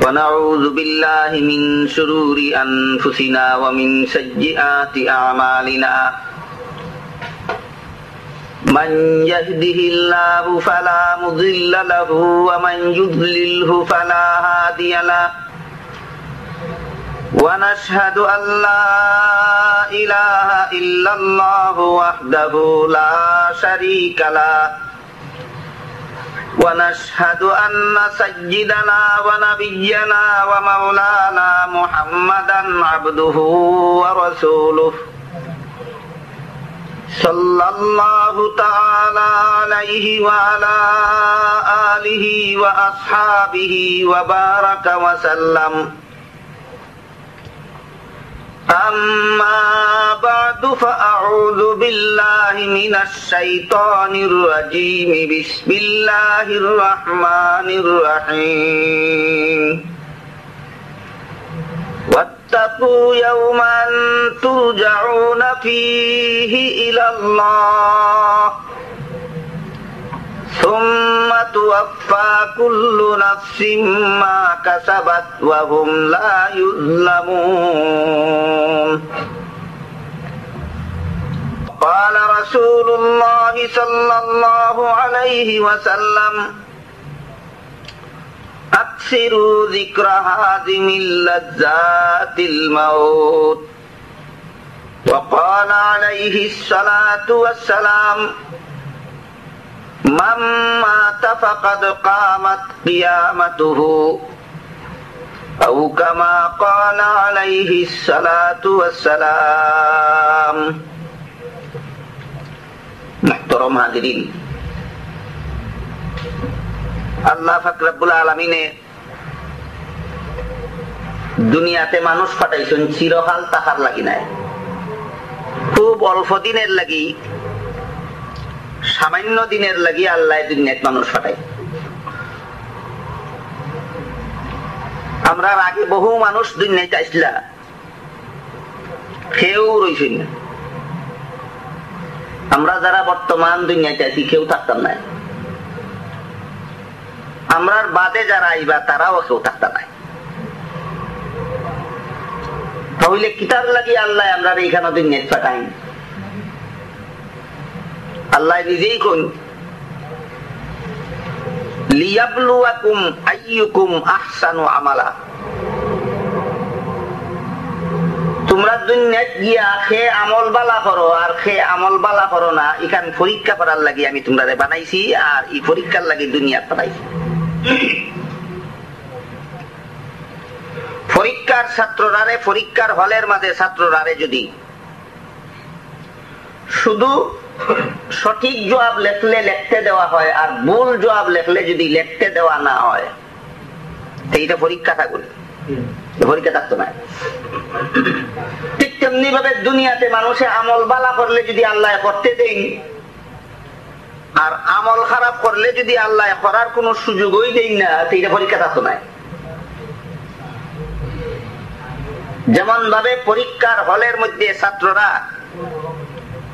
ونعوذ بالله من شرور أنفسنا ومن سيئات أعمالنا من يهده الله فلا مضل له ومن يضلله فلا هادي له ونشهد أن لا إله إلا الله وحده لا شريك له ونشهد أن سيدنا ونبينا ومولانا محمدا عبده ورسوله صلى الله تعالى عليه وعلى آله وأصحابه وبارك وسلم أما بعد فأعوذ بالله من الشيطان الرجيم بسم الله الرحمن الرحيم واتقوا يوما ترجعون فيه إلى الله ثم توفى كل نفس ما كسبت وهم لا يظلمون قال رسول الله صلى الله عليه وسلم أكثروا ذكر هادم اللذات الموت وقال عليه الصلاة والسلام من مات فقد قامت قيامته أو كما قال عليه الصلاة والسلام محترم حاضرین আল্লাহ পাক রব্বুল আলামিনে দুনিয়াতে মানুষ পাঠাইছেন চিরকাল তাহার লাগি নাই, খুব অল্প দিনের লাগি, সামান্য দিনের লাগি আল্লাহ দুনিয়াতে মানুষ পাঠাই। আমরা আগে বহু মানুষ দুনিয়াতে আসলা, কেউ রইছেন না। আমরা যারা বর্তমান দুনিয়াতে আছি কেউ থাকতাম না, আমরার বাদে যারা আইবা তারাও কেউ থাকতাম না। তাহলে কিতার লাগি আল্লাহ আমরা এইখানে দুনিয়াতে পাঠাই? আল্লাহ নিজেই কোন লিয়াবলুয়াকুম আইয়ুকুম আহসানু আমালা, তোমরা দুনিয়াত গিয়া খে আমল বালা করো আর খে আমল বালা করো না, এখান পরীক্ষা করার লাগি আমি তোমরা বানাইছি, আর এই পরীক্ষার লাগি দুনিয়াত পাঠাইছি। পরীক্ষার ছাত্ররারে, পরীক্ষার হলের মাঝে ছাত্ররারে যদি শুধু সঠিক জবাব লেখলে লিখতে দেওয়া হয় আর ভুল জবাব লেখলে যদি লিখতে দেওয়া না হয়, এইটা পরীক্ষা থাকবে, পরীক্ষা থাকতো না। ঠিক তেমনি ভাবে দুনিয়াতে মানুষে আমল বালা করলে যদি আল্লাহ করতে দেন, আর আমল খারাপ করলে যদি আল্লাহ করার কোন সুযোগই দেন না, এইটা পরীক্ষা থাকতো না। যেমন ভাবে পরীক্ষার হলের মধ্যে ছাত্ররা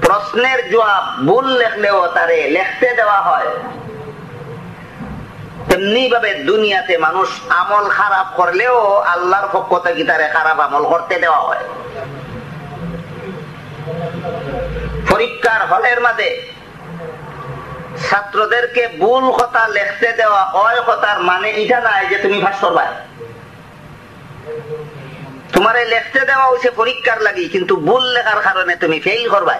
প্রশ্নের জবাব ভুল লেখলেও তারে লিখতে দেওয়া হয়, তেমনি ভাবে দুনিয়াতে মানুষ আমল খারাপ করলেও আল্লাহর পক্ষ থেকে তারে খারাপ আমল করতে দেওয়া হয়। পরীক্ষার হলের মাঝে ছাত্রদেরকে ভুল কথা লিখতে দেওয়া হয়, কথার মানে এটা নাই যে তুমি পাস করবা। তোমারে লিখতে দেওয়া হয়েছে পরীক্ষার লাগি, কিন্তু ভুল লেখার কারণে তুমি ফেল করবা।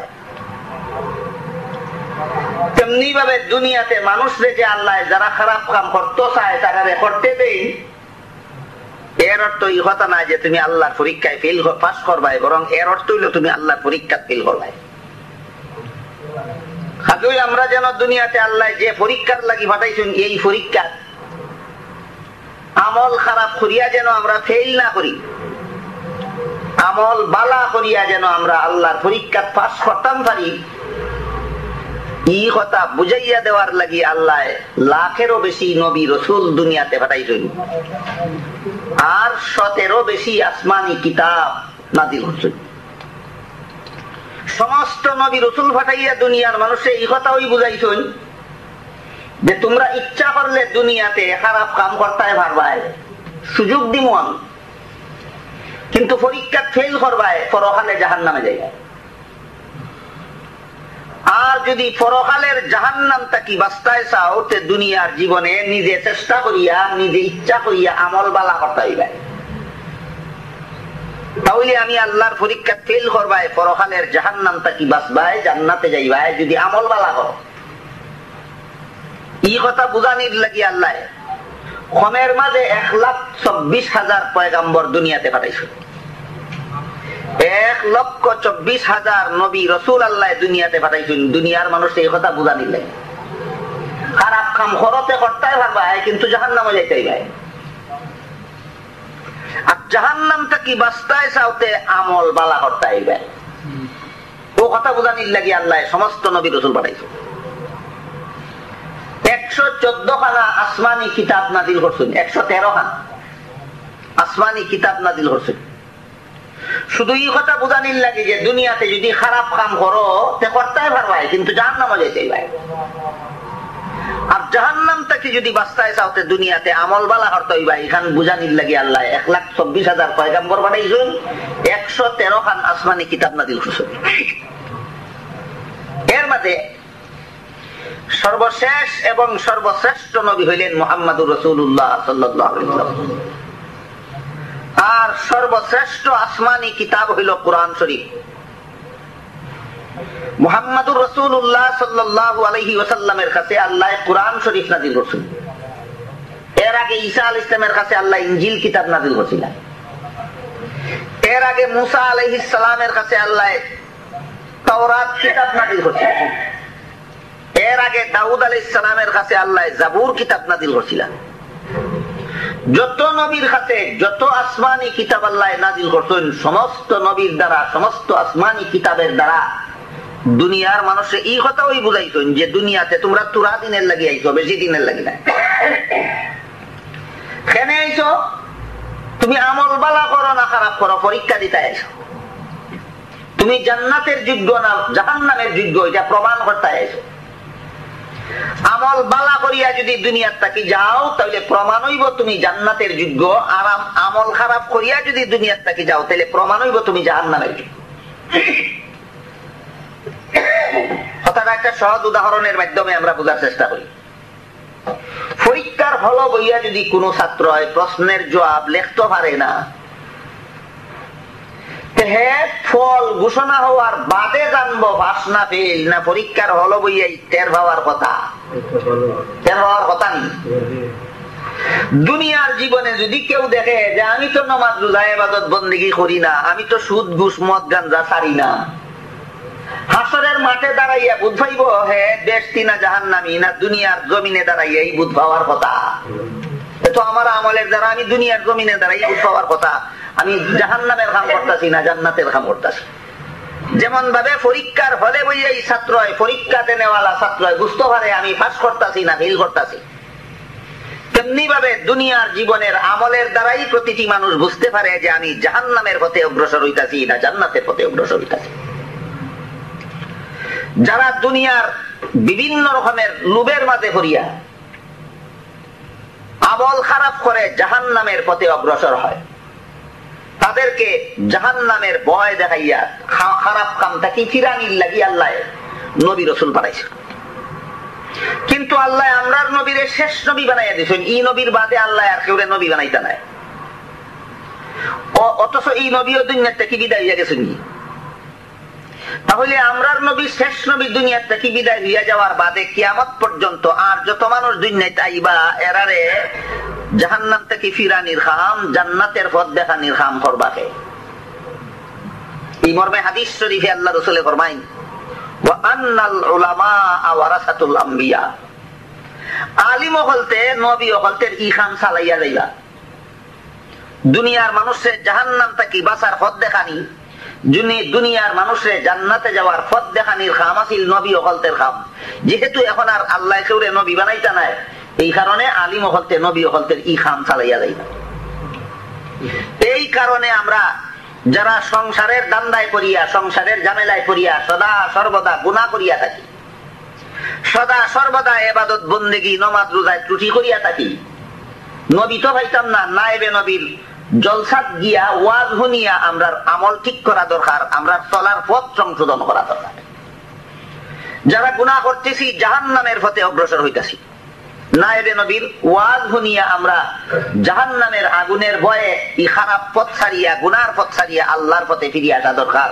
তেমনি ভাবে দুনিয়াতে মানুষরে যে আল্লাহ যারা খারাপ কাম করতে চায় তারা করতে দেয়, এর অর্থ এই কথা না যে তুমি আল্লাহর পরীক্ষায় ফেল পাস করবাই, বরং এর অর্থ হইল তুমি আল্লাহর পরীক্ষা ফেল করবাই। আগে আমরা যেন দুনিয়াতে আল্লাহ যে পরীক্ষার লাগি পাঠাইছেন, এই পরীক্ষা আমল খারাপ করিয়া যেন আমরা ফেল না করি, আমল বালা করিয়া যেন আমরা আল্লাহর পরীক্ষা পাস করতাম পারি, এই কথা বুঝাইয়া দেওয়ার লাগি আল্লাহ লাখেরও বেশি নবী রসুল দুনিয়াতে পাঠাইছেন, আর 17 বেশি আসমানি কিতাব নাজিল হচ্ছেন। সমস্ত নবী রসুল পাঠাইয়া দুনিয়ার মানুষে এই কথা ওই বুঝাইছেন যে তোমরা ইচ্ছা করলে দুনিয়াতে খারাপ কাম করতে পারবাই, সুযোগ দিব আমি, কিন্তু পরীক্ষা ফেল করবায় পরকালে জাহান্নামে যাইবা। আর যদি পরকালের জাহান্নাম তাকি বাস্তায় চাও তে দুনিয়ার জীবনে নিজে চেষ্টা করিয়া নিজে ইচ্ছা করিয়া আমল বালা করতে হইবে। তাহলে আমি আল্লাহর পরীক্ষা ফেল করবায় পরকালের জাহান্নাম তাকি বাঁচবায় জান্নাতে যাইবায় যদি আমল বালা করো। এই কথা বুঝানির লাগি আল্লাহ কমের মাঝে 1,24,000 পয়গাম্বর দুনিয়াতে পাঠাইছে। 1,24,000 নবী রসুল আল্লাহ দুনিয়াতে পাঠাইছেন। দুনিয়ার মানুষ এই কথা বুঝানির লাগে খারাপ কাম করতে করতে পারবা কিন্তু জাহান্নামে যাইতে হইবে। আর জাহান্নাম থেকে বাঁচতে চাওতে আমল বালা করতে হইবে। ও কথা বুঝানির লাগি আল্লাহ সমস্ত নবী রসুল পাঠাইছে। 114 খানা আসমানি কিতাব নাজিল করছেন। 113 খানা আসমানি কিতাব নাজিল করছেন। শুধু এই কথা বুঝানির লাগে যে দুনিয়াতে যদি খারাপ কাম করো তে করতে পারবা কিন্তু জাহান্নামে যাইতে হইবে। আর জাহান্নাম থেকে যদি বাঁচতে চাওতে দুনিয়াতে আমল বালা করতে হইবা। এখান বুঝানির লাগে আল্লাহ 1,24,000 পয়গাম্বর পাঠাইছেন, 113 খান আসমানি কিতাব নাজিল করছেন। এর মধ্যে সর্বশেষ এবং সর্বশ্রেষ্ঠ নবী হইলেন মুহাম্মদুর রাসূলুল্লাহ সাল্লাল্লাহু আলাইহি ওয়াসাল্লাম। আর সর্বশ্রেষ্ঠ আসমানি কিতাব হইল কুরআন শরীফ। মুহাম্মদুর রাসূলুল্লাহ সাল্লাল্লাহু আলাইহি ওয়াসাল্লামের কাছে আল্লাহ কুরআন শরীফ নাযিল করেছেন। এর আগে ঈসা আলাইহিস সালামের কাছে আল্লাহ ইনজিল কিতাব নাযিল করেছিলেন। এর আগে মুসা আলাইহিস সালামের কাছে আল্লাহ তাওরাত কিতাব নাযিল করেছিলেন। এর আগে দাউদ আলাইহিস সালামের কাছে আল্লাহ জাবুর কিতাব নাযিল করেছিলেন। যত নবীর কাছে যত আসমানি কিতাব আল্লাহ নাযিল করছেন সমস্ত নবীর দ্বারা সমস্ত আসমানি কিতাবের দ্বারা দুনিয়ার মানুষে এই কথা ওই বুঝাইছেন যে দুনিয়াতে তোমরা তুরা দিনের লাগি আইছো, বেশি দিনের লাগি না। কেন আইছো? তুমি আমল বালা করো না খারাপ করো পরীক্ষা দিতে আইছো। তুমি জান্নাতের যোগ্য না জাহান্নামের যোগ্য এটা প্রমাণ করতে আইছো। আমল বালা করিয়া যদি দুনিয়ার তাকি যাও তাহলে প্রমাণ হইব তুমি জান্নাতের যোগ্য। আর আমল খারাপ করিয়া যদি দুনিয়ার তাকি যাও তাহলে প্রমাণ হইব তুমি জাহান্নামের যোগ্য। কথাটা একটা সহজ উদাহরণের মাধ্যমে আমরা বোঝার চেষ্টা করি। পরীক্ষার হল বইয়া যদি কোন ছাত্র প্রশ্নের জবাব লিখতে পারে না, ফল ঘোষণা হওয়ার বাদে জানবো পাস না ফেল না পরীক্ষার হল বইয়া টের হওয়ার কথা। টের হওয়ার কথা নেই। দুনিয়ার জীবনে যদি কেউ দেখে যে আমি তো নামাজ রোজা ইবাদত বন্দেগী করি না, আমি তো সুদ ঘুষ মদ গাঞ্জা ছাড়ি না, হাসরের মাঠে দাঁড়াইয়া বুঝ পাইব হে দেশ তিনা জাহান্নামী না দুনিয়ার জমিনে দাঁড়াইয়া এই বুঝ পাওয়ার কথা। তো আমার আমলের দ্বারা আমি দুনিয়ার জমিনে দাঁড়াই বুঝ পাওয়ার কথা আমি জাহান্নামের কাম করতেছি না জান্নাতের কাম করতেছি। যেমন ভাবে পরীক্ষার হলে বইয়া এই ছাত্র পরীক্ষা দেনেওয়ালা ছাত্র বুঝতে পারে আমি পাস করতেছি না ফেল করতেছি, তেমনি ভাবে দুনিয়ার জীবনের আমলের দ্বারাই প্রতিটি মানুষ বুঝতে পারে যে আমি জাহান্নামের পথে অগ্রসর হইতাছি না জান্নাতের পথে অগ্রসর হইতাছি। যারা দুনিয়ার বিভিন্ন রকমের লোভের মাঝে পড়িয়া আমল খারাপ করে জাহান্নামের পথে অগ্রসর হয় তাদেরকে জাহান্নামের ভয় দেখাইয়া খারাপ কামটা কি ফিরানির লাগি আল্লাহ নবী রসুল বানাইছে। কিন্তু আল্লাহ আমরার নবীরে শেষ নবী বানাইয়া দিয়েছেন। এই নবীর বাদে আল্লাহ আর কেউ নবী বানাইতে নাই। অথচ এই নবীও দুনিয়ার থেকে বিদায় হইয়া গেছেন। তাহলে আমরার নবী শেষ নবী দুনিয়ার থেকে বিদায় হইয়া যাওয়ার বাদে কিয়ামত পর্যন্ত আর যত মানুষ দুনিয়াতে আইবা এরারে জাহান্নাম থেকে ফিরানির খাম জান্নাতের পথ দেখানির খাম করবাকে। এই মর্মে হাদিস শরীফে আল্লাহ রাসূল ফরমাইন ওয়া আন্নাল উলামা ওয়ারাসাতুল আমবিয়া, আলিম হলতে নবী হলতে ই খাম চালাইয়া যাইবা। দুনিয়ার মানুষের জাহান্নাম থেকে বাঁচার পথ দেখানি, দুনিয়ার মানুষের জান্নাতে যাওয়ার পথ দেখানির খাম আছিল নবী হলতের খাম। যেহেতু এখন আর আল্লাহ কেউরে নবী বানাইতা নাই এই কারণে আলিম হলতে নবী হলতের ই খাম চালাইয়া যাইবা। এই কারণে আমরা যারা সংসারের দান্দায় পড়িয়া সংসারের ঝামেলায় পড়িয়া সদা সর্বদা গুনাহ করিয়া থাকি, সদা সর্বদা ইবাদত বন্দেগী নামাজ রোজায় ত্রুটি করিয়া থাকি, নবী তো পাইতাম না, নায়েবে নবীর জলসাত গিয়া ওয়াজ শুনিয়া আমরা আমল ঠিক করা দরকার, আমরা চলার পথ সংশোধন করা দরকার। যারা গুনাহ করতেছি জাহান্নামের পথে অগ্রসর হইতাছি, নায়েবে নবীর ওয়াজ শুনিয়া আমরা জাহান্নামের আগুনের ভয়ে এই খারাপ পথ ছাড়িয়া, গুনার পথ ছাড়িয়া আল্লাহর পথে ফিরিয়ে আসা দরকার।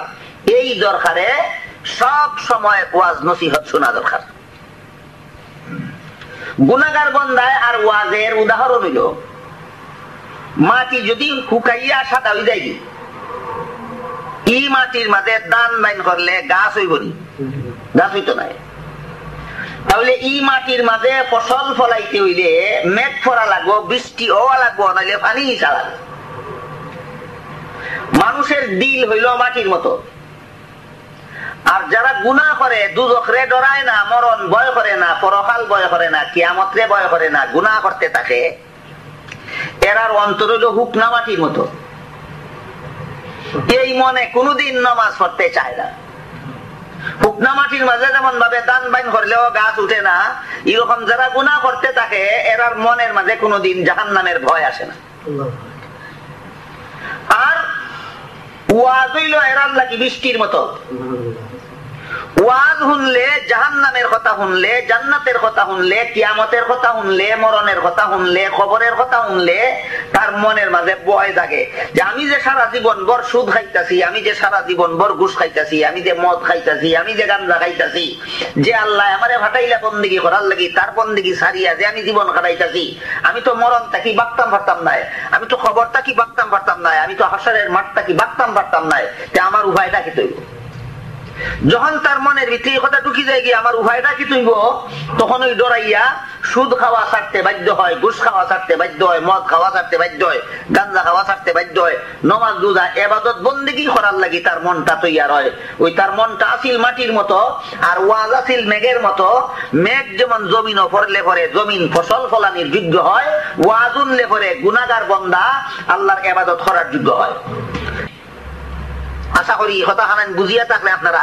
এই দরকারে সব সময় ওয়াজ নসিহত শোনা দরকার। গুনাহগার বান্দায় আর ওয়াজের উদাহরণ হইল, মাটি যদি শুকাইয়া সাদা হয়ে যায়, এই মাটির মাঝে দান বাইন করলে গাছ হইব নি? গাছ হইতো না। তাহলে এই মাটির মাঝে ফসল ফলাইতে হইলে মেঘ পড়া লাগবো, বৃষ্টি হওয়া লাগবো, নাহলে পানি ইসা লাগবে। মানুষের দিল হইল মাটির মতো। আর যারা গুনাহ করে, দুজখরে ডরায় না, মরণ ভয় করে না, পরকাল ভয় করে না, কিয়ামতরে ভয় করে না, গুনাহ করতে থাকে, এরার অন্তর হইল হুকনা মাটির মতো। এই মনে কোনদিন নামাজ পড়তে চায় না। হুকনা মাটির মাঝে যেমন ভাবে দান বাইন করলেও গাছ উঠে না, এরকম যারা গুনাহ করতে থাকে এরার মনের মাঝে কোনদিন জাহান্নামের ভয় আসে না। আর ওয়াজ হইল এরার লাগি বৃষ্টির মতো। ওয়াজ শুনলে, জাহান্নামের কথা শুনলে, জান্নাতের কথা শুনলে, কিয়ামতের কথা শুনলে, মরণের কথা শুনলে, খবরের কথা শুনলে তার মনের মাঝে ভয় জাগে যে আমি যে সারা জীবন ভর সুদ খাইতাছি, আমি যে সারা জীবন ভর ঘুষ খাইতাছি, আমি যে মদ খাইতাছি, আমি যে গাঁজা খাইতাছি, যে আল্লাহ আমারে ভাটাইলা বন্দেগী করার লাগি, তার বন্দেগী ছাড়িয়া যে আমি জীবন কাটাইতাছি, আমি তো মরণ তাকি বাগতাম পারতাম নাই, আমি তো খবর তাকি বাগতাম পারতাম নাই, আমি তো হাসরের মাঠ তাকি বাগতাম পারতাম নাই, আমার উপায়টা কি তৈব? যখন তার মনের ভিতরে কথা ঢুকি যায় গিয়ে আমার উভয়টা কি তুইব, তখন ওই ডরাইয়া সুদ খাওয়া ছাড়তে বাধ্য হয়, ঘুষ খাওয়া ছাড়তে বাধ্য হয়, মদ খাওয়া ছাড়তে বাধ্য হয়, গাঁজা খাওয়া ছাড়তে বাধ্য হয়, নমাজ রোজা ইবাদত বন্দেগী করার লাগি তার মনটা তৈয়ার হয়। ওই তার মনটা আসিল মাটির মতো, আর ওয়াজ আসিল মেঘের মতো। মেঘ যেমন জমিনও পড়লে পরে জমিন ফসল ফলানির যোগ্য হয়, ওয়াজ উনলে পরে গুনাহগার বান্দা আল্লাহর ইবাদত করার যোগ্য হয়। আশা করি কথা হানান বুঝিয়া থাকলে আপনারা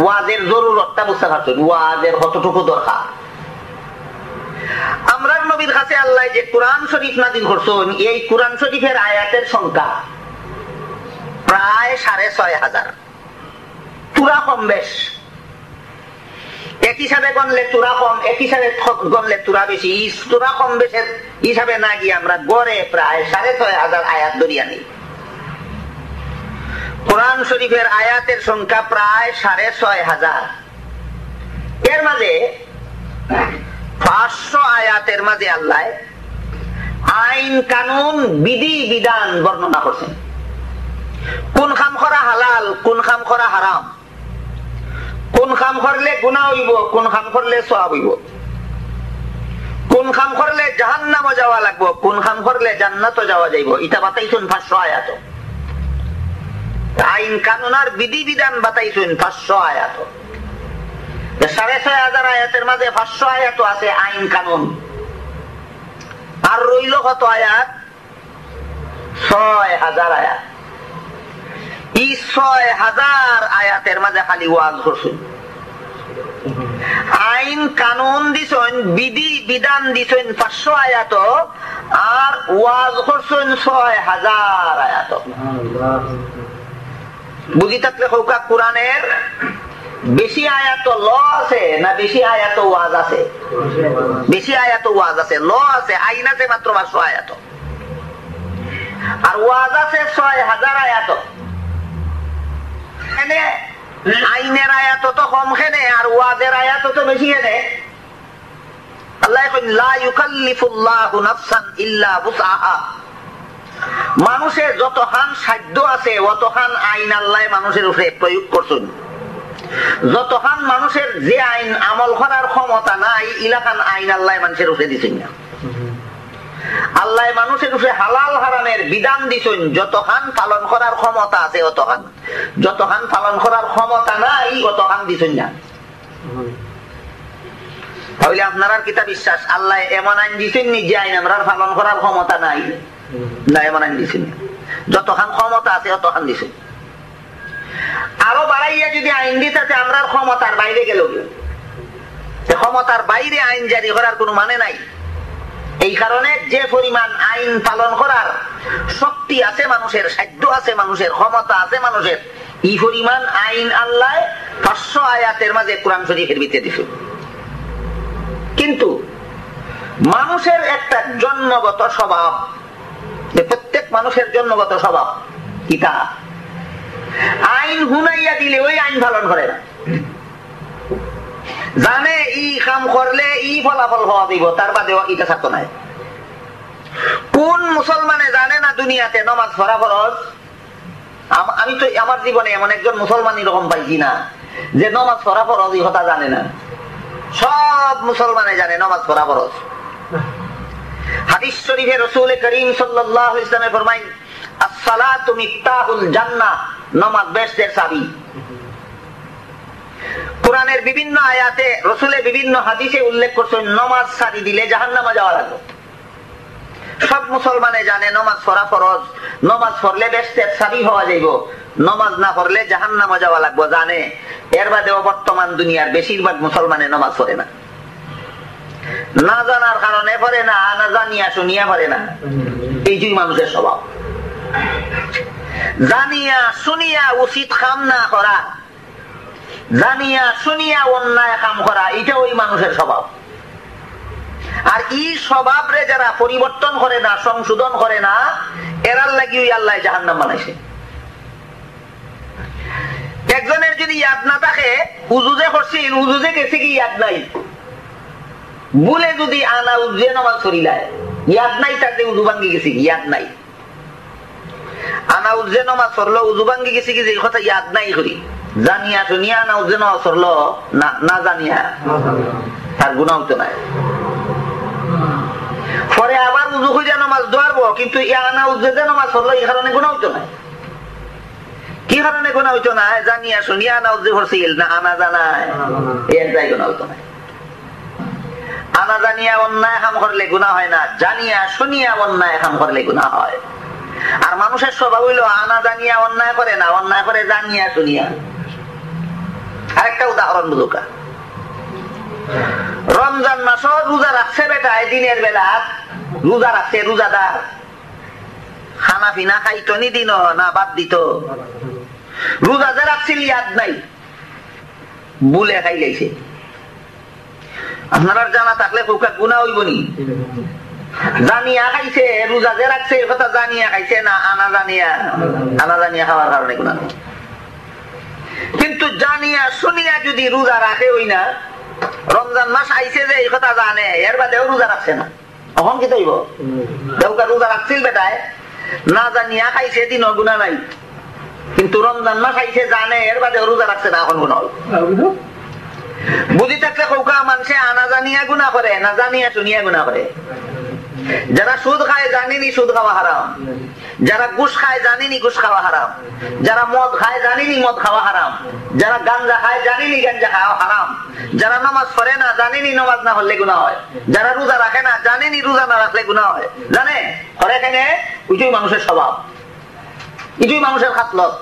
ওয়াজের জরুরতটা বুঝতে পারছেন, ওয়াজের কতটুকু দরকার। আমরা নবীর কাছে আল্লাহ যে কোরআন শরীফ নাযিল করছেন, এই কোরআন শরীফের আয়াতের সংখ্যা প্রায় ৬৫০০। পুরা কম বেশ, এক হিসাবে গণলে তুরা কম, এক হিসাবে গণলে তুরা বেশি। তুরা কম বেশের হিসাবে না গিয়ে আমরা গড়ে প্রায় ৬৫০০ আয়াত ধরিয়া নিই। কোরআন শরীফের আয়াতের সংখ্যা প্রায় ৬৫০০। এর মাঝে ৫০০ আয়াতের মাঝে আল্লাহ আইন কানুন বিধি বিধান বর্ণনা করছেন। কোন কাম করা হালাল, কোন কাম করা হারাম, কোন কাম করলে গুনাহ হইব, কোন কাম করলে সওয়াব হইব, কোন কাম করলে জাহান্নামে যাওয়া লাগবো, কোন কাম করলে জান্নাতে যাওয়া যাইব, এটা বাতাইছেন ৫০০ আয়াত। আইন কানুন আর বিধি বিধান বাতাইছেন ৫০০ আয়াত। ৬৫০০ আয়াতের মাঝে ৫০০ আয়াত আছে আইন কানুন। আর রইল কত আয়াত? ৬০০০ আয়াত। এই ৬০০০ আয়াতের মাঝে খালি ওয়াজ করছেন, আইন কানুন দিছেন, বিধি বিধান দিছেন ৫০০ আয়াত, আর ওয়াজ করছেন ৬০০০ আয়াত। বুঝি থাকলে হৌকা কোরআনের বেশি আয়াত ল আছে না বেশি আয়াত ওয়াজ আছে? বেশি আয়াত ওয়াজ আছে, ল আছে, আইন আছে মাত্র ৫০০ আয়াত, আর ওয়াজ আছে ৬০০০ আয়াত। আইনের আয়াত তো কম খেনে, আর ওয়াজের আয়াত তো বেশি খেনে। আল্লাহ লা ইউকাল্লিফুল্লাহু নাফসান ইল্লা বুসআহা। মানুষের যতখান সাধ্য আছে অতখান আইন আল্লাহ মানুষের উপরে প্রয়োগ করছেন। যতখান মানুষের যে আইন আমল করার ক্ষমতা নাই, ইলাকান আইন আল্লাহ মানুষের উপরে দিচ্ছেন না। আল্লাহ মানুষের উপরে হালাল হারামের বিধান দিচ্ছেন, যতখান পালন করার ক্ষমতা আছে অতখান। যতখান পালন করার ক্ষমতা নাই অতখান দিচ্ছেন না। তাহলে আপনার কিতা বিশ্বাস আল্লাহ এমন আইন দিচ্ছেন নি যে আইন আমরা পালন করার ক্ষমতা নাই? না, এমন আইন দিচ্ছেন, যতখান ক্ষমতা আছে অতখান দিচ্ছেন। আরো বাড়াইয়া যদি আইন দিতে আমরা ক্ষমতার বাইরে গেল, ক্ষমতার বাইরে আইন জারি করার কোন মানে নাই। এই কারণে যে পরিমাণ আইন পালন করার শক্তি আছে মানুষের, সাধ্য আছে মানুষের, ক্ষমতা আছে মানুষের, এই পরিমাণ আইন আল্লাহ 500 আয়াতের মাঝে কোরআন শরীফের ভিতরে দিছে। কিন্তু মানুষের একটা জন্মগত স্বভাব, প্রত্যেক মানুষের জন্মগত স্বভাব কিতা, আইন হুনাইয়া দিলে ওই আইন পালন করে না। জানে ই কাম করলে ই ফলাফল হওয়া দিব, তার বাদে এটা থাকতো না। কোন মুসলমানে জানে না দুনিয়াতে নামাজ পড়া ফরজ? আমি তো আমার জীবনে এমন একজন মুসলমান এরকম পাইছি না যে নামাজ পড়া ফরজ এই কথা জানে না। সব মুসলমানে জানে নামাজ পড়া ফরজ। হাদিস শরীফে রাসূল করিম সাল্লাল্লাহু আলাইহি ওয়াসাল্লাম ফরমায়, আস-সালাতু মিফতাহুল জান্নাহ, নামাজ বেহেশতের চাবি। কোরআনের বিভিন্ন আয়াতে রাসূলের বিভিন্ন হাদিসে উল্লেখ করছেন নামাজ ছাড়ি দিলে জাহান্নামে যাওয়া লাগবে। সব মুসলমানে জানে নামাজ পড়া ফরজ, নামাজ পড়লে বেহেশতের চাবি হওয়া যাইব, নামাজ না পড়লে জাহান্নামে যাওয়া লাগবে জানে। এর বাদেও বর্তমান দুনিয়ার বেশিরভাগ মুসলমানে নামাজ পড়ে না, না জানার কারণে পড়ে না, না জানিয়া শুনিয়া পড়ে না। এইটাই মানুষের স্বভাব। জানিয়া শুনিয়া উচিত কাম না করা, জানিয়া শুনিয়া অন্যায় কাম করা, এটা ওই মানুষের স্বভাব। আর এই স্বভাব রে যারা পরিবর্তন করে না, সংশোধন করে না, এরার লাগি ওই আল্লাহ জাহান্নাম বানাইছে। একজনের যদি ইয়াদ না থাকে, উজুজে করছিল, উজুজে গেছে কি ইয়াদ নাই, বলে যদি আনা উজে নামাজ পড়িলায়, ইয়াদ নাই তার যে উজু ভাঙ্গি গেছে কি ইয়াদ নাই, আনা উজে নামাজ পড়লো উজু ভাঙ্গি গেছে কি যে কথা ইয়াদ নাই করি, জানিয়া শুনিয়া আনা উজে নামাজ পড়লো না জানিয়া, তার গুনাহ হইতো না। পরে আবার উজু খুঁজে নামাজ ধরবো, কিন্তু আনা উজে নামাজ পড়লো এই কারণে গুনাহ হইতো না। কি কারণে গুনাহ হইতো না? জানিয়া শুনিয়া আনা উজে পড়ছিল না, আনা জানায় এর যাই গুনাহ হইতো না। আনা জানিয়া অন্যায় কাম করলে গুনাহ হয় না, জানিয়া শুনিয়া অন্যায় কাম করলে গুনাহ হয়। আর মানুষের স্বভাব হইল আনা জানিয়া অন্যায় করে না, অন্যায় করে জানিয়া শুনিয়া। আরেকটা উদাহরণ বুঝুকা, রমজান মাস রোজা রাখছে বেটায়, দিনের বেলা রোজা রাখছে, রোজাদার খানা পিনা খাইতো নি দিন না বাদ দিত, রোজা যে রাখছিল ইয়াদ নাই, বুলে খাই লাইছে। আপনার জানা থাকলে গুনাহ হইব নি? জানিয়া খাইছে, রোজা যে রাখছে এই কথা জানিয়া খাইছে না আনা জানিয়া খাওয়ার কারণে গুনাহ নেই। কিন্তু জানিয়া শুনিয়া যদি রোজা রাখে ওই না, রমজান মাস আইছে যে এই কথা জানে, এর বাদেও রোজা রাখছে না, তখন কি তৈব? দেউকা রোজা রাখছিল বেটায়, না জানিয়া খাইছে দিন গুনাহ নাই, কিন্তু রমজান মাস আইছে জানে, এর বাদেও রোজা রাখছে না, এখন গুনাহ। বুঝি থাকলে কৌকা মানুষে আনা জানিয়া গুনাহ করে না জানিয়া শুনিয়া গুনাহ করে। যারা সুদ খায় জানেনি সুদ খাওয়া হারাম, যারা ঘুষ খায় জানেনি ঘুষ খাওয়া হারাম, যারা মদ খায় জানেনি মদ খাওয়া হারাম, যারা গাঞ্জা খায় জানেনি গাঞ্জা খাওয়া হারাম, যারা নামাজ পড়ে না জানেনি নামাজ না পড়লে গুনাহ হয়, যারা রোজা রাখে না জানেনি রোজা না রাখলে গুনাহ হয়। জানে করে কেন? ওইটাই মানুষের স্বভাব, এটাই মানুষের খাসলত।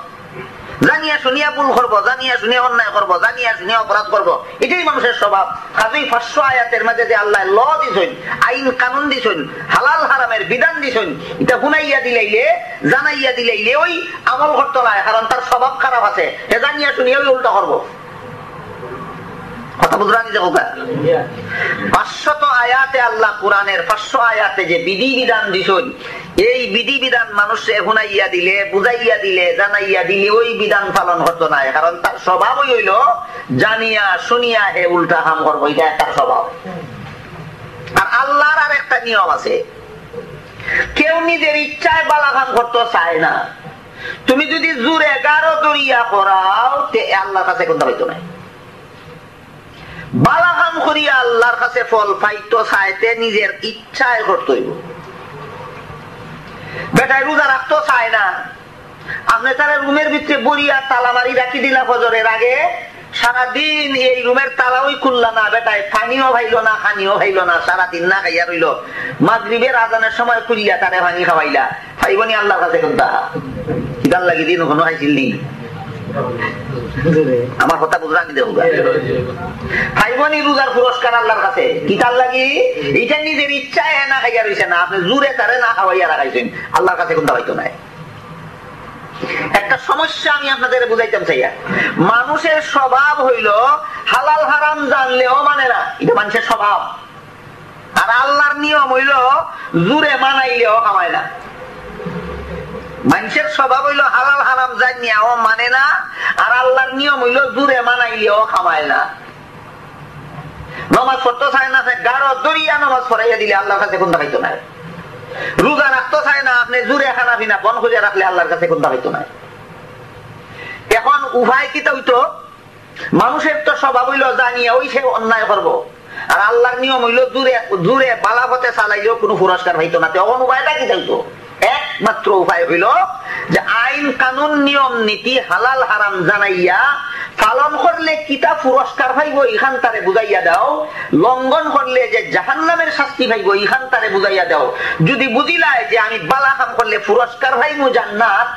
জানিয়া শুনিয়া ভুল করবো, জানিয়া শুনিয়া অন্যায় করবো, জানিয়া শুনিয়া অপরাধ করবো, এটাই মানুষের স্বভাব। কাজেই 500 আয়াতের মাঝে যে আল্লাহ ল দিছেন, আইন কানুন দিছেন, হালাল হারামের বিধান দিছেন, এটা শুনাইয়া দিলাইলে জানাইয়া দিলাইলে ওই আমল করতে নাই, কারণ তার স্বভাব খারাপ আছে, সে জানিয়া শুনিয়া ওই উল্টা করবো। কথা বুঝলাম? 500 আয়াতে আল্লাহ কোরআনের 500 আয়াতে যে বিধি বিধান দিছেন, এই বিধি বিধান মানুষে শুনাইয়া দিলে, বুঝাইয়া দিলে, জানাইয়া দিলে ওই বিধান পালন করতো না, কারণ তার স্বভাবই হইল জানিয়া শুনিয়া হে উল্টা কাম করবো, এটা একটা স্বভাব। আর আল্লাহর আর একটা নিয়ম আছে, কেউ নিজের ইচ্ছায় বালা কাম করতে চায় না। তুমি যদি জোরে গারো দরিয়া করাও তে আল্লাহর কাছে কোনটা হইতো না। বালা কাম করিয়া আল্লাহর কাছে ফল পাইতো চাইতে নিজের ইচ্ছায় করতে হইব। বেটায় রোজা রাখতো চায় না, আপনি তার রুমের ভিতরে বরিয়া তালা মারি রাখি দিলা ফজরের আগে, সারাদিন এই রুমের তালাওই খুললা না, বেটায় পানিও ভাইলো না, খানিও ভাইলো না, সারাদিন না খাইয়া রইল, মাগরিবের আজানের সময় খুলিয়া তারে ভাঙি খাওয়াইলা, পাইবনি আল্লাহর কাছে কোনটা? কিতার লাগি দিন কোনো খাইছিল নি? আমার কথা বুঝলাম ভাইবনি রোজার পুরস্কার আল্লাহর কাছে কি তার লাগি এটা নিজের ইচ্ছায় না খাইয়া রয়েছে না, আপনি জোরে তারে না খাওয়াইয়া রাখাইছেন, আল্লাহর কাছে কোনটা হয়তো নাই। একটা সমস্যা আমি আপনাদের বুঝাইতাম চাইয়া, মানুষের স্বভাব হইল হালাল হারাম জানলেও মানে না, এটা মানুষের স্বভাব। আর আল্লাহর নিয়ম হইল জোরে মানাইলেও কামায় না। মানুষের স্বভাব হইল হালাল হারাম জানিয়াও মানে না, আর আল্লাহর নিয়ম হইল জোরে মানাইলেও কামায় না। নামাজ পড়তে চায় না, গাঢ় দরিয়া নামাজ পড়াইয়া দিলে আল্লাহর কাছে কোনটা হইতো না। রোজা রাখতে চায় না, আপনি জোরে খানা পিনা বন খুঁজে রাখলে আল্লাহর কাছে কোনটা হইতো না। এখন উভয় কি হইতো, মানুষের তো স্বভাব হইল জানিয়া ওই সে অন্যায় করবো, আর আল্লাহর নিয়ম হইল জোরে বালাপথে চালাইলেও কোনো পুরস্কার হইতো না। তখন উভয়টা কি হইতো, একমাত্র উপায় হইল যে আইন কানুন নিয়ম নীতি হালাল হারাম জানাইয়া পালন করলে কিতা পুরস্কার পাইব ইখান তারে বুঝাইয়া দাও, লঙ্ঘন করলে যে জাহান্নামের শাস্তি পাইব ইখান তারে বুঝাইয়া দাও। যদি বুঝিলায় যে আমি বালা কাম করলে পুরস্কার পাইমু জান্নাত,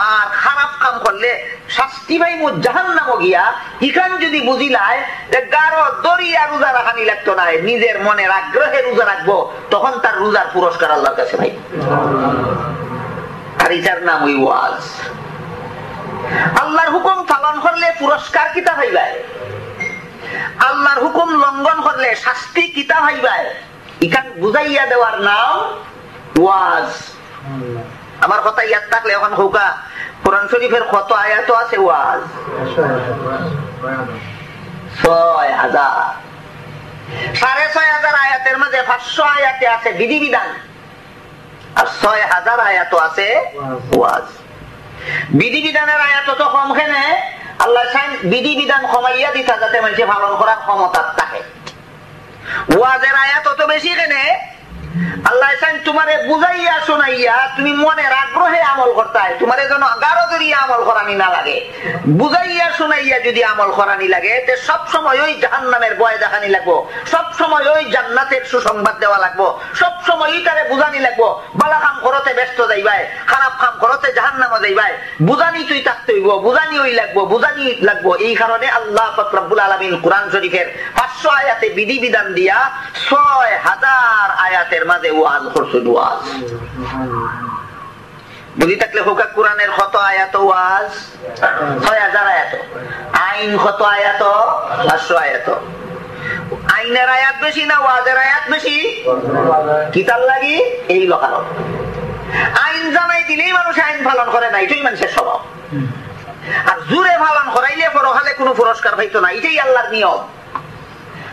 আর খারাপ কাম করলে শাস্তি পাইমু জাহান্নাম গিয়া, ইখান যদি বুঝিলায় যে গাঢ় দরিয়া রোজা রাখানি লাগতো না, নিজের মনের আগ্রহে রোজা রাখবো, তখন তার রোজার পুরস্কার আল্লাহর কাছে পাইব। আর এটার নাম ওই ওয়াজ। আল্লাহর হুকুম পালন করলে পুরস্কার কিতা হইবায়, আল্লাহর হুকুম লঙ্ঘন করলে শাস্তি কিতা হইবায়, এখান বুঝাইয়া দেওয়ার নাম ওয়াজ। আমার কথা ইয়াদ থাকলে এখন হোকা কোরআন শরীফের কত আয়াত আছে ওয়াজ? ৬,০০০। ৬,৫০০ আয়াতের মাঝে ৫০০ আয়াতে আছে বিধিবিধান, আর ৬,০০০ আয়াত আছে ওয়াজ। বিধিবিধানের আয়াত তো কমখানে আল্লাহ বিধিবিধান কমাইয়া দিতা যাতে মানুষে পালন করার ক্ষমতা থাকে। ওয়াজের আয়াত তো বেশি কেনে আল্লাহ তোমারে বুঝাইয়া শোনাইয়া তুমি মনের আগ্রহে আমল করতায়, তোমারে যেন গাঢ় দরিয়া আমল করানি না লাগে, বুঝাইয়া শোনাইয়া যদি আমল করানি লাগে তে সব সময় ওই জাহান্নামের ভয় দেখানি লাগবো, সব সময় ওই জান্নাতের সুসংবাদ দেওয়া লাগবো, সব সময় তারে বুঝানি লাগবো। বালা কাম করতে ব্যস্ত যাইবাই, খারাপ কাম করতে জাহান্নামে যাইবাই, বুঝানি তুই থাকতে হইব, বুঝানি ওই লাগবো, বুঝানি লাগবো। এই কারণে আল্লাহ পাক রব্বুল আলামিন কোরআন শরীফের ৫০০ আয়াতে বিধিবিধান দিয়া ৬,০০০ আয়াতের মাঝে ওয়াজ করছেন। ওয়াজ বুঝি থাকলে হোকা কোরআনের কত আয়াত ওয়াজ? ৬,০০০ আয়াত। আইন কত আয়াত? ৫০০ আয়াত। আইনের আয়াত বেশি না ওয়াজের আয়াত বেশি? কিতার লাগি এই লোকার আইন জানাই দিলেই মানুষ আইন পালন করে না, এটাই মানুষের স্বভাব। আর জোরে পালন করাইলে পরকালে কোনো পুরস্কার পাইতো না, এটাই আল্লাহর নিয়ম।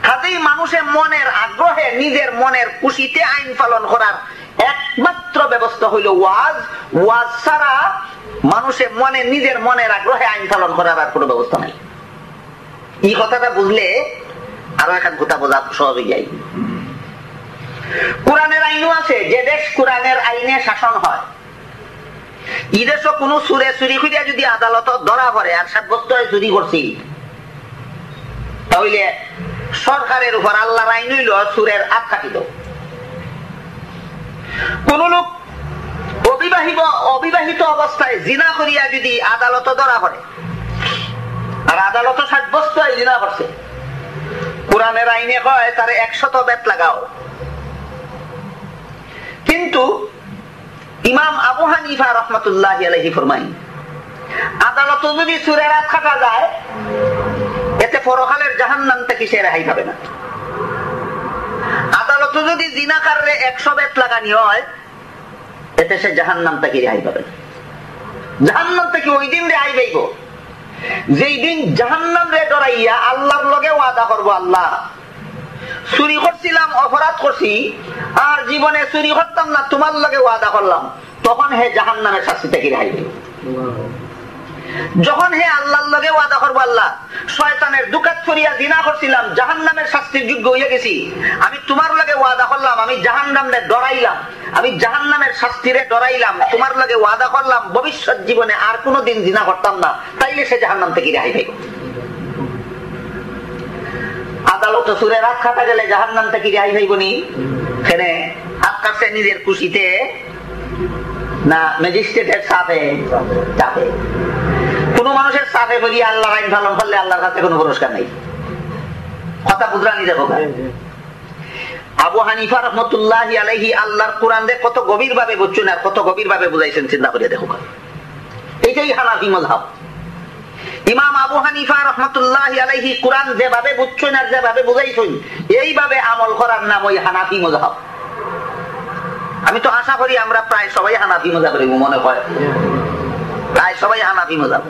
হাতেই মানুষের মনের আগ্রহে নিজের মনের খুশিতে আইন পালন করার একমাত্র ব্যবস্থা হইল ওয়াজ। ওয়াজ ছাড়া মানুষের মনে নিজের মনের আগ্রহে আইন পালন করার আর কোনো ব্যবস্থা নাই। এই কথাটা বুঝলে আরো একটা কথা বোঝা সহজ হয়ে যায়। কোরআনের আইনও আছে, যে দেশ কোরআনের আইনে শাসন হয়, এই দেশও কোনো চুরে চুরি খুঁজে যদি আদালত ধরা পড়ে আর সাব্যস্ত হয় চুরি করছি, তাহলে সরকারের উপর আল্লাহর আইন হইল চুরের আট কাটিল। কোন লোক অবিবাহিত অবস্থায় জিনা করিয়া যদি আদালত ধরা পড়ে আর আদালত সাব্যস্ত হয় জিনা করছে, কোরআনের আইনে কয় তারে ১০০ বেত লাগাও। কিন্তু ইমাম আবু হানিফা রাহমাতুল্লাহি আলাইহি ফরমায়, আদালত যদি চুরের আট কাটা যায় এতে পরকালের জাহান্নাম থেকে সে রেহাই পাবে না। আদালত যদি জিনাকাররে ১০০ বেত লাগানি হয় এতে সে জাহান্নাম থেকে রেহাই পাবে না। জাহান্নাম থেকে ওই দিন রেহাই পাইব যেই দিন জাহান্নাম রে ডরাইয়া আল্লাহর লগে ওয়াদা করবো, আল্লাহ চুরি করছিলাম, অপরাধ করছি, আর জীবনে চুরি করতাম না, তোমার লগে ওয়াদা করলাম, তখন হে জাহান্নামের শাস্তি থেকে রেহাই পাইব। যখন হে আল্লাহর লগে ওয়াদা করবো, আল্লাহ শয়তানের দুকাত করিয়া জিনা করছিলাম, জাহান্নামের শাস্তির যোগ্য হয়ে গেছি, আমি তোমার লগে ওয়াদা করলাম, আমি জাহান্নামে ডরাইলাম, আমি জাহান্নামের শাস্তিরে ডরাইলাম, তোমার লগে ওয়াদা করলাম ভবিষ্যৎ জীবনে আর কোনোদিন জিনা করতাম না, তাইলে সে জাহান্নাম থেকে রেহাই পাইব। আদালত সুরে রাত খাটা গেলে জাহান্নাম থেকে রেহাই পাইব নি? এখানে হাত কাটছে নিজের খুশিতে না ম্যাজিস্ট্রেটের চাপে? কোন মানুষের সাথে বলি আল্লাহ আইন পালন করলে আল্লাহর কাছে কোনো পুরস্কার নেই। কথা বুঝরানি দেখো। আবু হানিফা রহমতুল্লাহি আলাইহি আল্লাহর কোরআন কত গভীর ভাবে বুঝছেন আর কত গভীর ভাবে বুঝাইছেন, চিন্তা করে দেখো। এইটাই হানাফি মাযহাব। ইমাম আবু হানিফা রহমতুল্লাহি আলাইহি কোরআন যেভাবে বুঝছেন আর যেভাবে বুঝাইছেন এইভাবে আমল করার নাম ওই হানাফি মাযহাব। আমি তো আশা করি আমরা প্রায় সবাই হানাফি মাযহাবের মনে হয়, প্রায় সবাই হানাফি মাযহাব।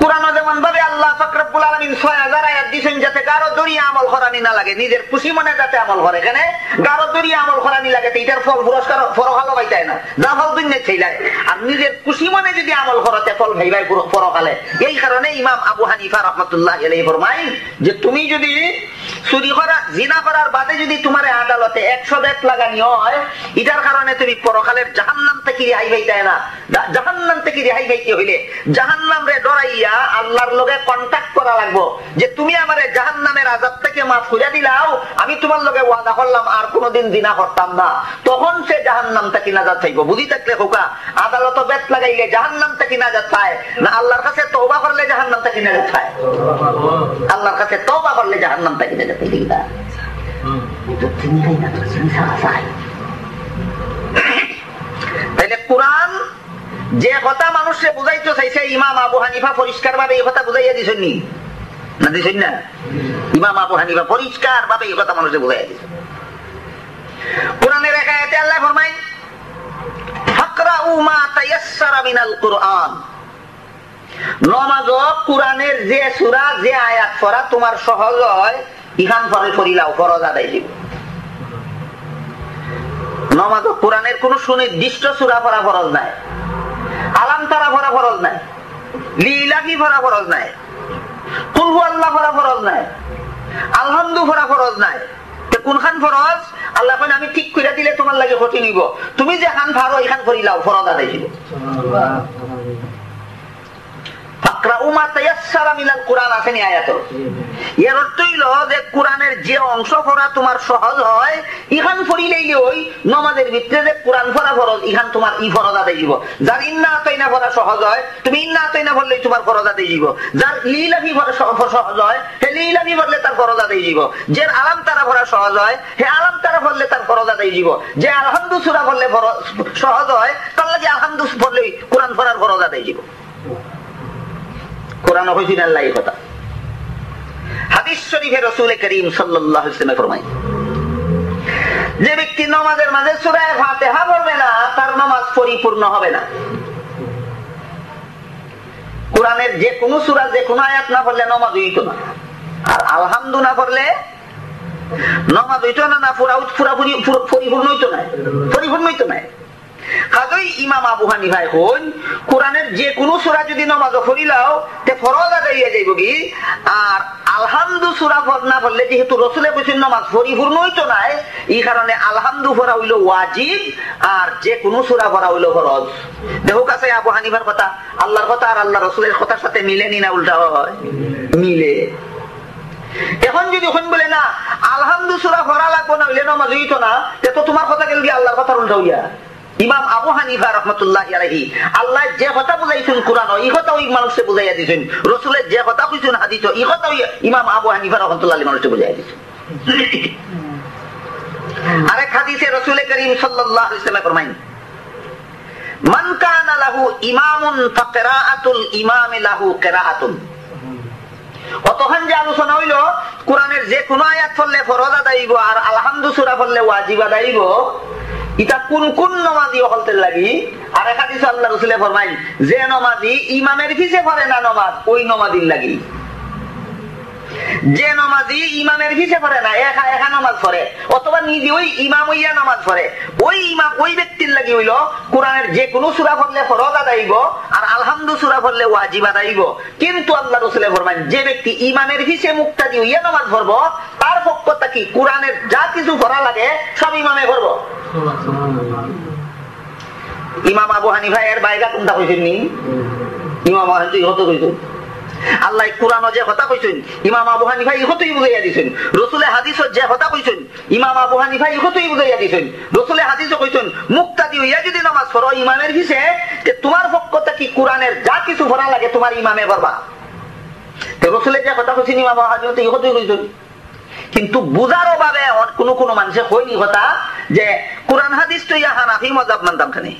কোরআন যেমন ভাবে আল্লাহ পাক রব্বুল আলামিন ৬০০০ আয়াত দিয়েছেন যাতে কারো দরিয়া আমল করানি না লাগে, নিজের খুশি মনে যাতে আমল করে। এখানে কারো দরিয়া আমল করানি লাগে এটার ফল পুরস্কার পরকালে পাইতাই না, যা ফল দুনিয়া ছেইলায়। আর নিজের খুশি মনে যদি আমল করতে ফল ভাইবাই পরকালে। এই কারণে ইমাম আবু হানিফা রাহমাতুল্লাহি আলাইহি ফরমায় যে তুমি যদি চুরি করা জিনা করার বাদে যদি তোমার আদালতে ১০০ বেত লাগানি হয়, এটার কারণে তুমি পরকালের জাহান্নাম থেকে রেহাই পাইতাই না। জাহান্নাম থেকে রেহাই পাইতে হইলে জাহান্নাম রে ডরাইয়া আল্লাহর লগে কন্টাক্ট করা লাগবো যে তুমি আমারে জাহান্নামের আযাব থেকে মাফ করে দিলাও, আমি তোমার লগে ওয়াদা করলাম আর কোনোদিন জিনা করতাম না। তখন সে জাহান্নাম থেকে নাজাত পাইব। বুঝি থাকলে খোকা, আদালত বেত লাগাইলে জাহান্নাম থেকে নাজাত পায় না আল্লাহর কাছে তওবা করলে জাহান্নাম থেকে নাজাত পায়? আল্লাহর কাছে তওবা করলে জাহান্নাম থেকে নাজাত পাইবে। তাইলে কোরআন যে কথা মানুষকে বুঝাইতে চাইছে ইমাম আবু হানিফা পরিষ্কার ভাবে এই কথা বুঝাইয়া দিছেন নি? না দিছেন না? ইমাম আবু হানিফা পরিষ্কার ভাবে এই কথা মানুষকে বুঝাইয়া দিছেন। কোরআনের এক আয়াতে আল্লাহ ফরমায় ফাকরাউ মা তায়াসসারা মিনাল কুরআন। নামাজে কোরআনের যে সূরা যে আয়াত পড়া তোমার সহজ হয় ইখান পড়ে পড়িলাও, ফরজ আদায় দিব। নামাজে কোরআনের কোন সুনির্দিষ্ট সূরা পড়া ফরজ নাই, আলাম তারা পড়া ফরজ নাই, লিলাহি পড়া ফরজ নাই, কুল হুয়াল্লাহ পড়া ফরজ নাই, আলহামদু পড়া ফরজ নাই। কোনখান ফরজ? আল্লাহ কইন আমি ঠিক করে দিলে তোমার লাগে কঠিন হইব, তুমি যে খান পারো এখান করিলাও, ফরজ আদায় দিব। ফাকরাউ মা তায়াসসারা মিনাল কুরআন আছে নি আয়াত। এর অর্থ হইল যে কোরআনের যে অংশ পড়া তোমার সহজ হয় ইখান পড়িলেই ওই নামাজের ভিতরে যে কোরআন পড়া ফরজ ইখান তোমার ই ফরজ আদায় দিব। যার ইন্না আতাইনা পড়া সহজ হয় তুমি ইন্না আতাইনা পড়লেই তোমার ফরজ আদায় দিব। যার লিলাহি পড়া সহজ হয় হে লিলাহি পড়লে তার ফরজ আদায় দিব। যে আলাম তারা পড়া সহজ হয় হে আলাম তারা পড়লে তার ফরজ আদায় দিব। যে আলহামদু সূরা পড়লে সহজ হয় তার লাগি আলহামদু পড়লেই কোরআন পড়ার ফরজ আদায় দিব। কোরআন হইছে আল্লাহর কথা। হাদিস শরীফে রাসূল করিম সাল্লাল্লাহু আলাইহি ওয়াসাল্লাম ফরমায় যে ব্যক্তি নামাজের মাঝে সূরা ফাতিহা পড়বে না তার নামাজ পরিপূর্ণ হবে না। কোরআনের যে কোনো সূরা যে কোনো আয়াত না পড়লে নামাজ হইতো না। আর আলহামদু না পড়লে নামাজ হইতো না, পুরোপুরি পরিপূর্ণ হইতো না, পরিপূর্ণ হইতো না। কাজেই ইমাম আবু হানিফা কইন কোরআনের যে কোনো সূরা যদি নামাজে পড়িলাও তে ফরজ আদায় হয়ে যাইব কি। আর আলহামদু সূরা না পড়লে যেহেতু রাসূলে কইছেন নামাজ পরিপূর্ণ হইতো না, এই কারণে আলহামদু পড়া হইল ওয়াজিব আর যে কোনো সূরা পড়া হইল ফরজ। দেখো কাছে আবু হানিফার কথা আল্লাহর কথা আর আল্লাহ রাসূলের কথার সাথে মিলে নি না উল্টা হয়? মিলে। এখন যদি কোন বলে না আলহামদু সূরা পড়া লাগবে না হইলে নামাজ হইতো না, তে তো তোমার কথা গেল কি আল্লাহর কথা উল্টা হইয়া। ইমাম আবু হানিফা রাহমাতুল্লাহি আলাইহি আল্লাহ যে কথা বুঝাইছেন কোরআন এই কথা ওই মানুষকে বুঝাইয়া দিয়েছেন, রাসূলের যে কথা কইছেন হাদিস এই কথা ইমাম আবু হানিফা রাহমাতুল্লাহি আলাইহি মানুষকে বুঝাইয়া দিয়েছেন। আরেক হাদিসে রাসূল করিম সাল্লাল্লাহু আলাইহি ওয়াসাল্লাম ফরমায়েন মান কানা লাহু ইমামুন ফাকিরাআতুল ইমামি লাহু কিরাআতুন। অতক্ষণ যে আলোচনা হইল কোরআনের যে কোনো আয়াত পড়লে ফরজ আদায় হইব আর আলহামদু সূরা পড়লে ওয়াজিব আদায় হইব, এটা কোন কোন নামাজি হলতে লাগি। আর এক হাদিসে আল্লাহ রাসূল ফরমায় যে নামাজি ইমামের পিছে পড়ে না নামাজ ওই নামাজির লাগি। যে নামাজি ইমামের পিছে পড়ে না একা একা নামাজ পড়ে অথবা নিজে ওই ইমাম হইয়া নামাজ পড়ে ওই ইমাম ওই ব্যক্তির লাগি হইল কোরআনের যে কোনো সূরা পড়লে ফরজ আদায় হইব আর আলহামদু সূরা পড়লে ওয়াজিব আদায় হইব। কিন্তু আল্লাহ রাসূল ফরমায় যে ব্যক্তি ইমামের পিছে মুক্তাদি হইয়া নামাজ পড়ব তার পক্ষ থেকে কোরআনের যা কিছু পড়া লাগে সব ইমামে পড়ব। ইমাম আবু হানিফা এর বাইরে কোনটা কইছেন নি? ইমাম আবু হানিফা কত কইছেন আল্লাহ কোরআন যে কথা কইছেন ইমাম আবু হানিফা ইহতই বুঝাইয়া দিছেন, রসুলের হাদিসত যে কথা কইছেন ইমাম আবু হানিফা ইহতই বুঝাইয়া দিছেন। রসুলের হাদিসও কইছেন মুক্তাদি হইয়া যদি নামাজ পড়ো ইমামের হিসে তোমার পক্ষতে কি কোরআনের যা কিছু পড়া লাগে তোমার ইমামে করবা। রসুলের যে কথা কইছেন ইমাম আবু হানিফা ইহতই কইছেন। কিন্তু বুঝার অভাবে কোন কোন মানুষে হয়নি কথা যে কোরআন হাদিস তো ইয়া হানাফি মাযহাব মানতাম খানি।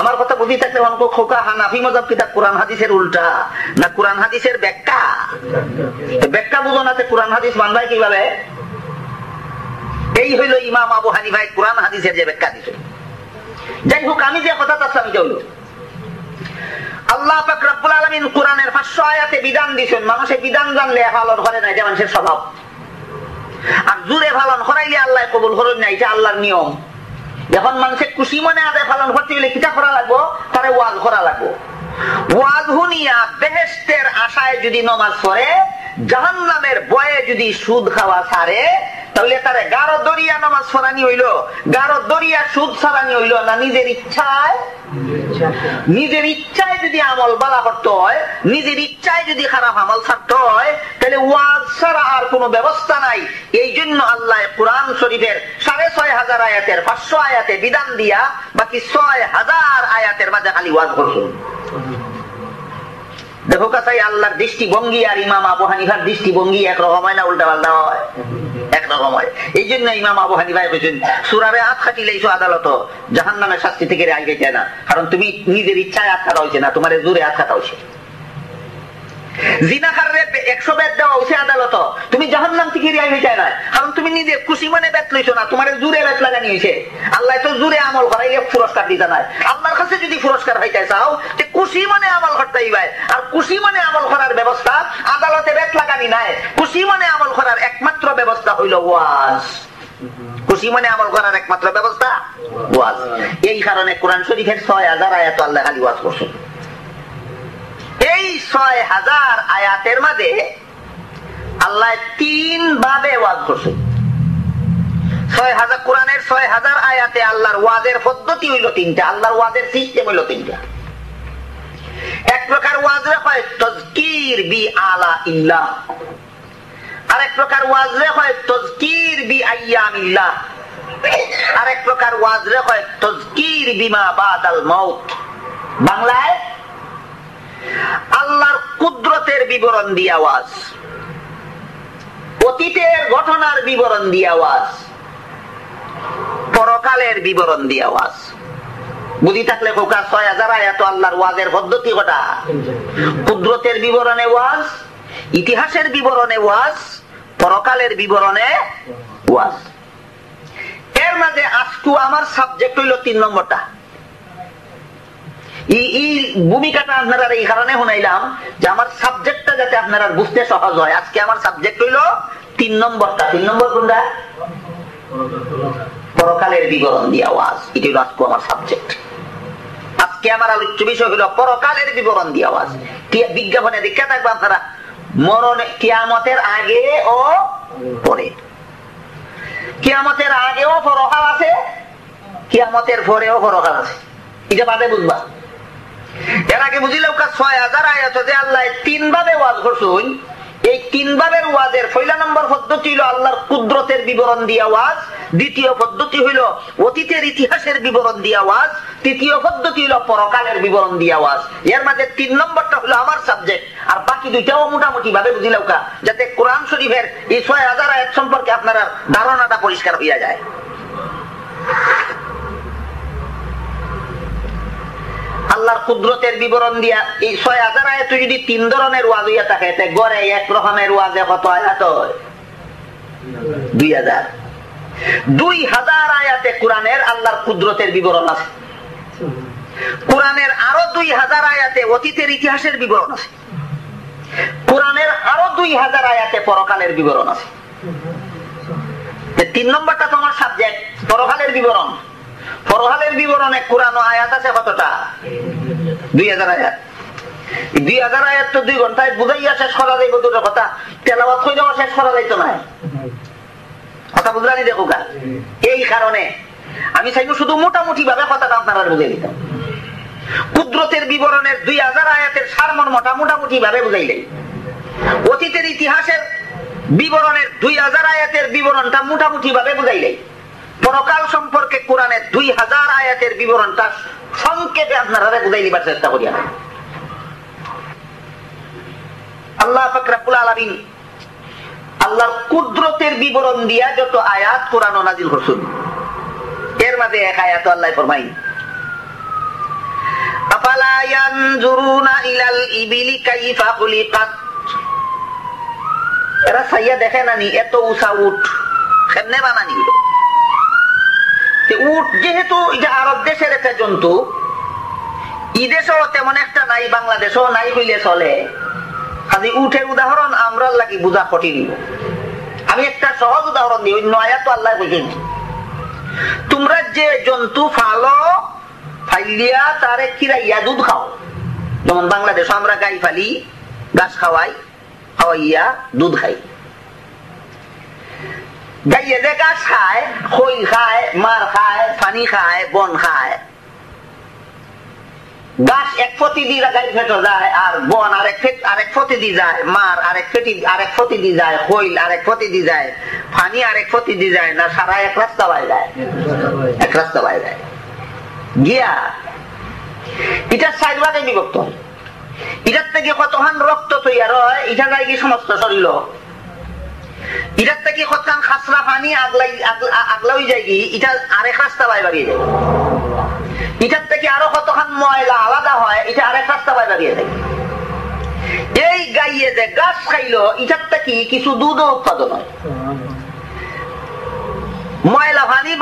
আমার কথা বুঝি থাকলে অঙ্ক খোকা হানাফি মাযহাব কিতা কোরআন হাদিসের উল্টা না কোরআন হাদিসের ব্যাখ্যা? ব্যাখ্যা বুঝো না কোরআন হাদিস মানবাই কিভাবে? এই হইল ইমাম আবু হানিফা কোরআন হাদিসের যে ব্যাখ্যা দিছে। যাই হোক, আমি যে কথা তার সামনে হইল আল্লাহ পাক রব্বুল আলামিন কোরআনের 500 আয়াতে বিধান দিয়েছেন। মানুষের বিধান জানলে পালন করে না, এটা মানুষের স্বভাব। আর জোরে পালন করাইলে আল্লাহ কবুল করেন না, এটা আল্লাহর নিয়ম। যখন মানুষের খুশি মনে আদায় পালন করতে গেলে কিতা করা লাগবো? তারে ওয়াজ করা লাগবো। ওয়াজ শুনিয়া বেহেশতের আশায় যদি নামাজ পড়ে, জাহান্নামের ভয়ে যদি সুদ খাওয়া ছাড়ে, তাহলে তারে গাঢ় দরিয়া নামাজ পড়ানি হইল, গাঢ় দরিয়া সুদ ছাড়ানি হইল না নিজের ইচ্ছায়? নিজের ইচ্ছায় যদি আমল বালা করতে হয়, নিজের ইচ্ছায় যদি খারাপ আমল ছাড়তে হয়, তাহলে ওয়াজ ছাড়া আর কোনো ব্যবস্থা নাই। এই জন্য আল্লাহ কোরআন শরীফের 6500 আয়াতের 500 আয়াতে বিধান দিয়া বাকি 6000 আয়াতের মাঝে খালি ওয়াজ করছেন। দেখো কাছাই আল্লাহর দৃষ্টিভঙ্গি আর ইমাম আবু হানিফার দৃষ্টিভঙ্গি একরকম হয় না উল্টা পাল্টা হয়? একরকম হয়। এই জন্য ইমাম আবু হানিফা বলেছেন সূরারে হাত খাটিলে আদালত জাহান্নামের শাস্তি থেকে রেহাই পেতে না, কারণ তুমি নিজের ইচ্ছায় হাত খাটা হয়েছে না, তোমার জোরে হাত খাটা হয়েছে। জিনাকাররে 100 বেত দেওয়া হয়েছে আদালত, তুমি জাহান্নাম থেকে রেহাই পেতে না, কারণ তুমি নিজে খুশি মনে বেত লইছো না, তোমার জোরে বেত লাগানি হয়েছে। আল্লাহ তো জোরে আমল করাই পুরস্কার দিতে নাই। আল্লাহর কাছে যদি পুরস্কার হইতে চাও খুশি মনে আমল করতেই ভাই। আর খুশি মনে আমল করার ব্যবস্থা আদালতে বেত লাগানি নাই। খুশি মনে আমল করার একমাত্র ব্যবস্থা হইল ওয়াজ। খুশি মনে আমল করার একমাত্র ব্যবস্থা ওয়াজ। এই কারণে কোরআন শরীফের 6000 আয়াত আল্লাহ খালি ওয়াজ করছেন। এই 6000 আয়াতের মাঝে আল্লাহ 3 ভাবে ওয়াজ করছেন। 6000 কোরআনের 6000 আয়াতে আল্লাহর ওয়াজের পদ্ধতি হইল 3টা, আল্লাহর ওয়াজের সিস্টেম হইল 3টা। এক প্রকার ওয়াজ হয় তাযকির বি আলা ইল্লাহ, আরেক প্রকার ওয়াজ হয় তাযকির বি আইয়ামিল্লাহ, আরেক প্রকার ওয়াজ হয় তাযকির বিমা বাদাল মাউত। বাংলায় আল্লাহর কুদরতের বিবরণ দিয়া ওয়াজ, অতীতের ঘটনার বিবরণ দিয়া ওয়াজ, পরকালের বিবরণ দিয়া ওয়াজ। বুঝি থাকলে খোকা 6000 আয়াত আল্লাহর ওয়াজের পদ্ধতি কটা? কুদরতের বিবরণে ওয়াজ, ইতিহাসের বিবরণে ওয়াজ, পরকালের বিবরণে ওয়াজ। এর মাঝে আজকে আমার সাবজেক্ট হইল 3 নম্বরটা। এই ভূমিকাটা আপনারা এই কারণে শুনাইলাম যে আমার সাবজেক্টটা যাতে আপনারা বুঝতে সহজ হয়। আজকে আমার সাবজেক্ট হইল 3 নম্বরটা। 3 নম্বর কোনটা? পরকালের বিবরণ দিয়া ওয়াজ। এটা হইল আজকে আমার সাবজেক্ট। আজকে আমার আলোচ্য বিষয় হইল পরকালের বিবরণ দিয়া ওয়াজ। বিজ্ঞাপনে দেখে থাকবে আপনারা মরণে, কিয়ামতের আগে ও পরে। কিয়ামতের আগেও পরকাল আছে, কিয়ামতের পরেও পরকাল আছে। এটা বাদে বুঝবা। এর আগে বুঝিল 6000 আয়াত যে আল্লাহ 3 ভাবে ওয়াজ করছেন। এই 3 ভাবের ওয়াজের পয়লা নম্বর পদ্ধতি হইল আল্লাহর কুদরতের বিবরণ দিয়া ওয়াজ, দ্বিতীয় পদ্ধতি হইল অতীতের ইতিহাসের বিবরণ দিয়া ওয়াজ, তৃতীয় পদ্ধতি হইল পরকালের বিবরণ দিয়া ওয়াজ। এর মাঝে 3 নম্বরটা হলো আমার সাবজেক্ট, আর বাকি দুইটাও মোটামুটি ভাবে বুঝিলাম যাতে কোরআন শরীফের এই 6000 আয়াত সম্পর্কে আপনারা ধারণাটা পরিষ্কার হইয়া যায়। আল্লাহর কুদরতের বিবরণ দিয়া এই 6000 আয়াতে যদি 3 ধরনের ওয়াজ হইয়া থাকে, তে গড়ে এক রকমের ওয়াজে কত আয়াত হয়? 2000। 2000 আয়াতে কোরআনের আল্লাহর কুদরতের বিবরণ আছে। কোরআনের আরো 2000 আয়াতে অতীতের ইতিহাসের বিবরণ আছে। কোরআনের আরো 2000 আয়াতে পরকালের বিবরণ আছে। 3 নম্বরটা তোমার সাবজেক্ট, পরকালের বিবরণ। পরকালের বিবরণে কোরআন আয়াত আছে কতটা? 2000 আয়াত। 2000 আয়াত তো 2 ঘন্টায় বুঝাইয়া শেষ করা যাইব দুটো কথা, তেলাওয়াত কইরা শেষ করা যাইতো না। কথা বুঝলানি দেখো গা। এই কারণে আমি চাইবো শুধু মোটামুটি ভাবে কথাটা আপনারা বুঝে দিতাম। কুদরতের বিবরণের 2000 আয়াতের সারমর্মটা মোটামুটি ভাবে বুঝাইলেন, অতীতের ইতিহাসের বিবরণের 2000 আয়াতের বিবরণটা মোটামুটি ভাবে বুঝাইলেন, পরকাল সম্পর্কে কোরআনের 2000 আয়াতের বিবরণটা সংক্ষেপে আপনারা বুঝাই নিবার চেষ্টা করিয়া। আল্লাহ পাক রব্বুল আলামিন আল্লাহর কুদরতের বিবরণ দিয়া যত আয়াত কোরআন নাজিল করছেন, এর মাঝে এক আয়াত আল্লাহ ফরমাই, আফালা ইয়ানজুরুনা ইলাল ইবিলি কাইফা খুলিকাত, এরা সাইয়া দেখে নানি এত উঁচা উট কেমনে বানানি হলো। উট যেহেতু এটা আরব দেশের একটা জন্তু, ই দেশেও তেমন একটা নাই, বাংলাদেশেও নাই হইলে চলে, খালি উটের উদাহরণ আমরা লাগি বুঝা কঠিন। আমি একটা সহজ উদাহরণ দিই, অন্য আয়াত তো আল্লাহ বলছেন, তোমরা যে জন্তু ফালো ফাইলিয়া তারে খিরাইয়া দুধ খাও, যেমন বাংলাদেশে আমরা গাই ফালি, ঘাস খাওয়াই, খাওয়াইয়া দুধ খাই। গাইয়ে যে গাছ খায়, খই খায়, মার খায়, পানি খায়, বন খায়, গাছ এক ফতি দিয়ে গাই ফেটো যায়, আর বন আরেক ফতি দিয়ে যায়, মার আরেক ফতি দিয়ে যায়, খইল আরেক ফতি দিয়ে যায়, পানি আরেক ফতি দিয়ে যায়, না সারা এক রাস্তা বাই যায়, এক রাস্তা বাই যায় গিয়া এটা 4 ভাগে বিভক্ত হয়। এটার থেকে কতখান রক্ত তৈরি হয়, এটা যায় কি সমস্ত শরীর, এটার থেকে কতখান খাসরা পানি আগলাই যায় কি এটা আরেক রাস্তা বাই বাড়িয়ে যায়, এটার থেকে আরো কতখান ময়লা আলাদা হয়, এটা আরেক রাস্তা বাই বাড়িয়ে যায়। এই গাইয়ে যে গাছ খাইলো, এটার থেকে কিছু দুধ উৎপাদন হয়, ময়লা পানি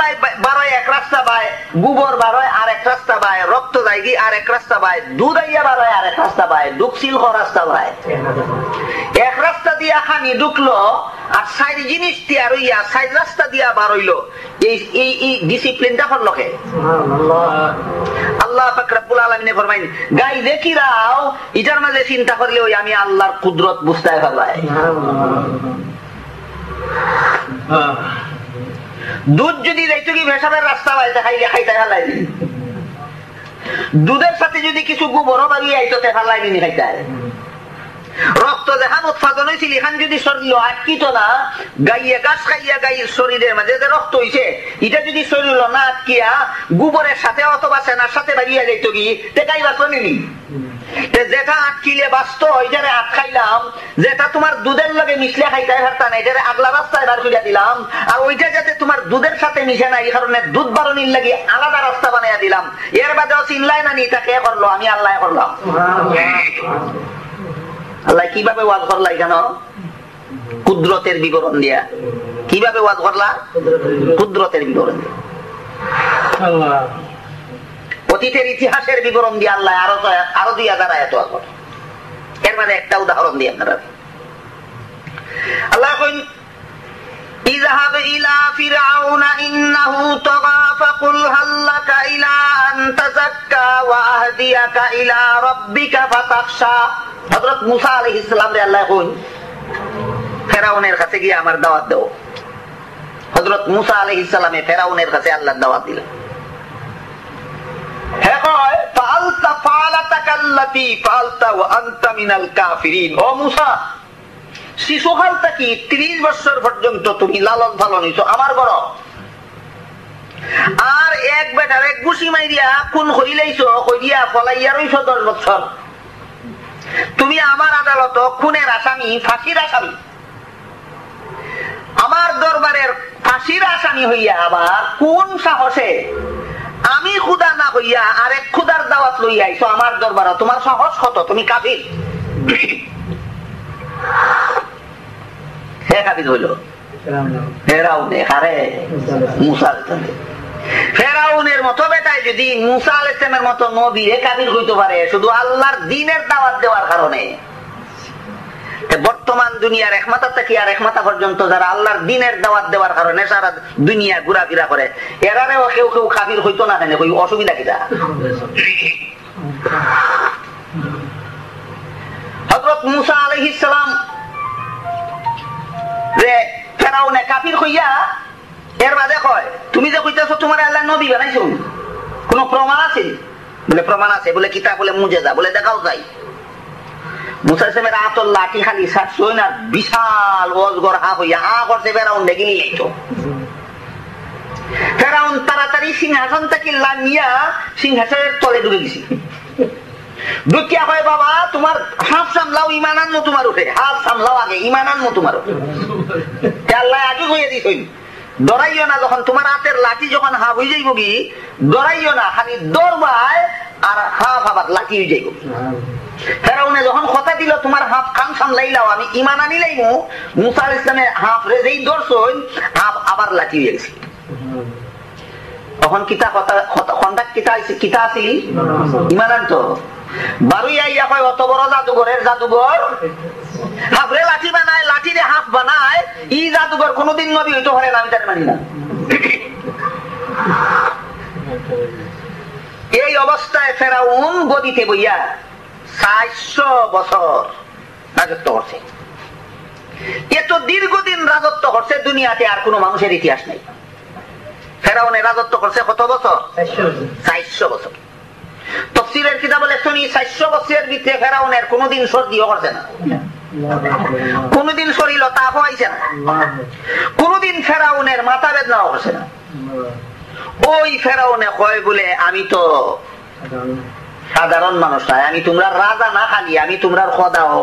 বারোয় এক রাস্তা বায়, গোবর বারোয় আর এক রাস্তা বায়, রক্ত যাইগি আর এক রাস্তা বায়, দুধ আইয়া বারোয় আর এক রাস্তা বায়, ডুকছিল রাস্তা বায়, এক রাস্তা দিয়া খানি ঢুকলো আর 4 জিনিস তৈরি হইয়া 4 রাস্তা দিয়া বার হইলো। এই ডিসিপ্লিনটা করলো কে? আল্লাহ পাক রব্বুল আলামিন ফরমাইন, গাই দেখিরাও এটার মাঝে চিন্তা করলে ওই আমি আল্লাহর কুদরত বুঝতে পারলাই। দুধ যদি যাইতো কি ভেসাবের রাস্তা বাইতে খাইতে ফেলাই, দুধের সাথে যদি কিছু গোবরও বাড়িয়ে আইতো ফেলাই দিনি খাইতে, রক্ত যেখান উৎপাদন হয়েছিল এখান যদি শরীর আটকিত না, গাইয়া গাছ খাইয়া গাইয়ের শরীরের মাঝে যে রক্ত হয়েছে এটা যদি শরীর না আটকিয়া গোবরের সাথে অথবা সেনার সাথে বাড়িয়ে যাইত কি গাই বাঁচো নিনি, যেটা আটকিলে বাঁচত ওইটারে আটকাইলাম, যেটা তোমার দুধের লগে মিশলে খাইতে পারতা না এটারে আগলা রাস্তায় বার করিয়া দিলাম, আর ওইটা যাতে তোমার দুধের সাথে মিশে না এই কারণে দুধ বারণির লাগে আলাদা রাস্তা বানাইয়া দিলাম। এর বাদেও চিনলাই না নি এটা কে করলো? আমি আল্লাহ করলাম। আল্লাহ কিভাবে ওয়াজ করলা? এখানে কুদরতের বিবরণ দিয়া। কিভাবে ওয়াজ করলা? কুদরতের বিবরণ দিয়া, অতীতের ইতিহাসের বিবরণ দিয়ে আল্লাহ আরো 2000 আয়াত ওয়াজ করে। এর মানে একটা উদাহরণ দিয়ে আপনারা, আল্লাহ কইন ইযহাব ইলা ফিরআউনা ইন্নাহু তাগা ফাকুল হাল লাকা ইলা আন তাযাক্কা ওয়া আহদিয়াকা ইলা রাব্বিকা ফাতাখশা। হযরত মুসা আলাইহিস সালাম রে আল্লাহ কইন ফিরআউনের কাছে গিয়ে আমার দাওয়াত দাও। হযরত মুসা আলাইহিস সালামে ফিরআউনের কাছে আল্লাহর দাওয়াত দিলেন। হ্যাঁ কয় ফাআলতা ফালাতাকাল্লাতি ফাআলতা ওয়া আনতা মিনাল কাফিরিন। ও মুসা, শিশুকাল থেকে 30 বছর পর্যন্ত তুমি লালন পালন হইছো আমার বড়, আর এক বেটার এক গুছি মাইরিয়া কোন হইলাইছো কইয়া ফলাইয়া রইছো 10 বছর। তুমি আমার আদালত খুনের আসামি, ফাঁসির আসামি, আমার দরবারের ফাঁসির আসামি হইয়া আবার কোন সাহসে আমি খুদা না হইয়া আরেক খুদার দাওয়াত লইয়া আইছো আমার দরবারে? তোমার সাহস কত? তুমি কাফির। হে কাফির হইল ফেরাউনে, আরে মুসা আলাইহিস। ফেরাউনের মতো বেটায় যদি মুসা আলাইহিস সালামের মতো নবীরে কাফির হইতে পারে শুধু আল্লাহর দ্বীনের দাওয়াত দেওয়ার কারণে, বর্তমান দুনিয়ার এক মাথা থেকে আর এক মাথা পর্যন্ত যারা আল্লাহর দ্বীনের দাওয়াত দেওয়ার কারণে সারা দুনিয়া ঘোরাফেরা করে, এরারেও কেউ কেউ কাফির হইতো না কেন? কই অসুবিধা কিটা? হযরত মুসা আলাইহিস সালাম রে ফেরাউনে কাফির হইয়া এর বাদে কয় তুমি যে কইতাছো তোমার আল্লাহ নবী বানাইছো, কোন প্রমাণ আছে? বলে প্রমাণ আছে, বলে কিতাব, বলে মুজেজা, বলে দেখাও যাই। মুসা ইসলামের আতর লাঠি খালি ছাড়ছই না, বিশাল অজগর হা হইয়া হা করছে, ফেরাউন ডেকে নিয়ে যাইতো। ফেরাউন তাড়াতাড়ি সিংহাসন থেকে লামিয়া সিংহাসনের তলে ঢুকে গেছি। ঢুকিয়া হয়, বাবা তোমার হাফ সামলাও, ইমান আনমো তোমার উঠে, হাফ সামলাও আগে, ইমান আনমো তোমার উঠে। আল্লাহ আগে হইয়া দিস, ডরাইও না, যখন তোমার হাতের লাঠি যখন হাফ হয়ে যাইব কি, ডরাইও না, খালি দৌড়বায় আর হাফ আবার লাঠি হয়ে যাইব। ফেরাউনে যখন কথা দিল তোমার হাফ কান সামলাইলাও, আমি ইমান আনিলাইমু, মুসা আলাইহিস সালামের হাফ রে যেই দর্শন, হাফ আবার লাঠি হয়ে গেছে। তখন কিতা কিতা আসিলি ইমান আনতো। বারুইয়া ইয়া কয়, অত বড় জাদুঘরের জাদুঘর হাফরে লাঠি বানায়, লাঠিরে হাফ বানায়, ই জাদুঘর কোনদিন নবী হইতে পারে না, আমি তার মানি না। এই অবস্থায় ফেরাউন গদিতে বইয়া 400 বছর রাজত্ব করছে। এত দীর্ঘদিন রাজত্ব করছে, দুনিয়াতে আর কোন মানুষের ইতিহাস নেই। ফেরাউনের রাজত্ব করছে কত বছর? 400 বছর। তাফসীরের কিতাবে লেখনি 400 বছরের ভিতরে ফেরাউনের কোনদিন সর্দিও করছে না, কোনদিন শরীর তাপ হইছে না, কোনদিন ফেরাউনের মাথা বেদনাও করছে না। ওই ফেরাউনে কয় বলে, আমি তো সাধারণ মানুষ নাই, আমি তোমরা রাজা না, খালি আমি তোমরা খোদাও।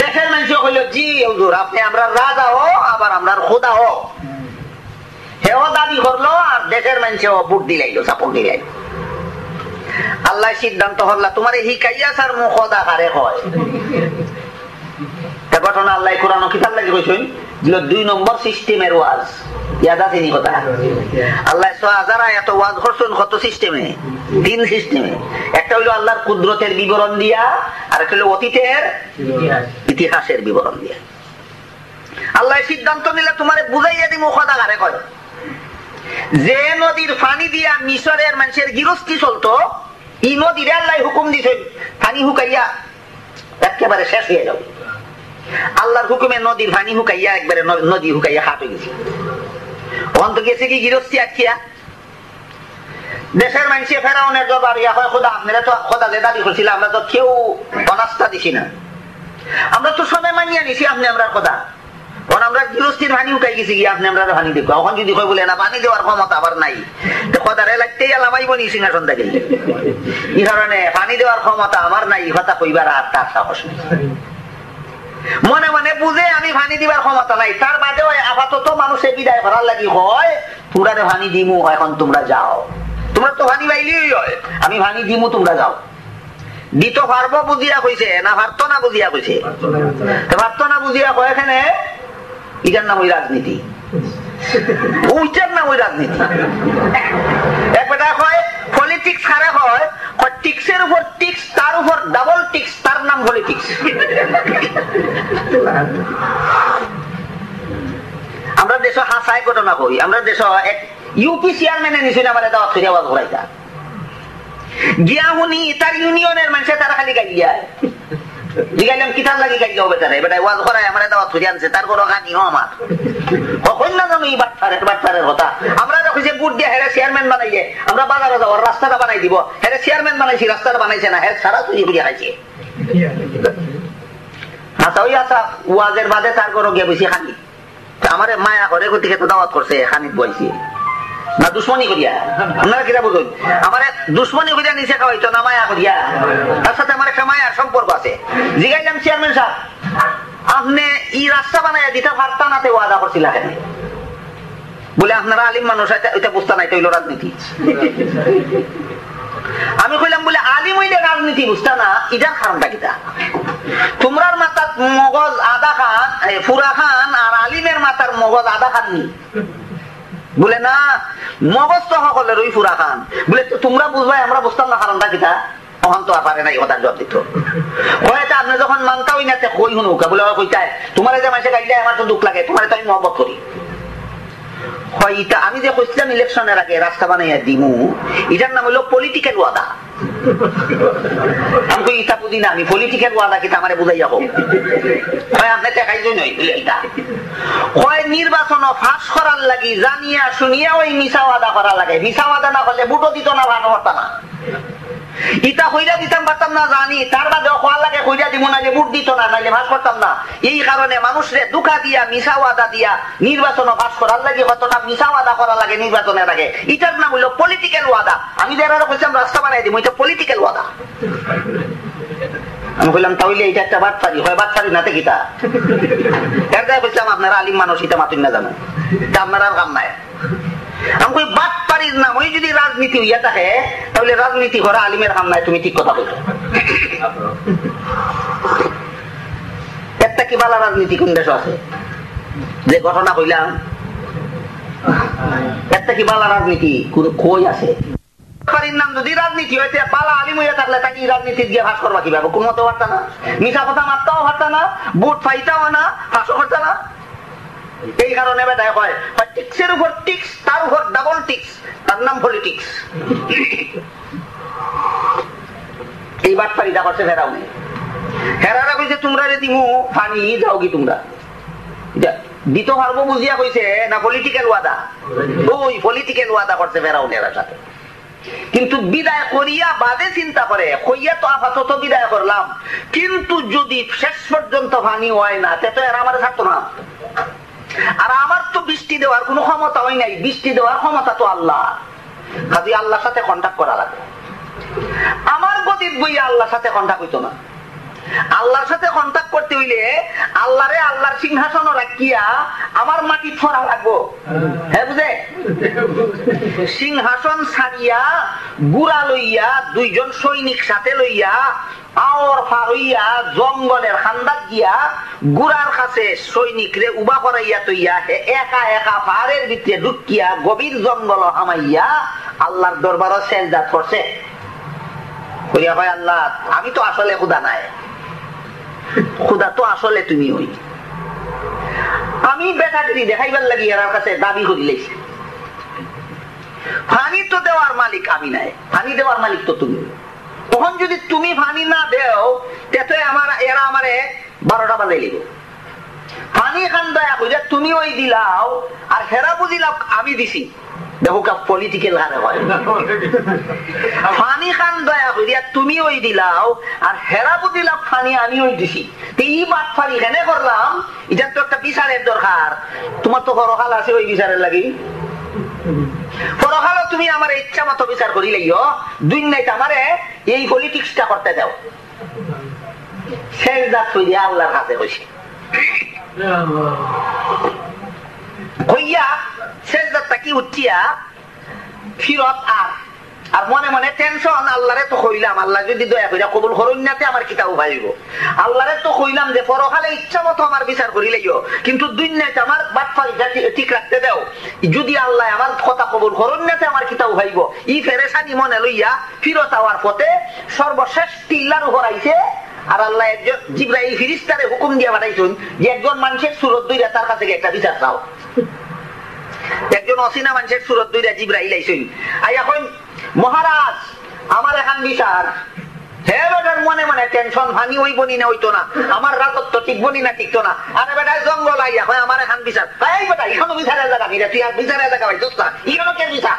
দেশের মানুষ কইল, জি হুজুর, আপনি আমরা রাজা হো, আবার আমরা খোদা হো। হেও দাবি করলো, আর দেশের মানুষেও বুট দিলাইলো, সাপোর্ট দিলাইলো। আল্লাহ সিদ্ধান্ত হল্লা, তোমার হিকাইয়া সার মু খোদা কারে হয়। ঘটনা আল্লাহ কোরআন কিতাব লাগি কইছেন, 2 নম্বর সিস্টেমের ওয়াজ। ইয়াদ আছে নি কথা? আল্লাহ 6000 আয়াত ওয়াজ করছেন কত সিস্টেমে? 3 সিস্টেমে। একটা হইলো আল্লাহর কুদরতের বিবরণ দিয়া, আর একটা হইলো অতীতের ইতিহাসের বিবরণ দিয়া। আল্লাহ সিদ্ধান্ত নিলে তোমারে বুঝাইয়া দিমু খোদা কারে কয়। যে নদীর পানি দিয়া মিশরের মানুষের গৃহস্থী চলতো, এই নদীর আল্লাহ হুকুম দিছেন পানি হুকাইয়া একেবারে শেষ হয়ে যাবে। আল্লাহর হুকুমে নদীর পানি হুকাইয়া একবারে নদী হুকাইয়া হাট হয়ে গেছে। অন্ত গেছে কি গৃহস্থী আখিয়া। দেশের মানুষে ফেরাউনের জবাব ইয়া হয়, খোদা আপনারা তো খোদা যে দাবি করছিল, আমরা তো কেউ অনাস্থা দিছি না, আমরা তো সবাই মানিয়ে নিছি আপনি আমরা খোদা। আমরা গৃহস্থীর পানি উঠাই গেছি গিয়ে, আপনি আমরা পানি দেখবো। এখন যদি কই বলে না পানি দেওয়ার ক্ষমতা আবার নাই, খোদারে লাগতেই আলামাইব নি সিংহাসন থেকে। এই কারণে পানি দেওয়ার ক্ষমতা আমার নাই, কথা কইবার আর তার সাহস নেই। মনে মনে বুঝে আমি পানি দিবার ক্ষমতা নাই, তার বাদেও আপাতত মানুষের বিদায় করার লাগি হয়, তোমরা পানি দিমু, এখন তোমরা যাও, তোমরা তো পানি পাইলেই হয়, আমি পানি দিমু, তোমরা যাও। দিতে পারবো বুঝিয়া কইছে না পারতো না বুঝিয়া কইছে? পারতো না বুঝিয়া কয়, এখানে এটার নাম ওই রাজনীতি, ওইটার নাম ওই রাজনীতি। এক বেটা হয় পলিটিক্স হারে হয়, টিক্সের উপর টিক্স, তার উপর ডাবল টিক্স, তার নাম পলিটিক্স। আমরা দেশ হাসায় ঘটনা করি, আমরা দেশ এক ইউপি চেয়ারম্যানে নিশ্চয় আমার দাওয়াত করে আওয়াজ ঘুরাইতা গিয়া শুনি তার ইউনিয়নের মানুষে তারা খালি গাই যায়। জিগাইলাম কিতাব লাগি গাই যাও বেটারে, বেটা ওয়াজ করায় আমার দাওয়াত করে আনছে, তার কোনো গানিও আমার কখন না জানো এই বাটপারের কথা। আমরা দেখছি বুট দিয়ে হেরে চেয়ারম্যান বানাইলে, আমরা বাজারে যাবো, রাস্তাটা বানাই দিব, হেরে চেয়ারম্যান বানাইছি, রাস্তাটা বানাইছে না, হেরে সারা চুরি করে খাইছে। আচ্ছা ওই আচ্ছা ওয়াজের বাদে তার কোনো গিয়ে বসে খানি, আমার মায়া করে কোথেকে তো দাওয়াত করছে, খানিত বইছি না দুশ্মনী করিয়া। আপনারা কিনা বুঝুন, আমার দুশ্মনী করিয়া নিচে খাওয়াইতো না মায়া করিয়া, তার সাথে আমার একটা মায়ার সম্পর্ক আছে। জিগাইলাম চেয়ারম্যান সাহেব, আপনি এই রাস্তা বানাইয়া দিতে পারতা নাতে ওয়াদা করছিল কেন? বলে আপনারা আলিম মানুষ, এটা বুঝতে নাই, তৈল রাজনীতি। আমি কইলাম বলে আলিম হইলে রাজনীতি বুঝতা না, এটার কারণটা কিটা? তোমরার মাথার মগজ আধা খান ফুরা খান, আর আলিমের মাথার মগজ আধা খান নি। বলে না, মগজ তো সকলের ওই ফুরা খান। বলে তোমরা বুঝবাই, আমরা বুঝতাম না কারণটা কিটা। তখন তো আর পারে না এই কথার জবাব দিত। হয়তো আপনি যখন মানতা হই না কই শুনুকা, বলে কইতায় তোমার যে মাসে গাইলে আমার তো দুঃখ লাগে, তোমার তো আমি মহব্বত করি। হয় এটা আমি যে কইছিলাম ইলেকশনের আগে রাস্তা বানাইয়া দিমু, এটার নাম হলো পলিটিক্যাল ওয়াদা। আমি কই ইটা বুঝি না, আমি পলিটিক্যাল ওয়াদা কিটা আমারে বুঝাইয়া হোক। হয় আপনি দেখাইছই নই এটা, হয় নির্বাচন ফাঁস করার লাগি জানিয়া শুনিয়া ওই মিছা ওয়াদা করা লাগে। মিছা ওয়াদা না করলে বুটো দিত না, ভালো হতো না। ইটা কইরা দিতাম পারতাম না জানি, তার বাদে খোয়া লাগে কইরা দিব না, যে বুট দিত না, নাইলে ভাস করতাম না। এই কারণে মানুষরে দুঃখা দিয়া মিছা ওয়াদা দিয়া নির্বাচন পাস করার লাগে কতটা মিছা ওয়াদা করা লাগে নির্বাচনের আগে। এটার নাম হইল পলিটিক্যাল ওয়াদা। আমি যারা কইছিলাম রাস্তা বানাই দিব, এটা পলিটিক্যাল ওয়াদা। আমি বললাম তাহলে এটা একটা বাটপারি হয়, বাটপারি নাতে কিতা এর গায়ে বলছিলাম আপনারা আলিম মানুষ, এটা মাতুন না জানেন, এটা আপনার আর কাম নাই। আমি কই বাটপারির নাম ওই যদি রাজনীতি হইয়া থাকে, তাহলে রাজনীতি করা আলিমের কাম নাই। তুমি ঠিক কথা বলছো। একটা কি বালা রাজনীতি কোন দেশ আছে যে ঘটনা হইলাম, একটা কি বালা রাজনীতি কোন কই আছে? নাম যদি রাজনীতি হইতে বালা আলিম হইয়া থাকলে তাকে রাজনীতি দিয়ে ভাস করবা কিভাবে? কোন মতো পারত না, মিশা কথা মারতেও পারত না, বুট ফাইটাও না, ফাঁসও করত না। এই কারণে বেটায় হয় টিক্সের উপর টিক্স, তার উপর ডাবল টিক্স, তার নাম পলিটিক্স। এই বাটপারিটা করছে ফেরাউনি। হেরারা কইছে তোমরা রে দিমু পানি যাও কি তোমরা দিতে পারবো বুঝিয়া কইছে না পলিটিক্যাল ওয়াদা? ওই পলিটিক্যাল ওয়াদা করছে ফেরাউনের সাথে। কিন্তু বিদায় করিয়া বাদে চিন্তা করে কইয়া তো আপাতত বিদায় করলাম, কিন্তু যদি শেষ পর্যন্ত পানি হয় না তে তো এরা আমার থাকতো না। আর আমার তো বৃষ্টি দেওয়ার কোন ক্ষমতা হয় নাই, বৃষ্টি দেওয়ার ক্ষমতা তো আল্লাহ। কাজে আল্লাহর সাথে কন্ট্যাক্ট করা লাগে। আমার গতির বইয়া আল্লাহর সাথে কন্ট্যাক্ট হইতো না। আল্লাহর সাথে কন্ট্যাক্ট করতে হইলে আল্লাহরে আল্লাহর সিংহাসন রাখিয়া আমার মাটি ছড়া লাগবো। হ্যাঁ বুঝে, সিংহাসন ছাড়িয়া গুড়া লইয়া দুইজন সৈনিক সাথে লইয়া আওর ফার হইয়া জঙ্গলের খান্দাত গিয়া গুড়ার কাছে সৈনিক রে উবা করাইয়া তৈয়া একা একা পাহাড়ের ভিতরে ঢুকিয়া গভীর জঙ্গল হামাইয়া আল্লাহর দরবারও সেজদা করছে। কইয়া ভাই আল্লাহ আমি তো আসলে খুদা নাই, খুদা তো আসলে তুমি হই। আমি বেটাগিরি দেখাইবার লাগি এর কাছে দাবি করি লাইছি। পানি তো দেওয়ার মালিক আমি নাই, পানি দেওয়ার মালিক তো তুমি। তখন যদি তুমি পানি না দেও তে এরা আমারে 12টা বাজে লিব। পানি খান দয়া কইরা তুমি ওই দিলাও আর হেরা বুঝিলাম আমি দিছি। দেখো পলিটিক্যাল হারে হয়। ফানি খান দয়া করিয়া তুমি ওই দিলাও আর হেরা বুঝিলাম ফানি আমি ওই দিছি। এই বাদ ফানি কেন করলাম? এটার তো একটা বিচারের দরকার। তোমার তো পরকাল আছে, ওই বিচারের লাগি পরকালও তুমি আমার ইচ্ছা মতো বিচার করি লাইও। দুনিয়াতে আমারে এই পলিটিক্সটা করতে দাও। শেষ দাঁত কইয়া আল্লাহর কাছে কইছি কইয়া শেষ দাঁতটা কি উঠিয়া ফিরত আর মনে মনে টেনশন। আল্লাহরে তো কইলাম আল্লাহ যদি দয়া কইরা কবুল করুন নাতে আমার কিতাব ভাইব। আল্লাহরে তো কইলাম যে পরকালে ইচ্ছা মতো আমার বিচার করি লাইও, কিন্তু দুনিয়াতে আমার বাটপারিটা ঠিক রাখতে দাও। যদি আল্লাহ আমার কথা কবুল করুন নাতে আমার কিতাব ভাইব। ই ফেরেশানি মনে লইয়া ফিরত আওয়ার পথে সর্বশেষ টিল্লার উপর আইছে। আর আল্লাহ একজন জিবরাইল ফেরেশতারে হুকুম দিয়া পাঠাইছেন যে একজন মানুষের সুরত দুইরা তার কাছে একটা বিচার চাও। একজন অসিনা মানুষের সুরত দুইরা জিবরাইল আইছেন, আইয়া কইন মহারাজ আমার এখন বিচার। হ্যাঁ বেটার মনে মনে টেনশন, ভানি ওই বনি না হইতো না, আমার রাজত্ব ঠিক বনি না টিকতো না। আরে বেটা জঙ্গল আইয়া কয় আমার এখন বিচার। এই বেটা এখনো বিচারের জায়গা নিরা, তুই আর বিচারের জায়গা পাইছিস না, এখনো কে বিচার?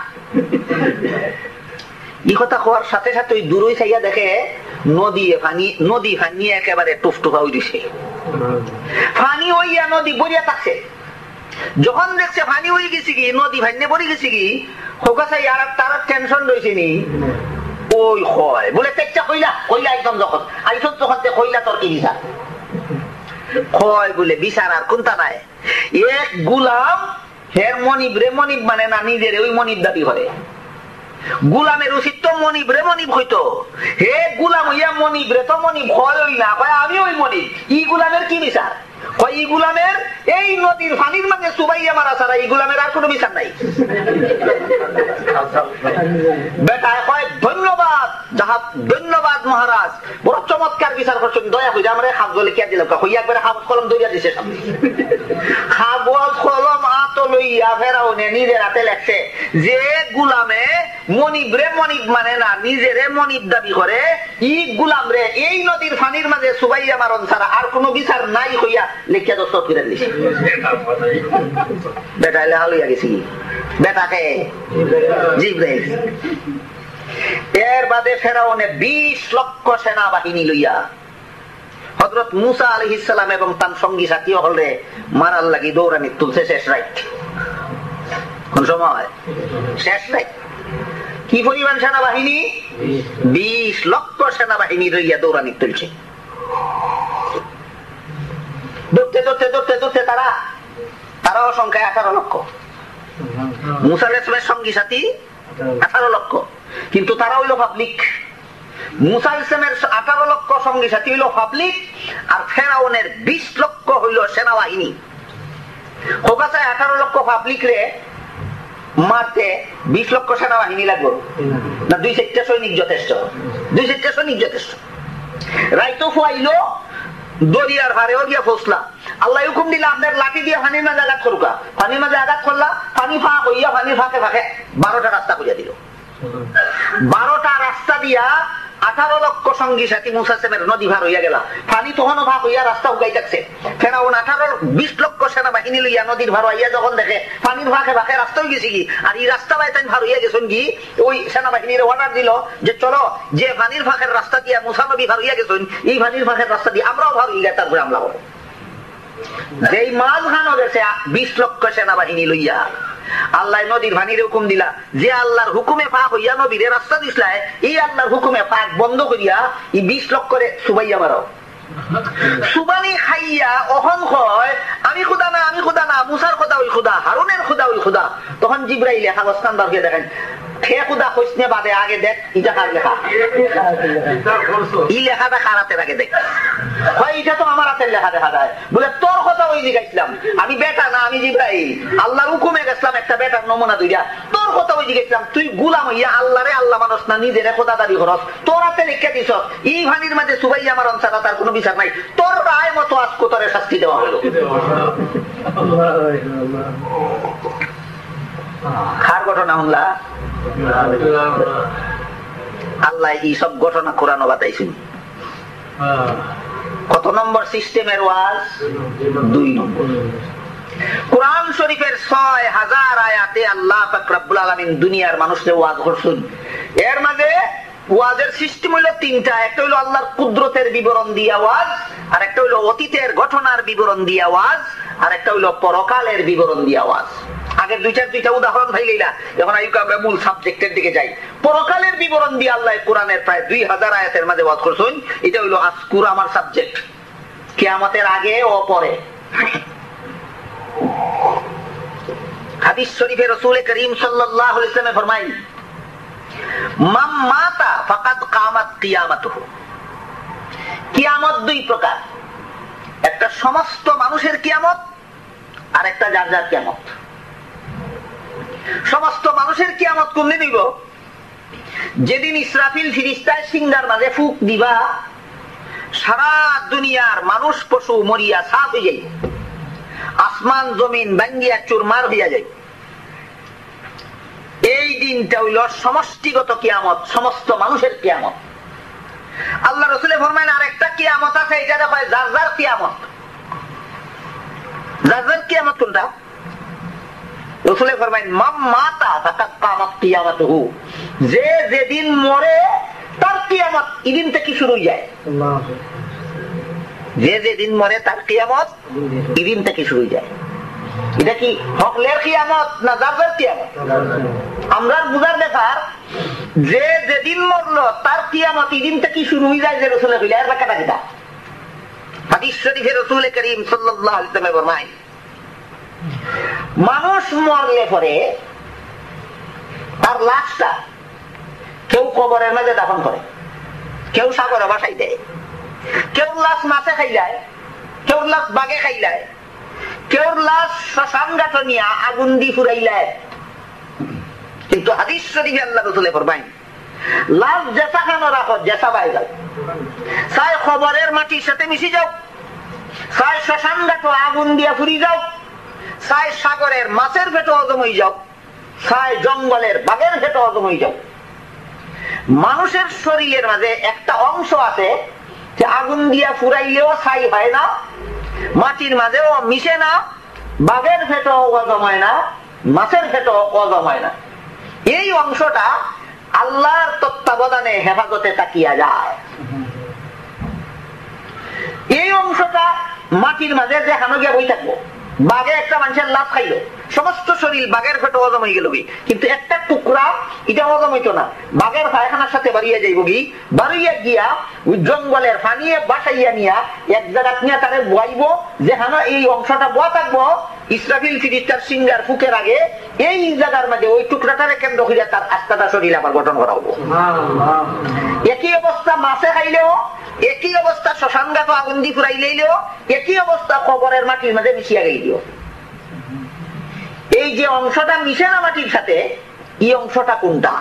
এই কথা হওয়ার সাথে সাথে ওই দূরই চাইয়া দেখে নদী ফানি একেবারে টুফটুফা হয়ে দিছে। ফানি হইয়া নদী বরিয়া থাকছে। যখন দেখছে ফানি হয়ে গেছে কি, নদী ভান্নে পড়ে গেছে কি, হোকাছাই আর তার টেনশন রয়েছে নি। ওই হয় বলে তেজটা কইলা একদম যখন আইসন তখন কইলা তোর কি বিচার হয় বলে বিচার আর কোনটা নাই। এক গুলাম হের মনিব রে, মনিব মানে না নিজের ওই মনিব দাবি করে। গুলামের উচিত তো মনিব রে মনিব হইতো। হে গুলাম হইয়া মনিব রে তো মনিব হয় ওই না, কয় আমি ওই মনিব। ই গুলামের কি বিচার? কয় ই গুলামের এই নদীর পানির মাঝে চুবাইয়া মারা ছাড়া এই গুলামের আর কোনো বিচার নাই। বেটা কয় ধন্যবাদ ধন্যবাদ মহারাজ, বড় চমৎকার বিচার করছেন। দয়া করে আমরা কাগজ লিখিয়া দিলাম। কই একবারে কাগজ কলম ধরিয়া দিছে সামনে। কাগজ কলম আত লইয়া ফেরাউনে নিজের হাতে লেখছে যে গুলামে মনিব রে মনিব মানে না, নিজেরে মনিব দাবি করে, ই গুলাম রে এই নদীর পানির মাঝে সুবাইয়া মারণ ছাড়া আর কোন বিচার নাই হইয়া লেখিয়া দস্তখত করে দিছে। বেটা লেখা লইয়া গেছি, বেটাকে জিব্রাইল। এর বাদে ফেরাউনে 20 লক্ষ সেনাবাহিনী লইয়া হযরত মুসা আলাইহিস সালাম এবং তার সঙ্গী সাথী হলে মারার লাগি দৌড়ানি তুলছে। শেষ রাত, কোন সময়? শেষ রাত। কি পরিমাণ সেনাবাহিনী? 20 লক্ষ সেনাবাহিনী লইয়া দৌড়ানি তুলছে। দৌড়তে দৌড়তে দৌড়তে দৌড়তে তারাও সংখ্যায় 18 লক্ষ। মুসা আলাইহিস সালামের সঙ্গী সাথী 18 লক্ষ, কিন্তু তারা হইল পাবলিক। মুসা আলাইহিস সালামের 18 লক্ষ সঙ্গী সাথী হইল পাবলিক, আর ফেরাউনের 20 লক্ষ হইল সেনাবাহিনী। হোকাচায় 18 লক্ষ পাবলিক রে মারতে 20 লক্ষ সেনাবাহিনী লাগবে না? 2-4টা সৈনিক যথেষ্ট, 2-4টা সৈনিক যথেষ্ট। রাইতো ফুয়াইল দরিয়ার হারেও গিয়া ফসলা। আল্লাহ হুকুম দিলা আপনার লাঠি দিয়ে পানির মাঝে আঘাত করুকা। পানির মাঝে আঘাত করলা, পানি ফাঁক হইয়া পানির ফাঁকে ফাঁকে 12টা রাস্তা খুঁজে দিল। 12টা রাস্তা দিয়া 18 লক্ষ সঙ্গী সাথী মুসা সাহেবের নদী ভার হইয়া গেলা। পানি তখনও ভাগ হইয়া রাস্তা উগাই থাকছে। ফেরাউন 20 লক্ষ সেনাবাহিনী লইয়া নদীর ভার হইয়া যখন দেখে পানির ফাঁকে ফাঁকে রাস্তা হয়ে গেছে কি, আর এই রাস্তা বাই তাই ভার হইয়া গেছেন কি, ওই সেনাবাহিনীর অর্ডার দিল যে চলো, যে পানির ফাঁকের রাস্তা দিয়া মুসা নবী ভার হইয়া গেছেন, এই পানির ফাঁকের রাস্তা দিয়ে আমরাও ভার হইয়া তারপরে আমলা হবো। যেই মাঝখানো গেছে 20 লক্ষ সেনাবাহিনী লইয়া, আল্লাহ নদীর ভানির হুকুম দিলা যে আল্লাহর হুকুমে পাক হইয়া নবীরে রাস্তা দিছলাই, এই আল্লাহর হুকুমে পাক বন্ধ করিয়া এই 20 লক্ষ করে সুবাইয়া মারো। সুবানি খাইয়া অহন হয় আমি খুদা না, আমি খুদা না, মুসার খোদা ওই খুদা, হারুনের খোদা ওই খুদা। তখন জিব্রাইল কাগজ খান বার হয়ে দেখেন, খে খুদা খোঁজনে বাদে আগে দেখ ইটা কার লেখা, এই লেখাটা কার হাতের আগে দেখ। হয় এটা তো আমার হাতের লেখা দেখা যায়। বলে তোর কথা ওই জিজ্ঞাসলাম, আমি বেটা না, আমি জিব্রাইল, আল্লাহর হুকুমে গেছিলাম একটা বেটার নমুনা দুইটা। তোর কথা ওই জিজ্ঞাসলাম, তুই গুলাম হইয়া আল্লাহরে আল্লাহ মানুষ না, নিজেরে খোদা দাবি করস, তোর হাতে লিখে দিস এই ভানির মাঝে সুবাই আমার অনসারা, তার কোনো বিচার নাই, তোর রায় মতো আজ কোতরে শাস্তি দেওয়া হলো। কার ঘটনা শুনলা? আল্লাহ এই সব ঘটনা কোরআনে বাতাইছেন। কত নম্বর সিস্টেমের ওয়াজ? 2 নম্বর। কোরআন শরীফের 6000 আয়াতে আল্লাহ পাক রব্বুল আলামিন দুনিয়ার মানুষকে ওয়াজ করছেন। এর মাঝে ওয়াজের সিস্টেম হলো 3টা। একটা হলো আল্লাহর কুদরতের বিবরণ দিয়া ওয়াজ, আর একটা হলো অতীতের ঘটনার বিবরণ দিয়া ওয়াজ, আর একটা হলো পরকালের বিবরণ দিয়া ওয়াজ। আগের দুইটা উদাহরণ ভাইলেইলা, যখন আমরা মূল সাবজেক্টের দিকে যাই। পরকালের বিবরণ দিয়ে আল্লাহ কোরআনের প্রায় 2000 আয়াতের মাঝে ওয়াজ করছেন। এটা হলো আজকুর আমার সাবজেক্ট, কিয়ামতের আগে ও পরে। হাদিস শরীফে রাসূল করিম সাল্লাল্লাহু আলাইহি ওয়াসাল্লাম ফরমায়, মান মাতা ফাকাদ কামাত কিয়ামাতুহু। কিয়ামত 2 প্রকার, একটা সমস্ত মানুষের কিয়ামত, আর একটা যার যার কিয়ামত। সমস্ত মানুষের কিয়ামত কোনদিন হইব? যেদিন ইসরাফিল ফিরিস্তায় সিংহার মাঝে ফুক দিবা, সারা দুনিয়ার মানুষ পশু মরিয়া সাফ হয়ে যায়, আসমান জমিন ভাঙ্গিয়া চুরমার হইয়া যায়। এই দিনটা হইল সমষ্টিগত কিয়ামত, সমস্ত মানুষের কিয়ামত। আল্লাহ রাসূল ফরমায় আর একটা কিয়ামত আছে, এটা দেখা হয় যার যার কিয়ামত। যার যার কিয়ামত কোনটা? রাসূল ফরমায় মান মাতা ফাকাদ কামাত কিয়ামাতুহু। যে যেদিন মরে তার কিয়ামত এদিন থেকে শুরু হয়ে যায়। যে যেদিন মরে তার কিয়ামত এদিন থেকে শুরু হয়ে যায়। এটা কি হকলের কিয়ামত না যার যার কিয়ামত? আমরা বুঝার ব্যাপার, যে যেদিন মরলো তার কিয়ামত এদিন থেকে শুরু হয়ে যায়। যে রাসূল কইলা এর ব্যাখ্যাটা কি? হাদিস শরীফে রাসূল করিম সাল্লাল্লাহু আলাইহি ওয়াসাল্লাম ফরমায়, মানুষ মরলে পরে তার লাশটা কেউ কবরের মাঝে দাফন করে, কেউ সাগরে ভাসাই দেয়, কেউ লাশ মাছে খাই যায়, কেউ লাশ বাঘে খাই যায়, কেউ লাশ শ্মশান ঘাট নিয়ে আগুন দিয়ে ফুরাইলায়। কিন্তু হাদিস শরীফে আল্লাহ রাসূল ফরমায়, লাশ জেসা খানো রাখো, জেসা বাই যাও, চাই খবরের মাটির সাথে মিশে যাও, চাই শ্মশান ঘাট আগুন দিয়া ফুরি যাও, চাই সাগরের মাছের পেটে হজম হয়ে যাও, চাই জঙ্গলের বাঘের পেটে হজম হয়ে যাও। মানুষের শরীরের মাঝে একটা অংশ আছে যে আগুন দিয়া ফুরাইলেও ছাই হয় না, মাটির মাঝেও মিশে না, বাঘের পেটেও হজম হয় না, মাছের পেটেও হজম হয় না। এই অংশটা আল্লাহর তত্ত্বাবধানে হেফাজতে তাকিয়া যায়। এই অংশটা মাটির মাঝে যে হানো গিয়া বই থাকবো, বাঘে একটা মানুষের লাভ খাইলো, সমস্ত শরীর বাঘের পেটে হজম হয়ে গেল, কিন্তু একটা টুকরা এটা হজম হইতো না, বাঘের পায়খানার সাথে বাড়িয়ে যাইব গি, বাড়িয়ে গিয়া জঙ্গলের ফানিয়ে বাসাইয়া নিয়া এক জায়গা নিয়ে তারে বয়াইব, যেখানে এই অংশটা বয়া থাকবো, ইসরাফিল ফিরিস্তার সিঙ্গার ফুকের আগে এই জায়গার মাঝে ওই টুকরাটারে কেন্দ্র করিয়া তার আস্তাটা শরীর আবার গঠন করা হবো। একই অবস্থা মাছে খাইলেও, একই অবস্থা শ্মশান গাছ আগুন দি ফুরাইলেও, একই অবস্থা কবরের মাটির মাঝে মিশিয়া গেলেও। এই যে অংশটা মিশে না মাটির সাথে, এই অংশটা কোনটা?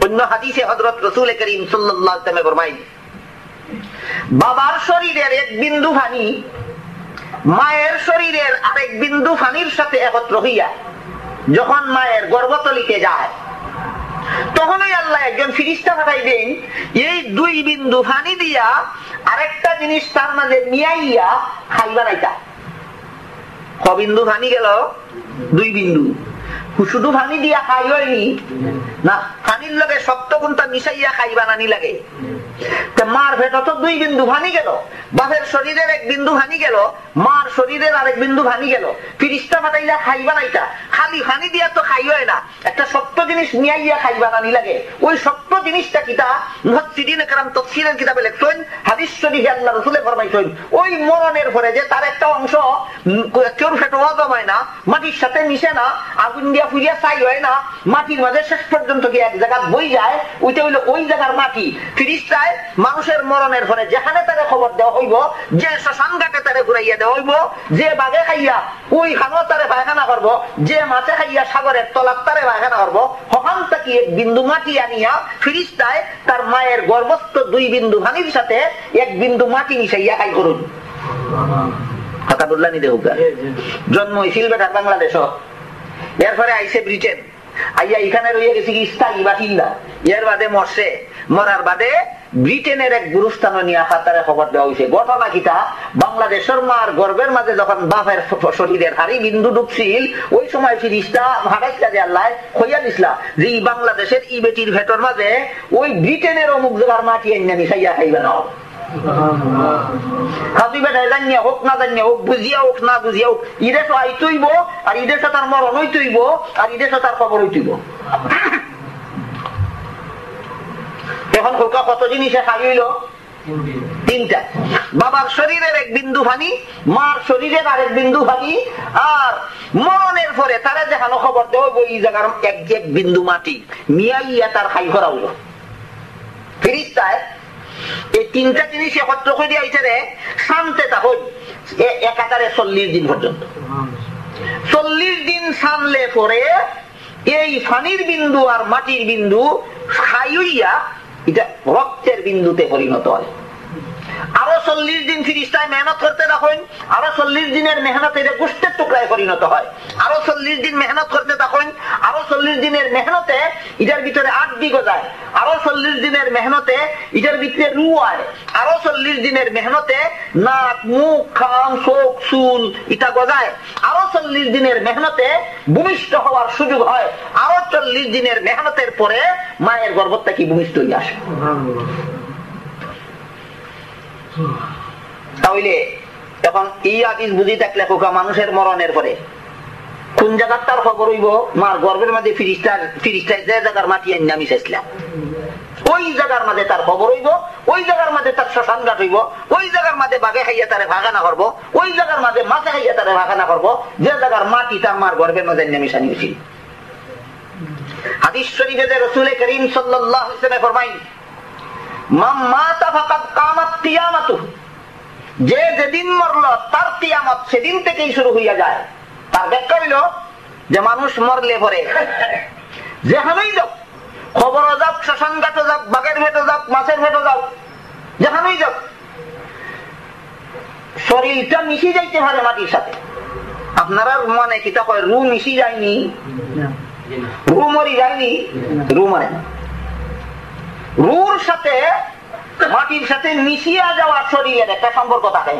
অন্য হাদিসে হযরত রাসূল করিম সাল্লাল্লাহু আলাইহি ওয়াসাল্লাম ফরমায়, বাবার শরীরের এক বিন্দু পানি মায়ের শরীরের আরেক বিন্দু পানির সাথে একত্র হইয়া যখন মায়ের গর্ভতলিতে যায়, তখনই আল্লাহ একজন ফিরিস্তা পাঠাই দেন, এই দুই বিন্দু পানি দিয়া আরেকটা জিনিস তার মাঝে মিয়াইয়া খাইবা নাইতা। ক বিন্দু পানি গেল? দুই বিন্দু। শুধু পানি দিয়া খাই হয়নি না, পানির লগে শক্ত কোনটা মিশাইয়া খাইবা নানি লাগে। মার ভেতর তো দুই বিন্দু পানি গেল, বাপের শরীরের এক বিন্দু পানি গেল, মার শরীরের আরেক বিন্দু পানি গেল, ফিরিস্তা পাঠাইলা খাইবা নাইতা। খালি পানি দিয়া তো খাই হয় না, একটা শক্ত জিনিস মিয়াইয়া খাইবা নানি লাগে। ওই শক্ত জিনিসটা কিতা মুফাসসিরিন کرام তাফসীরের কিতাবে লেখছেন, হাদিস শরীফে আল্লাহ রাসূলে ফরমাইছেন, ওই মরণের পরে যে তার একটা অংশ কেউ ফেটো হজম হয় না, মাটির সাথে মিশে না, আগুন দিয়া ফুরিয়া ছাই হয় না, মাটির মাঝে শেষ পর্যন্ত কি এক জায়গা বই যায়, ওইটা হইলো ওই জায়গার মাটি। ফিরিস্তায় মানুষের মরণের পরে যেখানে তারে খবর দেওয়া হইব, যে শ্মশান ঘাটে তারে ঘুরাইয়া দেওয়া হইব, যে বাঘে খাইয়া ওই খানো তারে পায়খানা করবো, যে মাছে খাইয়া সাগরের তলাপ তারে পায়খানা করবো, হকান তাকি এক বিন্দু মাটি আনিয়া ফিরিস্তায় তার মায়ের গর্ভস্থ দুই বিন্দু পানির সাথে এক বিন্দু মাটি মিশাইয়া খাই করুন। কথা বললাম নি দেহুকা। জন্ম হয়েছিল বেটার বাংলাদেশ, এরপরে আইসে ব্রিটেন, আইয়া এখানে রয়ে গেছে কি স্থায়ী বাসিন্দা। এর বাদে মরছে, মরার বাদে ব্রিটেনের এক গুরুস্থান নিয়ে হাতারে খবর দেওয়া হয়েছে। ঘটনা কিটা, বাংলাদেশের মার গর্বের মাঝে যখন বাপের শরীরের হাড়ি বিন্দু ঢুকছিল, ওই সময় ফিরিস্তা হারাইটা যে আল্লাহ হইয়া দিসলা যে এই বাংলাদেশের ই বেটির ভেতর মাঝে ওই ব্রিটেনের অমুক জায়গার মাটি এনে মিশাইয়া খাইবে না। খাসি বেটায় জানিয়া হোক না জানিয়া হোক, বুঝিয়া হোক না বুঝিয়া হোক, ইদেশ আইতইব আর ইদেশে তার মরণ হইতইব আর ইদেশে তার খবর হইতইব। এখন হোকা কত জিনিসে খাই হইল? তিনটা। বাবার শরীরের এক বিন্দু পানি, মার শরীরের আরেক বিন্দু পানি, আর মরণের পরে তারা যেখানে খবর দেওয়া এই জায়গার এক বিন্দু মাটি মিয়াইয়া তার খাই করা হইল। ফিরিস্তায় এই তিনটা জিনিস একত্র করে দিয়েছে রে, শান্তে তা হই একাধারে 40 দিন পর্যন্ত। 40 দিন শানলে পরে এই পানির বিন্দু আর মাটির বিন্দু খাইয়া এটা রক্তের বিন্দুতে পরিণত হয়। আরো 40 দিন ফিরিস্তায় মেহনত করতে থাকেন, আরো 40 দিনের মেহনত এটা গোষ্ঠের টুকরায় পরিণত হয়। আরো 40 দিন মেহনত করতে থাকেন, আরো 40 দিনের মেহনতে এটার ভিতরে আড্ডি গজায়, আরো 40 দিনের মেহনতে এটার ভিতরে রু হয়, আরো 40 দিনের মেহনতে নাক মুখ খাম চোখ চুল এটা গজায়, আরো 40 দিনের মেহনতে ভূমিষ্ঠ হওয়ার সুযোগ হয়, আরো 40 দিনের মেহনতের পরে মায়ের গর্ভ থেকে ভূমিষ্ঠ হয়ে আসে। তাহলে এখন এই আদিস বুঝি থাকলে খোকা মানুষের মরণের পরে কোন জায়গার তার খবর হইব? মার গর্ভের মাঝে ফিরিস্তায় যে জায়গার মাটি আইন আমি চাইছিলাম ওই জায়গার মাঝে তার খবর হইব, ওই জায়গার মাঝে তার শ্মশান ঘাট হইব, ওই জায়গার মাঝে বাঘে খাইয়া তারে ভাগানা করবো, ওই জায়গার মাঝে মাছে খাইয়া তারে ভাগানা করবো, যে জায়গার মাটি তার মার গর্ভের মাঝে আমি সানিয়েছি। হাদিস শরীফে যে রাসূল করিম সাল্লাল্লাহু আলাইহি ওয়াসাল্লাম ফরমায়, মান মাতা ফাকাদ কামাত কিয়ামাতুহু, যে যেদিন মরল তার কিয়ামত সেদিন থেকেই শুরু হইয়া যায়। তার ব্যাখ্যা হইল যে মানুষ মরলে পরে যেখানেই যাও, খবরও যাও, শ্মশান ঘাটও যাও, বাঘের ভেটো যাও, মাছের ভেটো যাও, যেখানেই যাও, শরীরটা মিশে যাইতে পারে মাটির সাথে, আপনারা মানে কিতা কয় রু মিশি যায়নি, রু মরি যায়নি, রু মরে না। রুর সাথে মাটির সাথে মিশিয়া যাওয়ার শরীরের একটা সম্পর্ক থাকে।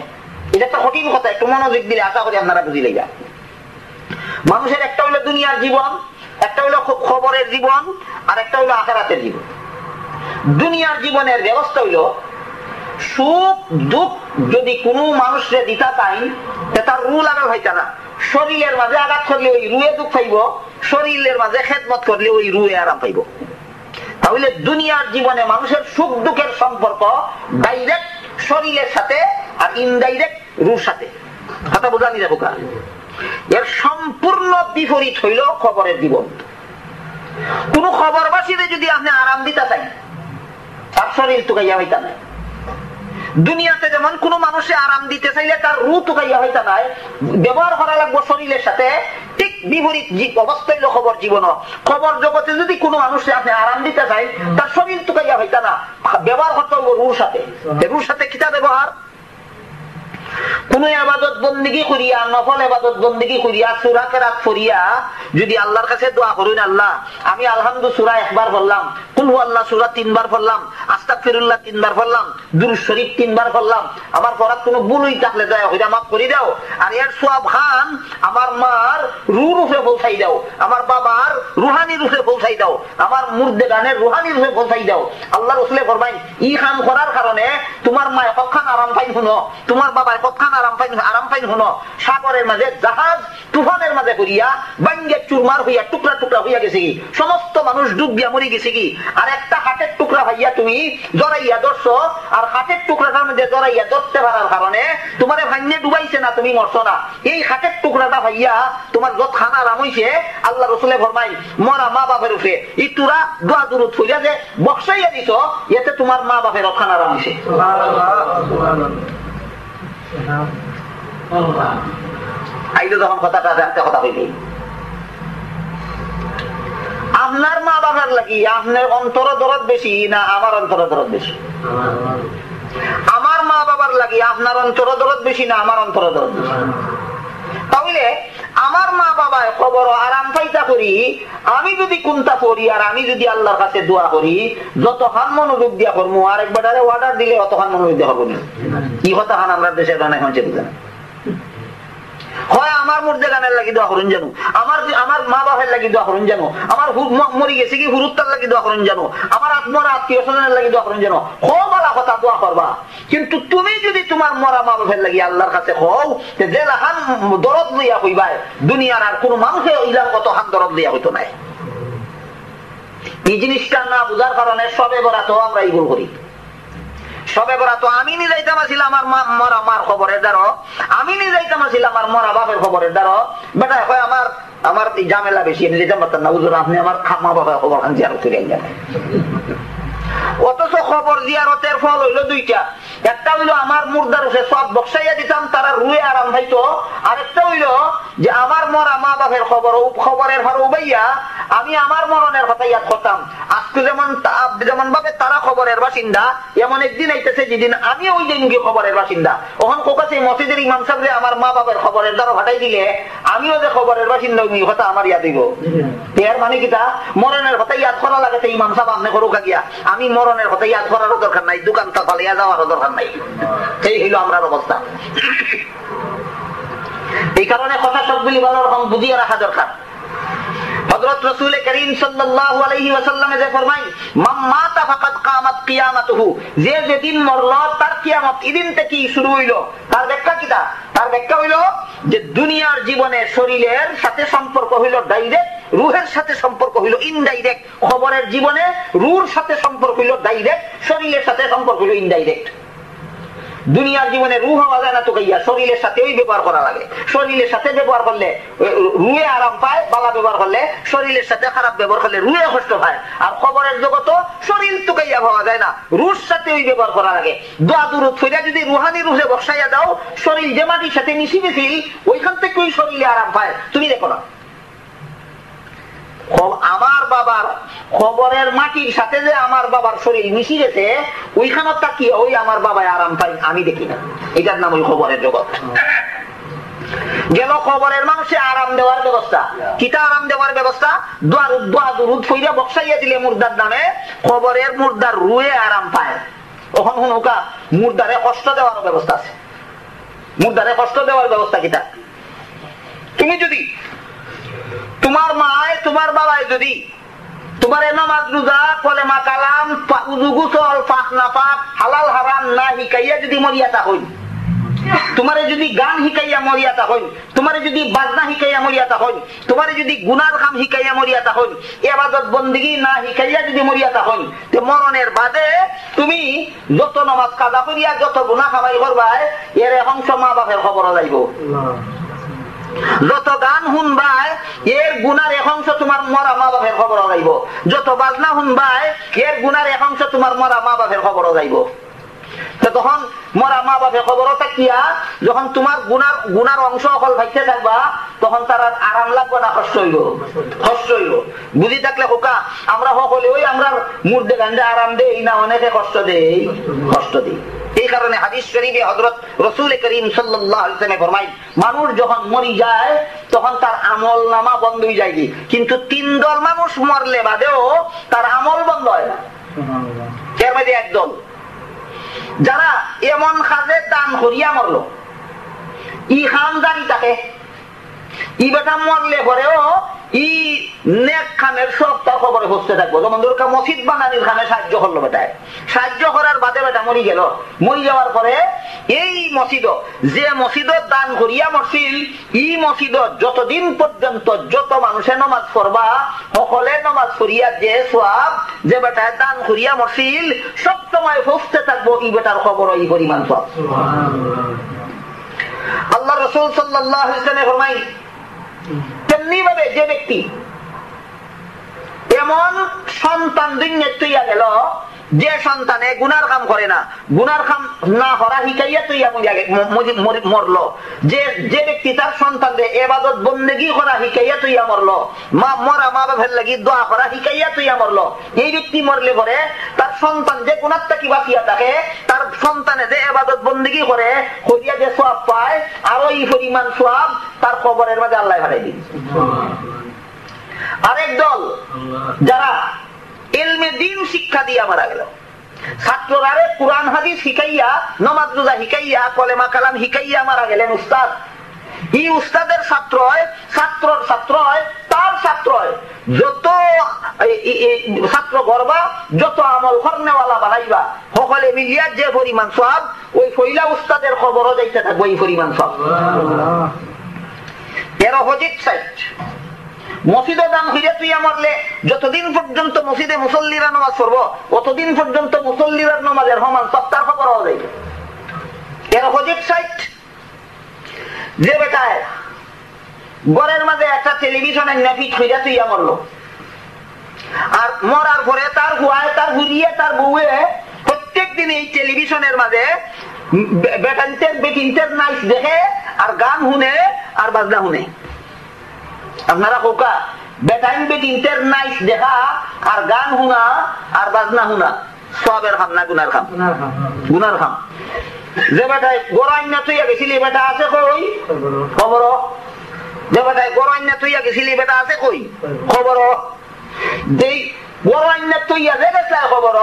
এটা একটা কঠিন কথা, একটু মনোযোগ দিলে আশা করি আপনারা বুঝিলে যা। মানুষের একটা হইলো দুনিয়ার জীবন, একটা হইলো খবরের জীবন, আর একটা হইলো আখিরাতের জীবন। দুনিয়ার জীবনের ব্যবস্থা হইলো সুখ দুঃখ যদি কোনো মানুষের দিতা চাই তার রু লাগা হইতা না। শরীরের মাঝে আঘাত করলে ওই রুয়ে দুঃখ পাইব, শরীরের মাঝে খেদমত করলে ওই রুয়ে আরাম পাইব। তাহলে দুনিয়ার জীবনে মানুষের সুখ দুঃখের সম্পর্ক ডাইরেক্ট শরীরের সাথে আর ইনডাইরেক্ট রুর সাথে। কথা বোঝা নিয়ে যাবো। এর সম্পূর্ণ বিপরীত হইল খবরের জীবন। কোন খবরবাসীরে যদি আপনি আরাম দিতে চাই তার শরীর টুকাইয়া হইতা নাই। দুনিয়াতে যেমন কোন মানুষে আরাম দিতে চাইলে তার রু টুকাইয়া হইতা নাই, ব্যবহার করা লাগবো শরীরের সাথে। ঠিক বিপরীত অবস্থা হইল খবর জীবন। খবর জগতে যদি কোনো মানুষে আপনি আরাম দিতে চাই তার শরীর টুকাইয়া হইতা না, ব্যবহার করতে হইব রুর সাথে। রুর সাথে কিতা ব্যবহার? কোন ইবাদত বন্দেগী করিয়া, নফল ইবাদত বন্দেগী করিয়া, সূরা কেরাত পড়িয়া যদি আল্লাহর কাছে দোয়া করুন, আল্লাহ আমি আলহামদু সূরা একবার পড়লাম, কুল হুয়াল্লাহ সূরা 3 বার পড়লাম, আস্তাগফিরুল্লাহ 3 বার পড়লাম, দুরূদ শরীফ 3 বার পড়লাম, আমার পড়ার কোনো ভুলই থাকলে দয়া করে মাফ করে দাও। আর এর সওয়াব খান আমার মার রূহ রূপে পৌঁছাই দাও, আমার বাবার রুহানি রূপে পৌঁছাই দাও, আমার মুর্দে গানের রুহানি রূপে পৌঁছাই দাও। আল্লাহ রাসূল ফরমাইন ই কাম করার কারণে তোমার মা কতখান আরাম পাইন শুনো, তোমার বাবা কতখান আরাম পাইন শুনো। সাগরের মাঝে জাহাজ তুফানের মাঝে করিয়া বাঙ্গে চুরমার হইয়া টুকরা টুকরা হইয়া গেছে কি, সমস্ত মানুষ ডুবিয়া মরে গেছে কি। আর একটা হাতের টুকরা ভাইয়া তুমি জড়াইয়া ধরছো, আর হাতের টুকরাটার মধ্যে জড়াইয়া ধরতে পারার কারণে তোমার ভাইনে ডুবাইছে না, তুমি মরছো না। এই হাতের টুকরাটা ভাইয়া তোমার যত খানা আরাম হইছে। আল্লাহ রাসূলে ফরমাই মরা মা বাপের উপরে ইতুরা দোয়া দুরূদ হইয়া যে বক্সাইয়া দিছ, এতে তোমার মা বাপের খানা আরাম হইছে। আইলো যখন কথাটা জানতে কথা হইলি, আপনার মা বাবার লাগি আপনার অন্তর দরদ বেশি না আমার অন্তর দরদ বেশি? আমার মা বাবার লাগি আপনার অন্তর দরদ বেশি না আমার অন্তর দরদ বেশি? তাহলে আমার মা বাবায় খবর আরাম পাইতা করি, আমি যদি কোনটা করি আর আমি যদি আল্লাহর কাছে দোয়া করি, যতক্ষণ মনোযোগ দিয়া করবো আর একবারে অর্ডার দিলে অতক্ষণ মনোযোগ দিয়া করবো না। কি কথা খান আমরা দেশের অনেক মানুষের বুঝে না। হয় আমার মুর্দে গানের লাগি দোয়া করুন জানো, আমার মা বাবার লাগি দোয়া করুন জানো, আমার মরি গেছে কি হুরুত্তার লাগি দোয়া করুন জানো, আমার আত্মরা আত্মীয় স্বজনের লাগি দোয়া করুন জানো, খোলা কথা দোয়া করবা। কিন্তু তুমি যদি তোমার মরা মা বাবার লাগি আল্লাহর কাছে হও, যে লাহান দরদ লইয়া হইবাই, দুনিয়ার আর কোন মানুষে ইলার কত হান দরদ লইয়া হইতো নাই। এই জিনিসটা না বুঝার কারণে সবে বরাত আমরা এই ভুল করি। সবে বরাত আমি নিজাইতাম আসিল আমার মরা মার খবরের দ্বারা, আমি নিজাইতাম আসিল আমার মরা বাপের খবরের দ্বারা। বেটা হয় আমার ঝামেলা বেশি, আমি যেতাম পারতাম না হুজুর আপনি আমার মা বাবার খবর খান জিয়ারত করে আনলেন। অথচ খবর জিয়ারতের ফল হইলো দুইটা, একটা হইলো আমার মুর্দার উঠে সব বক্সাইয়া দিতাম, তারা রুয়ে আরাম পাইতো। আরেকটা হইলো যে আমার মরা মা বাপের খবরের ভার উবাইয়া আমি আমার মরণের কথা ইয়াদ করতাম। আজকে যেমন ভাবে তারা খবরের বাসিন্দা, এমন একদিন আইতেছে যেদিন আমি ওই দিন গিয়ে খবরের বাসিন্দা। ওখান কোকাছে মসজিদের ইমাম সাহেব আমার মা বাপের খবরের দ্বারা ভাটাই দিলে আমিও যে খবরের বাসিন্দা ওই কথা আমার ইয়াদ দিব। এর মানে কিটা মরণের কথা ইয়াদ করা লাগে ইমাম সাহেব আপনি করুক গিয়া, আমি মরণের কথা ইয়াদ করারও দরকার নাই, দোকানটা পালিয়া যাওয়ারও দরকার নাই। সেই হইল আমরার অবস্থা। এই কারণে কথা সবগুলি ভালো রকম বুঝিয়ে রাখা দরকার। হযরত রাসূল করিম সাল্লাল্লাহু আলাইহি ওয়াসাল্লামে যে ফরমাই মান মাতা ফাকাদ কামাত কিয়ামাতুহু, যে যেদিন মরল তার কিয়ামত এদিন থেকেই শুরু হইল। তার ব্যাখ্যা কিটা? তার ব্যাখ্যা হইল যে দুনিয়ার জীবনে শরীরের সাথে সম্পর্ক হইল ডাইরেক্ট, রুহের সাথে সম্পর্ক হইল ইনডাইরেক্ট। খবরের জীবনে রুহের সাথে সম্পর্ক হইল ডাইরেক্ট, শরীরের সাথে সম্পর্ক হইল ইনডাইরেক্ট। দুনিয়ার জীবনে রুহ হওয়া যায় না তো কাইয়া, শরীরের সাথে ওই ব্যবহার করা লাগে। শরীরের সাথে ব্যবহার করলে রুহে আরাম পায়, বালা ব্যবহার করলে শরীরের সাথে খারাপ ব্যবহার করলে রুহে কষ্ট পায়। আর খবরের জগৎ শরীর তো কাইয়া পাওয়া যায় না, রুহের সাথে ওই ব্যবহার করা লাগে। দোয়া দুরূদ ফিরা যদি রুহানি রুহে বসাইয়া দাও, শরীর যে মাটির সাথে মিশি মিশি ওইখান থেকে ওই শরীরে আরাম পায়। তুমি দেখো না আমার বাবার খবরের মাটির সাথে যে আমার বাবার শরীর মিশি গেছে, ওইখানে তাকিয়ে ওই আমার বাবায় আরাম পাই আমি দেখি না। এটার নাম ওই খবরের জগৎ। গেল কবরের মানুষে আরাম দেওয়ার ব্যবস্থা। কিতা আরাম দেওয়ার ব্যবস্থা? দোয়া দুরুদ ফইরা বক্সাইয়া দিলে মুর্দার নামে কবরের মুর্দার রুয়ে আরাম পায়। ওখান হুনকা মুর্দারে কষ্ট দেওয়ার ব্যবস্থা আছে। মুর্দারে কষ্ট দেওয়ার ব্যবস্থা কিতা? তুমি যদি তোমার মায় তোমার বাবায় যদি তোমার নামাজ রোজা কলেমা কালাম উযু গোসল পাক না পাক হালাল হারাম না হিকাইয়া যদি মরিয়াতা হই, তোমারে যদি গান হিকাইয়া মরিয়াতা হই, তোমারে যদি বাজনা হিকাইয়া মরিয়াতা হই, তোমারে যদি গুনার কাম হিকাইয়া মরিয়াতা হই, ইবাদত বন্দেগী না হিকাইয়া যদি মরিয়াতা হই, তে মরণের বাদে তুমি যত নামাজ কাজা করিয়া যত গুনাহ কামাই করবাই এর অংশ মা বাপের খবর যাইব। যত গান শুনবাই এর গুনার এক অংশ তোমার মরা মা বাপের খবর যাইব। যত বাজনা শুনবাই এর গুনার এক অংশ তোমার মরা মা বাপের খবর যাইব। তখন মরা মা বাপের খবর থাকিয়া যখন তোমার গুনার অংশ অকল ভাইতে থাকবা তখন তার আরাম লাগবে না কষ্ট হইব? কষ্ট হইব। বুঝি থাকলে হোকা আমরা সকলে ওই আমরা মুর্দে গান্ডে আরাম দেই না অনেকে কষ্ট দেই? কষ্ট দিই। এই কারণে হাদিস শরীফে হযরত রাসূল করিম সাল্লাল্লাহু আলাইহি ওয়াসাল্লাম ফরমায় মানুষ যখন মরি যায় তখন তার আমল নামা বন্ধ হয়ে যায়, কিন্তু 3 দল মানুষ মরলে বাদেও তার আমল বন্ধ হয় না। এর মধ্যে একদল যারা এমন কাজে দান করিয়া মরলো, ই খাম জানি তাকে ই বেটা মরলে পরেও ই নেক খামের সব তার খবরে বসতে থাকবো। যেমন দরকার মসজিদ বানানির খামে সাহায্য করলো বেটায়, সাহায্য করার বাদে বেটা মরি গেল। মরি যাওয়ার পরে এই মসজিদ যে মসজিদ দান করিয়া মরছিল ই মসজিদ যতদিন পর্যন্ত যত মানুষে নমাজ পড়বা সকলে নমাজ পড়িয়া যে সওয়াব যে বেটায় দান করিয়া মরছিল সব সময় বসতে থাকবো ই বেটার খবর এই পরিমাণ সওয়াব। আল্লাহ রাসূল সাল্লাল্লাহু আলাইহি ওয়াসাল্লাম ফরমায় তেমনি ভাবে যে ব্যক্তি এমন সন্তান দুনিয়া তৈয়া গেল যে সন্তানে গুনার কাম করে না, গুনার কাম না করা হিকাইয়া তৈয়া মরলো, যে ব্যক্তি তার সন্তানদের ইবাদত বন্দেগী করা হিকাইয়া তৈয়া মরলো, মরা মা বাপের লাগি দোয়া করা হিকাইয়া তৈয়া মরলো, এই ব্যক্তি মরলে পরে তার সন্তান যে গুনার থেকে বাঁচিয়া থাকে তার সন্তানে যে ইবাদত বন্দেগী করে করিয়া যে সওয়াব পায় আরো এই পরিমাণ সওয়াব তার কবরের মাঝে আল্লাহ বাড়াই দিন। আরেক দল যারা ইলমে দ্বীন শিক্ষা দিয়া মারা গেল, ছাত্ররা কুরআন হাদিস শিখাইয়া নামাজ রোজা শিখাইয়া কলেমা কালাম শিখাইয়া মারা গেলেন উস্তাদ। এই উস্তাদের ছাত্রর ছাত্র তার ছাত্র যত ছাত্র গড়বা যত আমল করনেওয়ালা বানাইবা সকলে মিলিয়া যে পরিমাণ সওয়াব ওই ফইলা উস্তাদের খবরও যাইতে থাকবো এই পরিমাণ সওয়াব। এর অপোজিট সাইড মসজিদে দান হইয়া তুইয়া মরলে যতদিন পর্যন্ত মসজিদে মুসল্লিরা নামাজ পড়বো অতদিন পর্যন্ত মুসল্লিরা নামাজের সমান সপ্তাহ খবর হওয়া যায়। এর অপোজিট সাইড যে বেটায় ঘরের মাঝে একটা টেলিভিশনের নেফিট হইয়া তুইয়া মরলো আর মরার পরে তার হুয়ায় তার হুড়িয়ে তার বউয়ে প্রত্যেক দিন এই টেলিভিশনের মাঝে বেটিনটের নাইস দেখে আর গান শুনে আর বাজনা শুনে। আপনারা কোকা বেটাইন বেটিনটের নাইস দেখা আর গান শুনা আর বাজনা শুনা সবের খাম না গুনার খাম? গুনার খাম। যে বেটায় গড়াইন্য তুইয়া গেছিলি বেটা আছে কই খবর? যে বেটায় গড়াইন্য তুইয়া গেছিলি বেটা আছে কই খবর? যেই গড়াইন্য তুইয়া যে গেছে খবর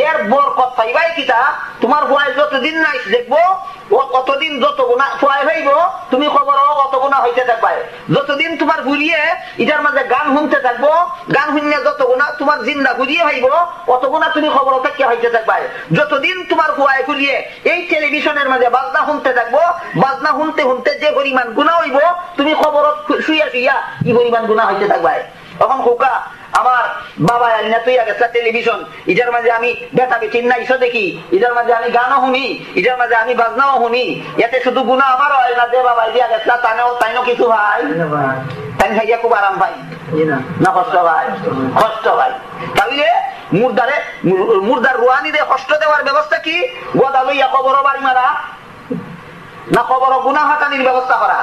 এর বরকত পাইবাই কিতা? তোমার ভয় যতদিন নাইস দেখবো কতদিন যত গুণা ফুয়াই হইব তুমি খবর কত গুণা হইতে থাকবে। যতদিন তোমার ঘুরিয়ে এটার মাঝে গান শুনতে থাকবো গান শুনলে যত গুণা তোমার জিন্দা ঘুরিয়ে হইব অত গুণা তুমি খবর থেকে হইতে থাকবে। যতদিন তোমার ফুয়াই ঘুরিয়ে এই টেলিভিশনের মাঝে বাজনা শুনতে থাকবো বাজনা শুনতে শুনতে যে পরিমাণ গুণা হইব তুমি খবর শুইয়া শুইয়া কি পরিমাণ গুণা হইতে থাকবে। তখন খোকা আমার বাবা আইনা তুইয়া গেছে টেলিভিশন এটার মাঝে আমি বেটা বেটির নাইসও দেখি এটার মাঝে আমি গানও শুনি এটার মাঝে আমি বাজনাও শুনি এতে শুধু গুণা আমার হয় না যে বাবা দিয়া গেছে তাইনো কিছু ভাই তাই খাইয়া খুব আরাম ভাই না কষ্ট ভাই? কষ্ট ভাই। তাহলে মুর্দার রুহানিরে কষ্ট দেওয়ার ব্যবস্থা কি? গোদা লইয়া কবর বাড়ি মারা না খবর গুনাহ হাটানির ব্যবস্থা করা?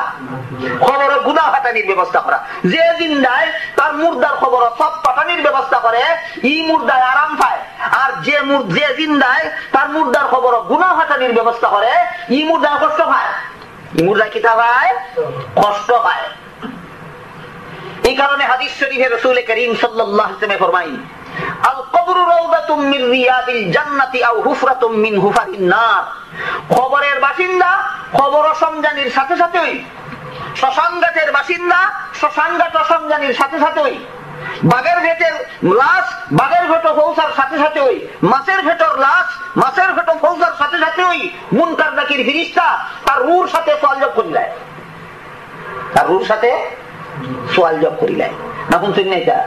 খবর গুনাহ হাটানির ব্যবস্থা করা। যে জিন্দায় তার মুর্দার খবর সব পাঠানির ব্যবস্থা করে ই মুর্দায় আরাম পায়, আর যে জিন্দায় তার মুর্দার খবর গুনাহ হাটানির ব্যবস্থা করে ই মুর্দায় কষ্ট পায়। মুর্দা কিতা পায়? কষ্ট পায়। এই কারণে হাদিস শরীফে রাসূল করিম সাল্লাল্লাহু আলাইহি ওয়াসাল্লাম ফরমাই, আল কবরু রাউদাতুম মিন রিয়াদিল জান্নাতি আও হুফরাতুম মিন হুফারিন নার। কবরের বাসিন্দা কবর সমজানির সাথে সাথেই, শ্মশানঘাটের বাসিন্দা শ্মশানঘাট সমজানির সাথে সাথেই, বাগের ভেটের লাশ বাগের ভেটো পৌঁছার সাথে সাথেই, মাছের ভেটর লাশ মাছের ভেটো পৌঁছার সাথে সাথেই মুনকার নাকির ফেরেশতা তার রূহর সাথে সওয়াল করিলেন, তার রূহর সাথে সওয়াল করিলেন। না শুনছেন না? এটা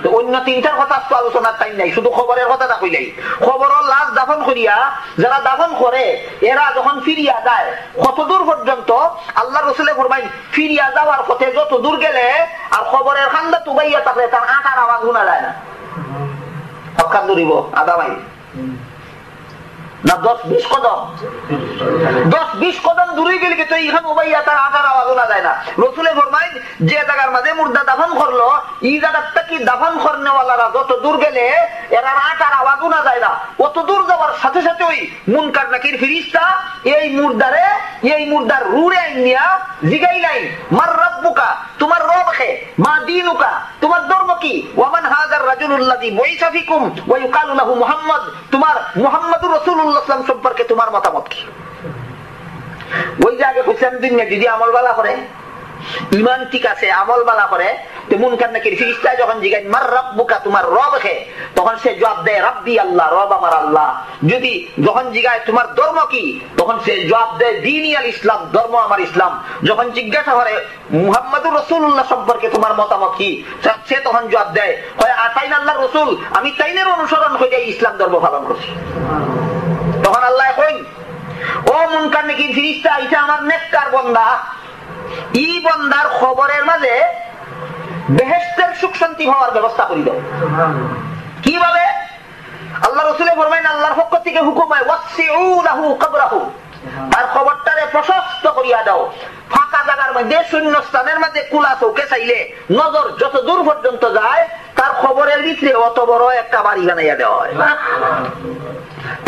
তো অন্য তিনটার কথা তো আলোচনা তাই নাই, শুধু খবরের কথাটা কইলাই। খবরের লাশ দাফন করিয়া যারা দাফন করে এরা যখন ফিরিয়া যায় কতদূর পর্যন্ত আল্লাহ রাসূলে ফরমাই, ফিরিয়া যাওয়ার পথে যত দূর গেলে আর খবরের খান্দা তুবাইয়া থাকে তার আটার আওয়াজ শোনা যায় না। হকার দূরিব আধা মাইল না 10-20 কদম, 10-20 কদম দূরে গেলে তো এইখানে উবাইয়া তার আটার আওয়াজ শোনা যায় না। রাসূলে ফরমাই, যে জায়গার মাঝে মুর্দা দাফন করলো এই জায়গাটা কি দাফন করনেওয়ালারা যত দূর গেলে এর আটার আওয়াজ শোনা যায় না, অত দূর যাওয়ার সাথে সাথে ওই মুনকার নাকির ফেরেশতা এই মুর্দার রূহে আইনিয়া জিগাইলাই, মার রাব্বুকা, তোমার রব কে, মা দীনুকা, তোমার ধর্ম কি, ওয়া মান হাযার রাজুলুল্লাযী বুইসা ফিকুম ওয়া ইউকালু লাহু মুহাম্মদ, তোমার মুহাম্মদুর রাসূলুল্লাহ সম্পর্কে তোমার মতামত কি? ওই যে আগে বলছিলাম দুনিয়া যদি আমল বালা করে, ইমান ঠিক আছে, আমল বালা করে, তো মুনকার নাকির ফেরেশতা যখন জিজ্ঞাসা মার রাব্বুকা, তোমার রব কে, তখন সে জবাব দেয় রাব্বি আল্লাহ, রব আমার আল্লাহ। যদি যখন জিজ্ঞাসা তোমার ধর্ম কি, তখন সে জবাব দেয় দীনি আল ইসলাম, ধর্ম আমার ইসলাম। যখন জিজ্ঞাসা করে মুহাম্মদুর রাসূলুল্লাহ সম্পর্কে তোমার মতামত কি, সে তখন জবাব দেয় হয় আতাইন আল্লাহর রাসূল, আমি তাইনের অনুসরণ করে ইসলাম ধর্ম পালন করছি। তখন আল্লাহ কই, ও মুনকার নাকির ফেরেশতা, এটা আমার নেককার বান্দা, এই বান্দার খবরের মাঝে বেহেশতের সুখ শান্তি হওয়ার ব্যবস্থা করে দাও। কিভাবে? আল্লাহ রাসূলে ফরমাইন, আল্লাহর পক্ষ থেকে হুকুম হয় ওয়াসিউ লাহু কবরাহু, তার খবরটারে প্রশস্ত করিয়া দাও। ফাঁকা জায়গার মধ্যে শূন্য স্থানের মধ্যে কুলা চৌকে চাইলে নজর যত দূর পর্যন্ত যায় তার খবরের ভিতরে অত বড় একটা বাড়ি বানাইয়া দেওয়া হয়।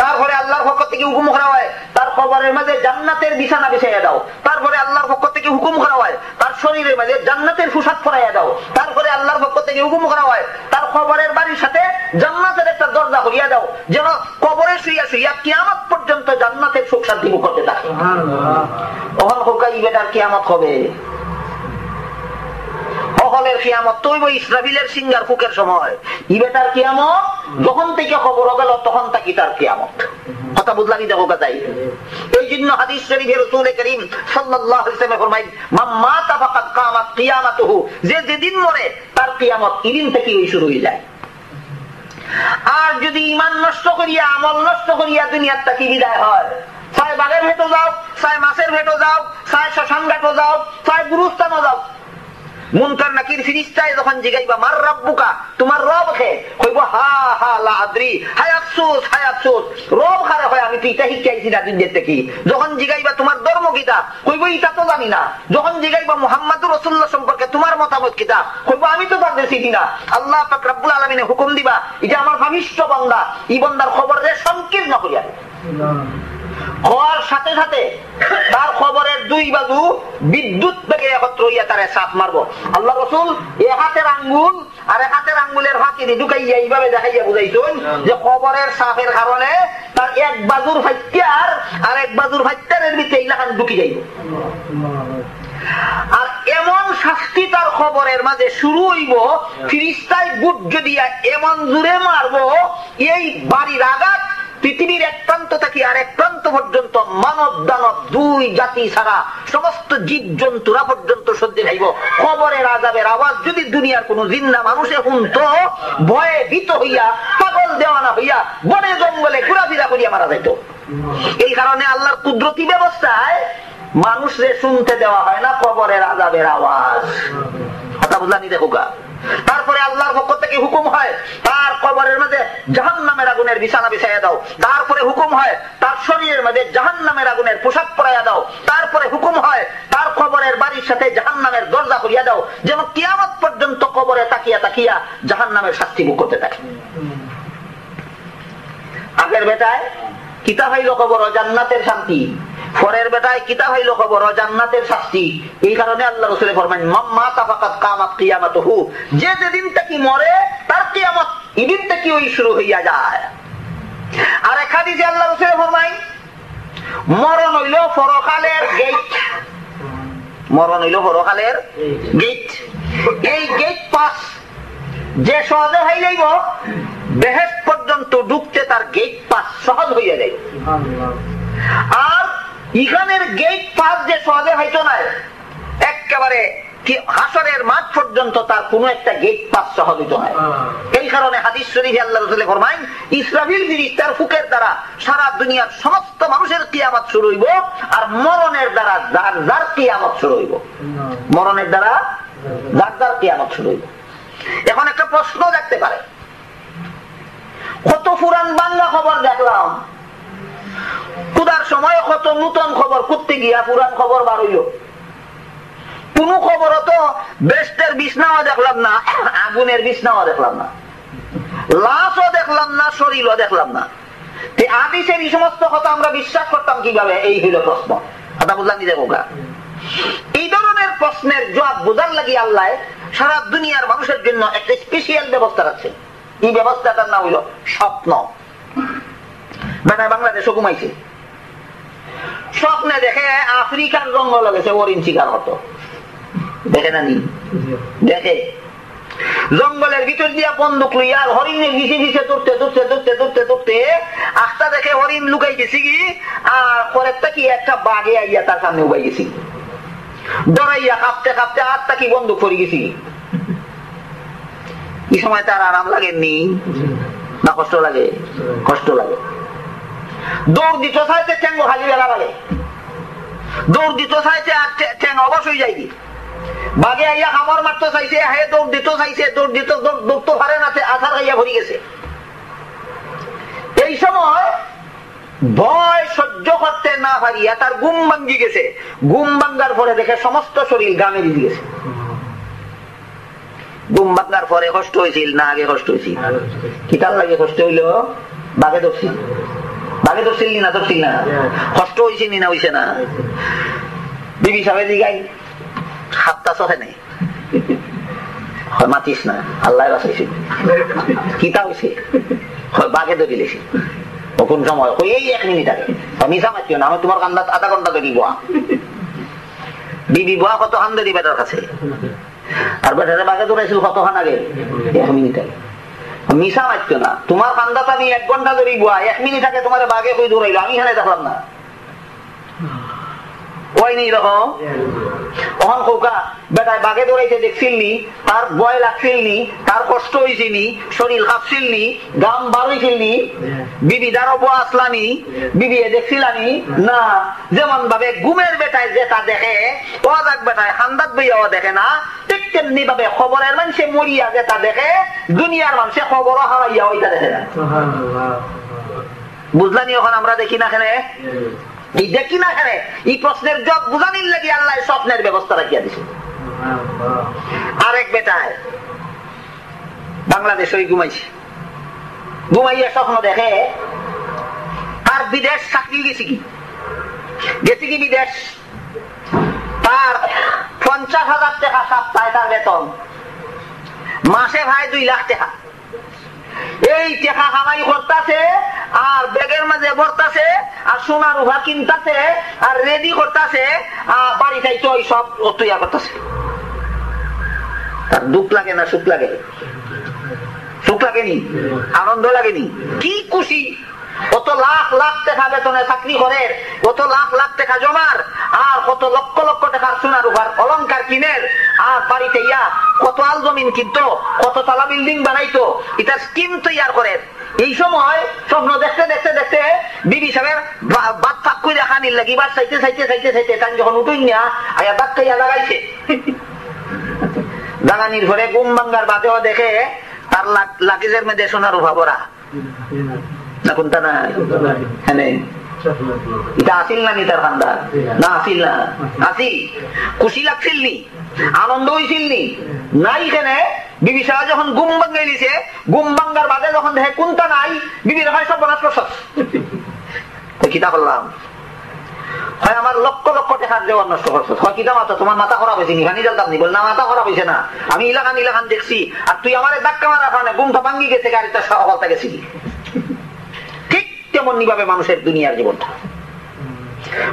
তারপরে আল্লাহর পক্ষ থেকে হুকুম করা হয় তার খবরের মাঝে জান্নাতের বিছানা বিছাইয়া দাও। তারপরে আল্লাহর পক্ষ থেকে হুকুম করা হয় তার শরীরের মাঝে জান্নাতের পোশাক পরাইয়া দাও। তারপরে আল্লাহর পক্ষ থেকে হুকুম করা হয় তার খবরের বাড়ির সাথে জান্নাতের একটা দরজা করিয়া দাও, যেন কবরে শুইয়া শুইয়া কিয়ামত পর্যন্ত জান্নাতের সুখ শান্তি ভোগ করতে থাকে। তখন হোকাই বেটার কিয়ামত হবে, অহলের কিয়ামত তো ইসরাফিলের সিঙ্গার ফুকের সময়, ই বেটার কিয়ামত যখন থেকে খবর গেল তখন থেকে তার কিয়ামত। কথা বুঝলানি? দেখো কথাই। এই জন্য হাদিস শরীফে রাসূল করিম সাল্লাল্লাহু আলাইহি ওয়াসাল্লাম ফরমাইন, মান মাতা ফাকাদ কামাত কিয়ামাতুহু, যে যেদিন মরে তার কিয়ামত এদিন থেকেই শুরু হয়ে যায়। আর যদি ঈমান নষ্ট করিয়া আমল নষ্ট করিয়া দুনিয়ার থেকে বিদায় হয়, চাই বাগের ভেটো যাও, চাই মাছের ভেটো যাও, চাই শ্মশান ঘাটও যাও, চাই গুরুস্থানও যাও, মুনকার নাকির ফেরেশতায় যখন জিগাইবা মার রাব্বুকা, তোমার রব কে, কইব হা হা লা আদরি, হায় আফসোস হায় আফসোস, রব কারে হয় আমি তো এটা শিখাইছি না দুনিয়া থেকে। যখন জিগাইবা তোমার ধর্ম কিতা, কইব এটা তো জানি না। যখন জিগাইবা মুহাম্মদুর রাসূলুল্লাহ সম্পর্কে তোমার মতামত কিতা, কইব আমি তো তাদের চিনি না। আল্লাহ পাক রব্বুল আলামিনে হুকুম দিবা, এটা আমার ভাবিষ্ঠ বান্দা, এই বান্দার খবরে সংকীর্ণ করিয়া হওয়ার সাথে সাথে তার খবরের দুই বাজু বিদ্যুৎ বেগে একত্র হইয়া তারে চাপ মারবো। আল্লাহ রাসূল এ হাতের আঙ্গুল আর এক হাতের আঙ্গুলের ফাঁকি ঢুকাইয়া এইভাবে দেখাইয়া বুঝাইছেন যে খবরের চাপের কারণে তার এক বাজুর ফাইটার আর এক বাজুর ফাইটারের ভিতরে এইলাখান ঢুকি যাইব। আর এমন শাস্তি তার খবরের মাঝে শুরু হইব, ফেরেশতায় বুট দিয়া এমন জুড়ে মারবো, এই বাড়ির আঘাত পৃথিবীর এক প্রান্ত থেকে আর এক প্রান্ত পর্যন্ত মানব দানব দুই জাতি ছাড়া সমস্ত জীব জন্তুরা পর্যন্ত সহ্য খাইব। খবরের আযাবের আওয়াজ যদি দুনিয়ার কোন জিন্দা মানুষে শুনত, ভয়ে ভীত হইয়া পাগল দেওয়ানা হইয়া বনে জঙ্গলে ঘোরাফেরা করিয়া মারা যাইত। এই কারণে আল্লাহর কুদরতি ব্যবস্থায় মানুষরে শুনতে দেওয়া হয় না কবরের আযাবের আওয়াজ। কথা বুঝলানি? দেখো গা, তারপরে আল্লাহর পক্ষ থেকে হুকুম হয় তার কবরের মধ্যে জাহান্নামের আগুনের বিছানা বিছাইয়া দাও। তারপরে হুকুম হয় তার শরীরের মধ্যে জাহান্নামের আগুনের পোশাক পরাইয়া দাও। তারপরে হুকুম হয় তার কবরের বাড়ির সাথে জাহান্নামের দরজা করিয়া দাও, যেন কিয়ামত পর্যন্ত কবরে তাকিয়া তাকিয়া জাহান্নামের শাস্তি ভোগ করতে থাকে। আগের বেটায় কিতা হইল কবর জান্নাতের শান্তি, পরের বেটায় কিতাব হইল খবর জান্নাতের শাস্তি। এই কারণে আল্লাহ রাসূল ফরমান মাম্মা তাফাকাত কামাত কিয়ামাতুহু, যে যেদিন থেকে মরে তার কিয়ামত এদিন থেকে ওই শুরু হইয়া যায়। আর এক হাদিসে আল্লাহ রাসূল ফরমান মরণ হইল পরকালের গেট, মরণ হইল পরকালের গেট। এই গেট পাস যে সহজে হয়ে যাইব বেহেশত পর্যন্ত ঢুকতে তার গেট পাস সহজ হইয়া যাইব। আর ইখানের গেট পাস যে সহজে হইতো না, একেবারে হাসরের মাঠ পর্যন্ত তার কোন একটা গেট পাস সহজ হইতো না। এই কারণে হাদিস শরীফে আল্লাহ রাসূল ফরমায় ইসরাফিল ফেরেশতার ফুকের দ্বারা সারা দুনিয়ার সমস্ত মানুষের কিয়ামত শুরু হইব, আর মরণের দ্বারা যার যার কিয়ামত শুরু হইব, মরণের দ্বারা যার যার কিয়ামত শুরু হইব। এখন একটা প্রশ্ন দেখতে পারে, কত পুরান বাংলা খবর দেখলাম, ক্ষুধার সময় কত নতুন খবর করতে গিয়া পুরান খবর বার হইল। কোন খবর তো বেস্টের বিছনাও দেখলাম না, আগুনের বিছনাও দেখলাম না, লাশও দেখলাম না, শরীরও দেখলাম না। হাদিসের এই সমস্ত কথা আমরা বিশ্বাস করতাম কিভাবে? এই হইল প্রশ্ন। কথা বুঝলাম কি দেখো? এই ধরনের প্রশ্নের জবাব বোঝার লাগি আল্লাহ সারা দুনিয়ার মানুষের জন্য একটা স্পেশাল ব্যবস্থা রাখছে। এই ব্যবস্থাটার নাম হইল স্বপ্ন। বাংলাদেশও ঘুমাইছে, স্বপ্নে দেখে আফ্রিকার জঙ্গল গেছে হরিণ শিকার হতো, দেখে না নি? দেখে জঙ্গলের ভিতর দিয়া বন্দুক লইয়া হরিণের ভিসে ভিসে দৌড়তে দৌড়তে দৌড়তে দৌড়তে দৌড়তে আস্তা দেখে হরিণ লুকাই গেছি কি, আর পরেরটা কি একটা বাঘে আইয়া তার সামনে উবাই গেছি, ডরাইয়া কাঁপতে কাঁপতে আস্তা কি বন্দুক পড়ে গেছি। এই সময় তার আরাম লাগেনি না কষ্ট লাগে? কষ্ট লাগে। দৌড় দিতে চাইতে ঠ্যাঙ্গ খালি বেলা লাগে, দৌড় দিতে চাইছে আর ঠ্যাং অবশ্যই যায়নি। বাঘে আইয়া খাবার মারতে চাইছে, হে দৌড় দিতে চাইছে, দৌড় দিতে দৌড়তে পারে না, আছার খাইয়া ভরি গেছে। এই সময় ভয় সহ্য করতে না পারিয়া তার ঘুম ভাঙ্গি গেছে। ঘুম ভাঙ্গার পরে দেখে সমস্ত শরীর গামে দিয়ে গেছে। ঘুম ভাঙ্গার পরে কষ্ট হয়েছিল না আগে কষ্ট হয়েছিল? কি তার লাগে কষ্ট হইল? বাঘে ধরছিল, বাঘে ধরছিল না ধরছিল না, কষ্ট হয়েছে না হয়েছে না? বিবি সাহেব জিগাই হাতটা চোখে নেই, মাতিস না, আল্লাহ বাঁচাইছে। কিতা হয়েছে? বাঘে ধরে লেছি। কোন সময়? এই 1 মিনিট আগে। মিশা মাতিও না, আমি তোমার কান্দা আধা ঘন্টা ধরি বোয়া। বিবি বোয়া কত খান ধরি বেটার কাছে, আর বেটারে বাঘে ধরেছিল কতক্ষণ আগে? 1 মিনিট আগে। মিশা মাতিও না, তোমার কান্দাটা আমি 1 ঘন্টা ধরি বোয়া, 1 মিনিট আগে তোমার বাঘে কই দৌড়াইলো, আমি এখানে দেখলাম না। ওই নেই রকম ওখান খোকা বেটায় বাঘে দৌড়াইতে দেখছিলনি, তার ভয় লাগছিলনি, তার কষ্ট হয়েছিনি, শরীর কাঁপছিলনি, গাম বার হয়েছিলনি, বিবি দ্বারা বোয়া আসলানি, বিবি দেখছিলানি না? যেমন ভাবে ঘুমের বেটায় যেটা দেখে ও যাক বেটায় খান্দাত বইয়াও দেখে না, ঠিক তেমনি ভাবে খবরের মানুষে মরিয়া যেটা দেখে দুনিয়ার মানুষে খবরও হারাইয়া ওইটা দেখে না। বুঝলানি? এখন আমরা দেখি না কেন? এই দেখি না কেন? এই প্রশ্নের জবাব বুঝানির লাগি আল্লাহ স্বপ্নের ব্যবস্থা রাখিয়া দিছে। আরেক বেটায় বাংলাদেশ ওই ঘুমাইছে, ঘুমাইয়া স্বপ্ন দেখে তার বিদেশ চাকরি গেছে কি, গেছে কি বিদেশ, তার 50,000 টাকা সপ্তাহে তার বেতন, মাসে ভাই 2 লাখ টাকা। এই টাকা কামাই করতেছে আর ব্যাগের মাঝে ভরতাছে আর সোনার উভা কিনতেছে আর রেডি করতেছে, বাড়ি চাইতে ওই সব তৈরি করতেছে। তার দুঃখ লাগে না সুখ লাগে? সুখ লাগেনি? আনন্দ লাগেনি? কি খুশি! কত লাখ লাখ টাকা বেতনে চাকরি করে, কত লাখ লাখ টাকা জমার, আর কত লক্ষ লক্ষ টাকার সোনার উভার অলংকার কিনের, আর বাড়িতে ইয়া কত আল জমিন কিনতো, কত তালা বিল্ডিং বানাইতো, এটা স্কিম তৈরি করে। এই সময় স্বপ্ন দেখতে দেখতে দেখতে বিবি সাহেবের বাদ ফাঁক করে খানির লাগি বাদ চাইতে চাইতে চাইতে চাইতে তাই যখন উঠুন না আয়া দাঁত খাইয়া লাগাইছে, দাগানির ঘরে ঘুম ভাঙ্গার বাদেও দেখে তার লাগেজের মধ্যে সোনার উভা ভরা না, কোনটা না এটা আসিল না? তার খান্দা না আসিল না? আসিল। খুশি লাগছিল নি? আনন্দ হয়েছিল নি? নাই। এখানে বিবি সাহেব যখন ঘুম ভাঙ্গাই দিছে, ঘুম ভাঙ্গার বাদে যখন দেখে কোনটা নাই, বিবি হয় সব বনাস করছ। কিতা করলাম? হয় আমার লক্ষ লক্ষ টাকার দেওয়ার নষ্ট করছো, হয় কিনা মাথা তোমার মাথা খারাপ হয়েছে, নিখানি জানতাম নি, বল না মাথা খারাপ হয়েছে না, আমি ইলাকান ইলাকান দেখছি, আর তুই আমার ধাক্কা মারা কারণে ঘুমটা ভাঙ্গি গেছে, গাড়িটা সকালটা গেছিলি। ঠিক তেমনি ভাবে মানুষের দুনিয়ার জীবনটা,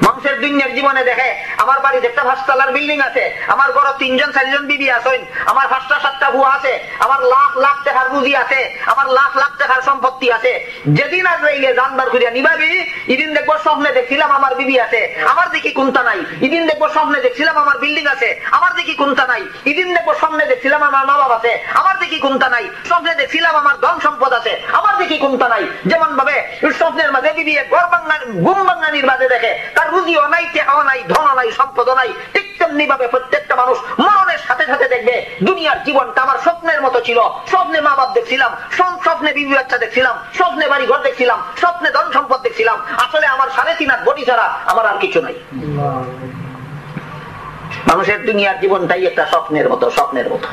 মানুষের দুনিয়ার জীবনে দেখে আমার বাড়িতে একটা 5 তলার বিল্ডিং আছে, আমার ঘরে 3জন 4জন বিবি আছেন, আমার 5টা 7টা বুয়া আছে, আমার লাখ লাখ টাকার পুঁজি আছে, আমার লাখ লাখ টাকার সম্পত্তি আছে। যেদিন আজ রইলে জানবার করিয়া নিবাবি, এদিন দেখবো স্বপ্নে দেখছিলাম আমার বিবি আছে, আমার দেখি কোনটা নাই। এদিন দেখবো স্বপ্নে দেখছিলাম আমার বিল্ডিং আছে, আমার দেখি কোনটা নাই। এদিন দেখবো স্বপ্নে দেখছিলাম আমার মা বাবা আছে, আমার দেখি কোনটা নাই। স্বপ্নে দেখছিলাম আমার ধন সম্পদ আছে, আমার দেখি কোনটা নাই। যেমন ভাবে স্বপ্নের মাঝে বিবি ঘর বাঙানি ঘুম বাঙানির মাঝে দেখে তার রুজিও নাই, টেকাও নাই, ধন নাই, সম্পদও নাই। ঠিক তেমনি ভাবে প্রত্যেকটা মানুষ মরণের সাথে সাথে দেখবে দুনিয়ার জীবনটা আমার স্বপ্নের মতো ছিল, স্বপ্নে মা বাপ দেখছিলাম, স্বপ্নে বিবি বাচ্চা দেখছিলাম, স্বপ্নে বাড়ি ঘর দেখছিলাম, স্বপ্নে ধন সম্পদ দেখছিলাম, আসলে আমার 3.5 হাত বডি ছাড়া আমার আর কিছু নাই। মানুষের দুনিয়ার জীবনটাই একটা স্বপ্নের মতো, স্বপ্নের মতো।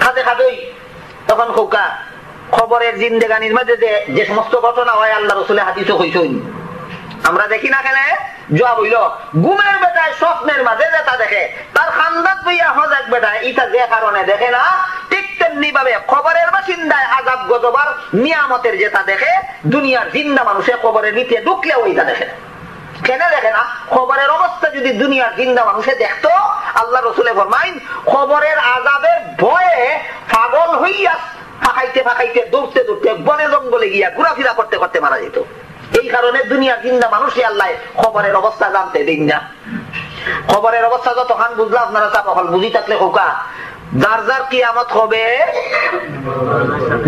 খাতে খাতেই তখন খোকা খবরের জিন্দেগানির মধ্যে যে সমস্ত ঘটনা হয় আল্লাহ রাসূলের হাদিসে হইছই, আমরা দেখি না কেন? জবাব হইল ঘুমের বেটায় স্বপ্নের মাঝে যেটা দেখে তার খান্দাত বইয়া হজাক বেটায় এটা যে কারণে দেখে না, ঠিক তেমনি ভাবে খবরের বাসিন্দায় আযাব গজবার নিয়ামতের যেটা দেখে দুনিয়ার জিন্দা মানুষে খবরের ভিতরে ঢুকলেও ওইটা দেখে না। কেন দেখে না? খবরের অবস্থা যদি দুনিয়ার জিন্দা মানুষে দেখতো, আল্লাহ রাসূল ফরমাইন খবরের আযাবের ভয়ে পাগল হইয়া ফাঁকাইতে ফাঁকাইতে দৌড়তে দৌড়তে বনে জঙ্গলে গিয়া ঘোরাফেরা করতে করতে মারা যেত। এই কারণে দুনিয়ার জিন্দা মানুষই আল্লাহ খবরের অবস্থা জানতে দিন না। খবরের অবস্থা যতক্ষণ বুঝলা আপনারা তখন বুঝি থাকলে খোকা যার যার কিয়ামত হবে,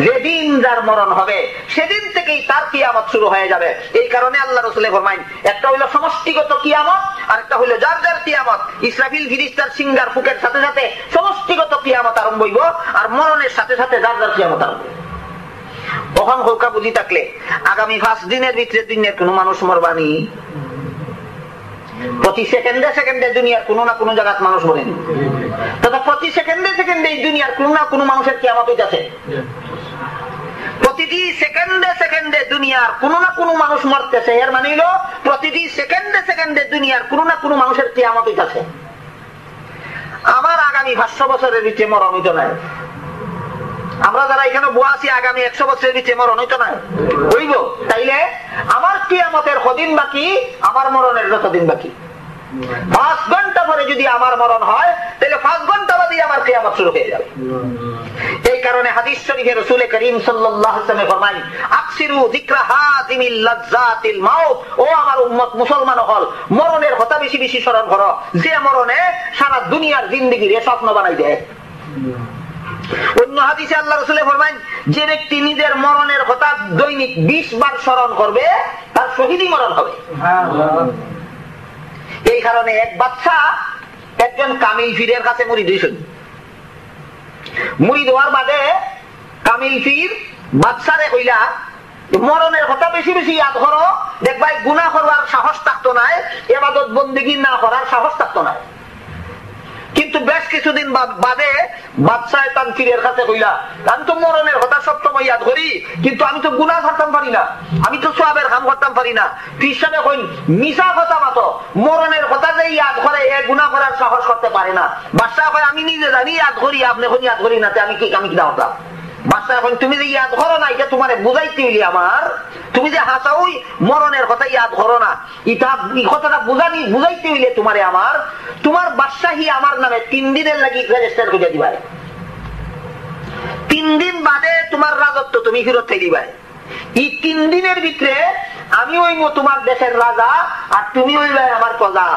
যেদিন যার মরণ হবে সেদিন থেকেই তার কিয়ামত শুরু হয়ে যাবে। এই কারণে আল্লাহ রাসূল ফরমাইন একটা হইল সমষ্টিগত কিয়ামত আর একটা হইল যার যার কিয়ামত। ইসরাফিল ফেরেশতার সিঙ্গার ফুকের সাথে সাথে সমষ্টিগত কিয়ামত আরম্ভ হইব, আর মরণের সাথে সাথে যার যার কিয়ামত আরম্ভ হইব। তখন খোকা বুঝি থাকলে আগামী 5 দিনের ভিতরে দুনিয়ার কোন মানুষ মরবানি, প্রতি সেকেন্ডে সেকেন্ডে দুনিয়ার কোন না কোন জায়গায় মানুষ মরেনি, তথা প্রতি সেকেন্ডে সেকেন্ডে দুনিয়ার কোন না কোন মানুষের কিয়ামত হইতাছে। প্রতিটি সেকেন্ডে সেকেন্ডে দুনিয়ার কোন না কোন মানুষ মরতেছে, এর মানে হলো প্রতিটি সেকেন্ডে সেকেন্ডে দুনিয়ার কোন না কোন মানুষের কিয়ামত হইতাছে। আমার আগামী 500 বছরের ভিতরে মরণ হইতো না, আমরা যারা এখানে বসে আছি আগামী 100 বছরের ভিতরে মরণ হইতো না হইব, তাইলে আমার কিয়ামতের কদিন বাকি, আমার মরণের যতদিন বাকি। 5 ঘন্টা পরে যদি আমার মরণ হয় তাহলে 5 ঘন্টা বাদে আমার কিয়ামত শুরু হয়ে যাবে। এই কারণে হাদিস শরীফে রাসূল করিম সাল্লাল্লাহু আলাইহি ওয়াসাল্লাম ফরমায় আকসিরু যিকরা হাযিমিল লাযযাতিল মাউত, ও আমার উম্মত মুসলমান হল মরণের কথা বেশি বেশি স্মরণ করো, যে মরণে সারা দুনিয়ার জিন্দেগির স্বপ্ন বানাই দেয়। অন্য হাদিসে আল্লাহ রাসূল ফরমায় যে ব্যক্তি নিজের মরণের কথা দৈনিক 20 বার স্মরণ করবে তার শহীদি মরণ হবে। এই কারণে এক বাদশা একজন কামিল পীরের কাছে মুরিদ হইছেন। মুরিদ হওয়ার বাদে কামিল পীর বাদশারে কইলা মরণের কথা বেশি বেশি ইয়াদ করো, দেখবাই গুনাহ করার সাহস থাকতো না, ইবাদত বন্দেগী না করার সাহস থাকতো না। কিন্তু বেশ কিছুদিন বাদে বাদশাহ তার পীরের কাছে কইলা আমি তো মরণের কথা সবসময় ইয়াদ করি, কিন্তু আমি তো গুনাহ করতাম পারি না, আমি তো সওয়াবের কাম করতাম পারি না। পীর সাহেব কইন মিছা কথা মাতো, মরণের কথা যে ইয়াদ করে এ গুনাহ করার সাহস করতে পারে না। বাদশাহ কয় আমি নিজে জানি ইয়াদ করি, আপনি কোন ইয়াদ করি না, আমি কি দাওতা। বাদশাহ কইন তুমি যে ইয়াদ করো না এটা তোমারে বুঝাইতে হইলি আমার, তুমি যে হাসাউই মরণের কথা ইয়াদ করো না, এটা এই কথাটা বুঝাইতে হইলে তোমারে আমার, তোমার বাদশাহী আমার নামে 3 দিনের লাগি রেজিস্টার করে দিবা, 3 দিন বাদে তোমার রাজত্ব তুমি ফেরত থেকে দিবা। এই 3 দিনের ভিতরে আমি হইব তোমার দেশের রাজা আর তুমি হইবে আমার প্রজা।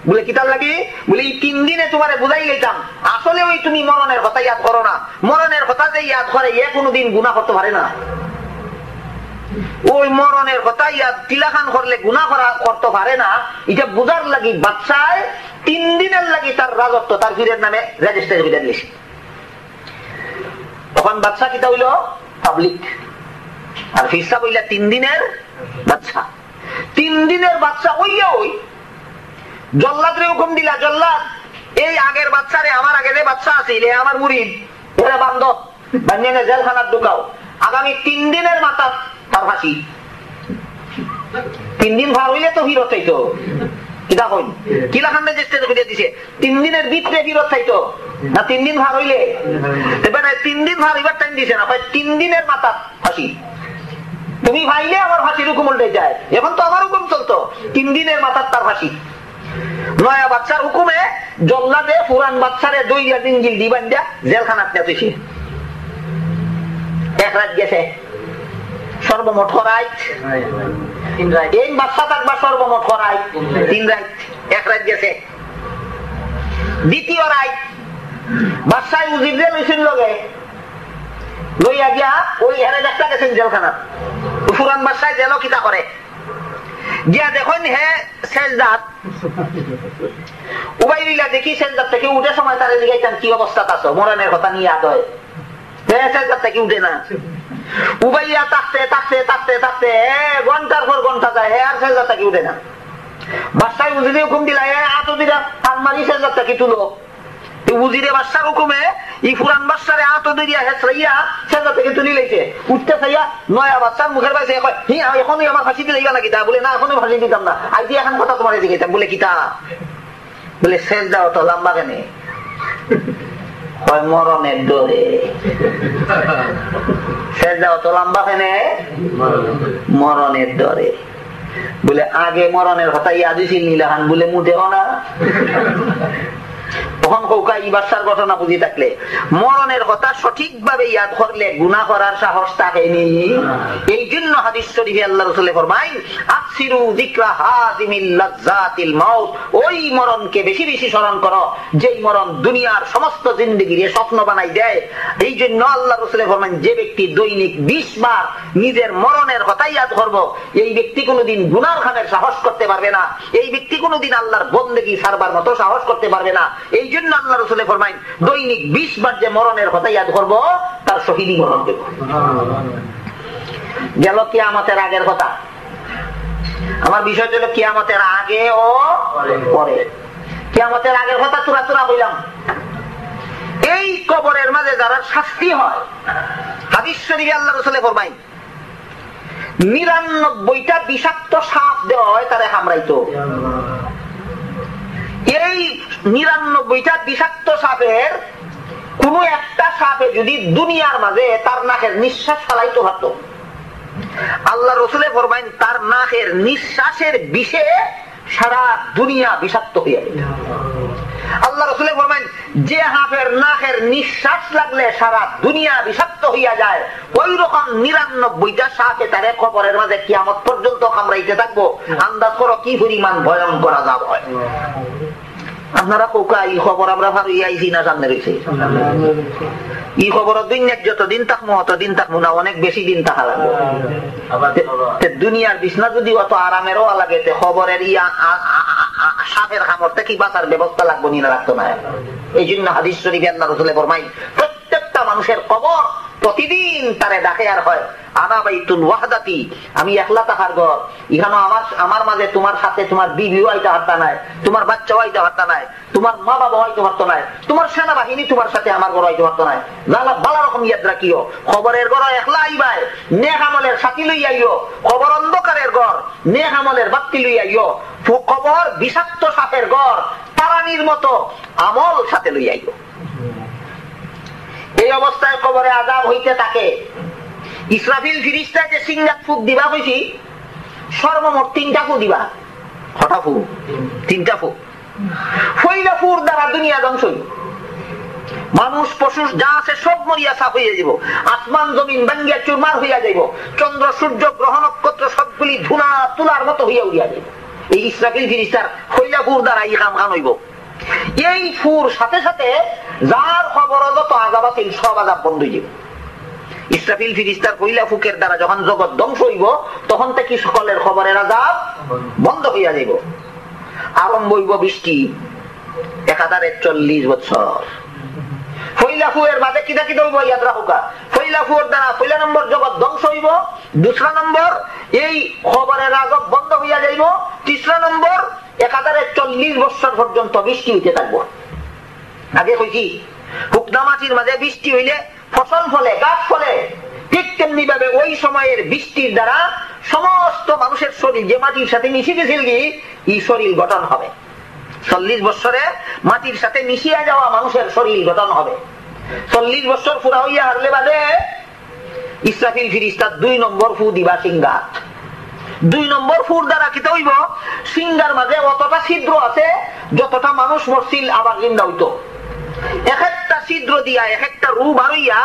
বলে কিতাব লাগি বলে এই 3 দিনে তোমারে বুঝাই লইতাম আসলে ওই তুমি মরণের কথা ইয়াদ করো না, মরণের কথা যে ইয়াদ করে এ কোনোদিন গুনাহ করতে পারে না। ওই মরণের কথা ইয়াদ তিলাখান করলে গুনাহ করতে পারে না, এটা বুঝার লাগি বাদশাহ 3 দিনের লাগি তার রাজত্ব তার পীরের নামে রেজিস্টার করে দিয়েছে। তখন বাদশাহ কিতা হইল পাবলিক, আর পীর সাহেব হইলা 3 দিনের বাদশাহ। 3 দিনের বাদশাহ হইয়া ওই জল্লাদরে হুকুম দিলা, জল্লাদ এই আগের বাদশারে আমার আগে যে বাদশাহ আছিল আমার মুরিদ এরা বান্ধব বানিয়ে জেলখানার ঢুকাও, আগামী 3 দিনের মাথা তার ফাঁসি। 3 দিন ভার হইলে তো ফিরত চাইতো কিতা কই কিলাখানে যে স্টেজ করে দিছে 3 দিনের ভিতরে ফিরত চাইতো না 3 দিন ভার হইলে এবারে 3 দিন ভার এবার টাইম দিছে না 3 দিনের মাথা ফাঁসি তুমি ভাইলে আমার ফাঁসির হুকুম উল্টে যায় এখন তো আমার হুকুম চলতো 3 দিনের মাথার তার ফাঁসি নয়া বাচ্চার হুকুমে জল্লাদে পুরান বাচ্চারে 2 দিন গিলদি বান্ধা জেলখানাত নেতেছে 1 রাত গেছে সর্বমোট করাই 3 রাত এই বাচ্চা থাকবা সর্বমোট করাই 3 রাত 1 রাত গেছে দ্বিতীয় রাত বাচ্চায় উজির জেল হইছিল লগে লইয়া গিয়া ওই হেরে একটা গেছেন জেলখানা পুরান বাচ্চায় জেল কিতা করে গিয়া দেখুন হে সেজদাত উবাইলিলা দেখি সেজদাত থেকে উঠে সময় তারে জিজ্ঞাসা কি অবস্থাত আছো মরণের কথা নিয়ে আদ হয় সেজদাত থেকে উঠে না উবাইয়া থাকতে থাকতে থাকতে থাকতে ঘন্টার পর ঘন্টা যায় হে আর সেজদাত থেকে উঠে না বাচ্চায় উজিরে হুকুম দিলা হে আতো দিলা হাত মারি সেজদাত থেকে তুলো উজিরে বাচ্চার হুকুমে ই পুরান বাচ্চারে আতো দিয়া হেসরাইয়া সেজদা থেকে তুলি লাইছে উঠতে চাইয়া নয়া বাচ্চার মুখের পাইছে এখনই আমার ফাঁসি দিলে নাকি তা বলে না এখনই ফাঁসি দিতাম না আজ এখন কথা তোমার দিকে বলে কিতা বলে সেজদা অত লম্বা কেনে মরণের ডরে সেজদা অত লম্বা কেনে মরণের ডরে বলে আগে মরণের কথা ইয়াদ ছিল নীলাহান বলে মুঠেও না তখন কৌকা ই বাচ্চার ঘটনা বুঝি থাকলে মরণের কথা সঠিকভাবে ইয়াদ করলে গুনাহ করার সাহস থাকেনি এই জন্য হাদিস শরীফে আল্লাহ রাসূল ফরমায় আকসিরু যিকরা হাযিমিল লাযযাতিল মাউত ওই মরণকে বেশি বেশি স্মরণ করো যেই মরণ দুনিয়ার সমস্ত জিন্দেগির স্বপ্ন বানাই দেয় এই জন্য আল্লাহ রাসূল ফরমায় যে ব্যক্তি দৈনিক 20 বার নিজের মরণের কথা ইয়াদ করবে এই ব্যক্তি কোনোদিন গুনাহ খানের সাহস করতে পারবে না এই ব্যক্তি কোনোদিন আল্লাহর বন্দেগী ছাড়বার মতো সাহস করতে পারবে না এই জন্য আল্লাহ রাসূল ফরমায় দৈনিক 20 বার যে মরণের কথা ইয়াদ করব তার শহীদি মরণ দেব গেল কিয়ামতের আগের কথা আমার বিষয় হলো কিয়ামতের আগে ও পরে কিয়ামতের আগের কথা তুরা তুরা হইলাম এই কবরের মাঝে যারা শাস্তি হয় হাদিস শরীফে আল্লাহ রাসূল ফরমায় 99টা বিষাক্ত সাপ দেওয়া হয় তারে কামড়াইতো এই 99টা বিষাক্ত সাপের কোন একটা সাপে যদি দুনিয়ার মাঝে তার নাকের নিঃশ্বাস ফেলাইতে পারতো আল্লাহ রাসূলে ফরমায়েন তার নাকের নিঃশ্বাসের বিষে সারা দুনিয়া বিষাক্ত হয়ে যেত আল্লাহ রাসূলে ফরমায়েন যে সাপের নাকের নিঃশ্বাস লাগলে সারা দুনিয়া বিষাক্ত হইয়া যায় ওই রকম 99টা সাপে তারে কবরের মাঝে কিয়ামত পর্যন্ত কামড়াইতে থাকবো আন্দাজ করো কি পরিমাণ ভয়ঙ্কর আযাব হয় আপনারা কোকা এই খবর আমরা ভাবি আইছি না সামনে রয়েছে এই খবর দুনিয়ার যতদিন থাকবো ততদিন থাকবো না অনেক বেশি দিন থাকা লাগবে দুনিয়ার বিছনা যদি অত আরামেরও লাগে খবরের সাপের কামড় থেকে বাঁচার ব্যবস্থা লাগবো না রাখতো না এই জন্য হাদিস শরীফে আল্লাহ রাসূল ফরমায় প্রত্যেকটা মানুষের কবর প্রতিদিন তারে ডাকে আর হয় আনা বাইতুল ওয়াহদাতি আমি একলা থাকার ঘর এখানে আমার মাঝে তোমার সাথে তোমার বিবিও আইতে পারতা নাই তোমার বাচ্চাও আইতে পারতা নাই তোমার মা বাবা আইতে পারতো নাই তোমার সেনাবাহিনী তোমার সাথে আমার ঘর আইতে পারতো নাই জানা ভালো রকম ইয়াদ রাখিও খবরের ঘর একলা আইবাই নেক আমলের সাথী লই আইও খবর অন্ধকারের ঘর নেক আমলের বাতি লই আইও খবর বিষাক্ত সাপের ঘর তারানির মতো আমল সাথে লই আইও এই অবস্থায় কবরে আযাব হইতে থাকে ইসরাফিল ফেরেশতা যে সিংহাত ফুক দিবা কইছি সর্বমোট 3টা ফুক দিবা কটা ফুক 3টা ফুক পয়লা ফুক দ্বারা দুনিয়া ধ্বংস হইব মানুষ পশু যা আছে সব মরিয়া সাফ হইয়া যাব আসমান জমিন ভাঙ্গিয়া চুরমার হইয়া যাইব চন্দ্র সূর্য গ্রহ নক্ষত্র সবগুলি ধুলা তুলার মতো হইয়া উড়িয়া যাইব এই ইসরাফিল ফেরেশতার পয়লা ফুক দ্বারা এই কাম কান হইব এই ফুর সাথে সাথে যার খবর যত আযাব আছে সব আযাব বন্ধ হয়ে যাবে ইসরাফিল ফেরেশতার পয়লা ফুকের দ্বারা যখন জগৎ ধ্বংস হইব তখন থেকে সকলের খবরের আযাব বন্ধ হইয়া যাইব আরম্ভ হইব বৃষ্টি 1040 বছর পয়লা ফুয়ের বাদে কিটা কিটা হইব ইয়াদ রাখুকা পয়লা ফুয়ের দ্বারা পয়লা নম্বর জগৎ ধ্বংস হইব দুসরা নম্বর এই খবরের আযাব বন্ধ হইয়া যাইব তিসরা নম্বর 1040 বছর পর্যন্ত বৃষ্টি হইতে থাকবো আগে কইছি হুকনা মাটির মাঝে বৃষ্টি হইলে ফসল ফলে গাছ ফলে ঠিক তেমনি ভাবে ওই সময়ের বৃষ্টির দ্বারা সমস্ত মানুষের শরীর যে মাটির সাথে মিশে গেছিল কি এই শরীর গঠন হবে। 40 বছরে মাটির সাথে মিশিয়া যাওয়া মানুষের শরীর গঠন হবে। 40 বছর পুরা হইয়া হারলে বাদে ইসরাফিল ফিরিস্তা 2 নম্বর ফু দিবা সিংহা। 2 নম্বর ফুর দ্বারা কি হইব, সিংহার মাঝে অতটা ছিদ্র আছে যতটা মানুষ মরছিল আবার জিন্দা হইতো। এক একটা ছিদ্র দিয়া এক একটা রু বাড়ইয়া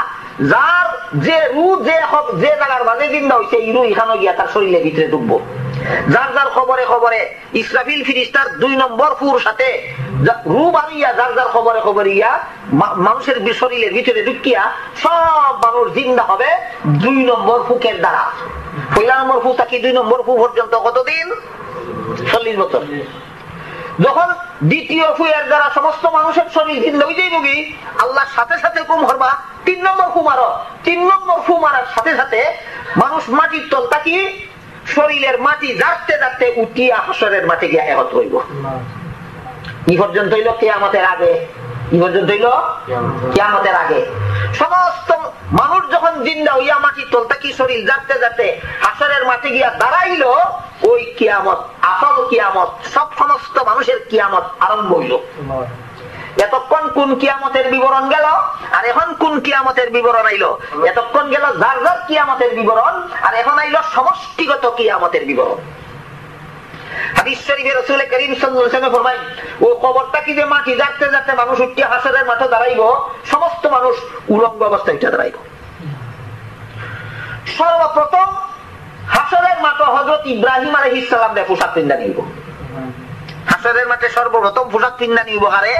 যার যে রু যে জায়গার মাঝে জিন্দা হইছে এই রু এখানে গিয়া তার শরীরের ভিতরে ঢুকবো। যার যার খবরে খবরে ইসরাফিল ফিরিস্তার 2 নম্বর ফুর সাথে রু বাড়িয়া যার যার খবরে খবরে গিয়া মানুষের শরীরের ভিতরে ঢুকিয়া সব মানুষ জিন্দা হবে 2 নম্বর ফুকের দ্বারা। 1 নম্বর ফু থাকি 2 নম্বর ফু পর্যন্ত কতদিন? 40 বছর। যখন দ্বিতীয় ফুয়ের দ্বারা সমস্ত মানুষের শরীর জিন্দা হয়ে যাইব কি আল্লাহ সাথে সাথে হুকুম করবা 3 নম্বর ফু মারো। 3 নম্বর ফু মারার সাথে সাথে মানুষ মাটির তল থাকি শরীরের মাটি যাতে যাতে উঠিয়া হাসরের মাটি গিয়া একত্র হইব। ই পর্যন্ত হইল কিয়ামতের আগে। ই পর্যন্ত হইল কিয়ামতের আগে। সমস্ত মানুষ যখন জিন্দা হইয়া মাটির তল থাকি শরীর যাতে যাতে হাসরের মাটি গিয়া দাঁড়াইল, ওই কিয়ামত আসল কিয়ামত, সব সমস্ত মানুষের কিয়ামত আরম্ভ হইল। এতক্ষণ কোন কিয়ামতের বিবরণ গেল আর এখন কোন কিয়ামতের বিবরণ আইল? এতক্ষণ গেল যার যার কিয়ামতের বিবরণ আর এখন আইল সমষ্টিগত কিয়ামতের বিবরণ। হাদিস শরীফে রাসূল করিম সাল্লাল্লাহু আলাইহি ওয়াসাল্লাম ফরমায়, ও কবরটা কি যে মাটি যাতে যাতে মানুষ উঠিয়া হাসরের মাঠে দাঁড়াইব, সমস্ত মানুষ উলঙ্গ অবস্থায় উঠে দাঁড়াইব। সর্বপ্রথম হাসরের মাঠে হযরত ইব্রাহিম আলাইহিস সালাম রে পোশাক পিন্দা নিব। হাসরের মাঠে সর্বপ্রথম পোশাক পিন্দা নিব কারে?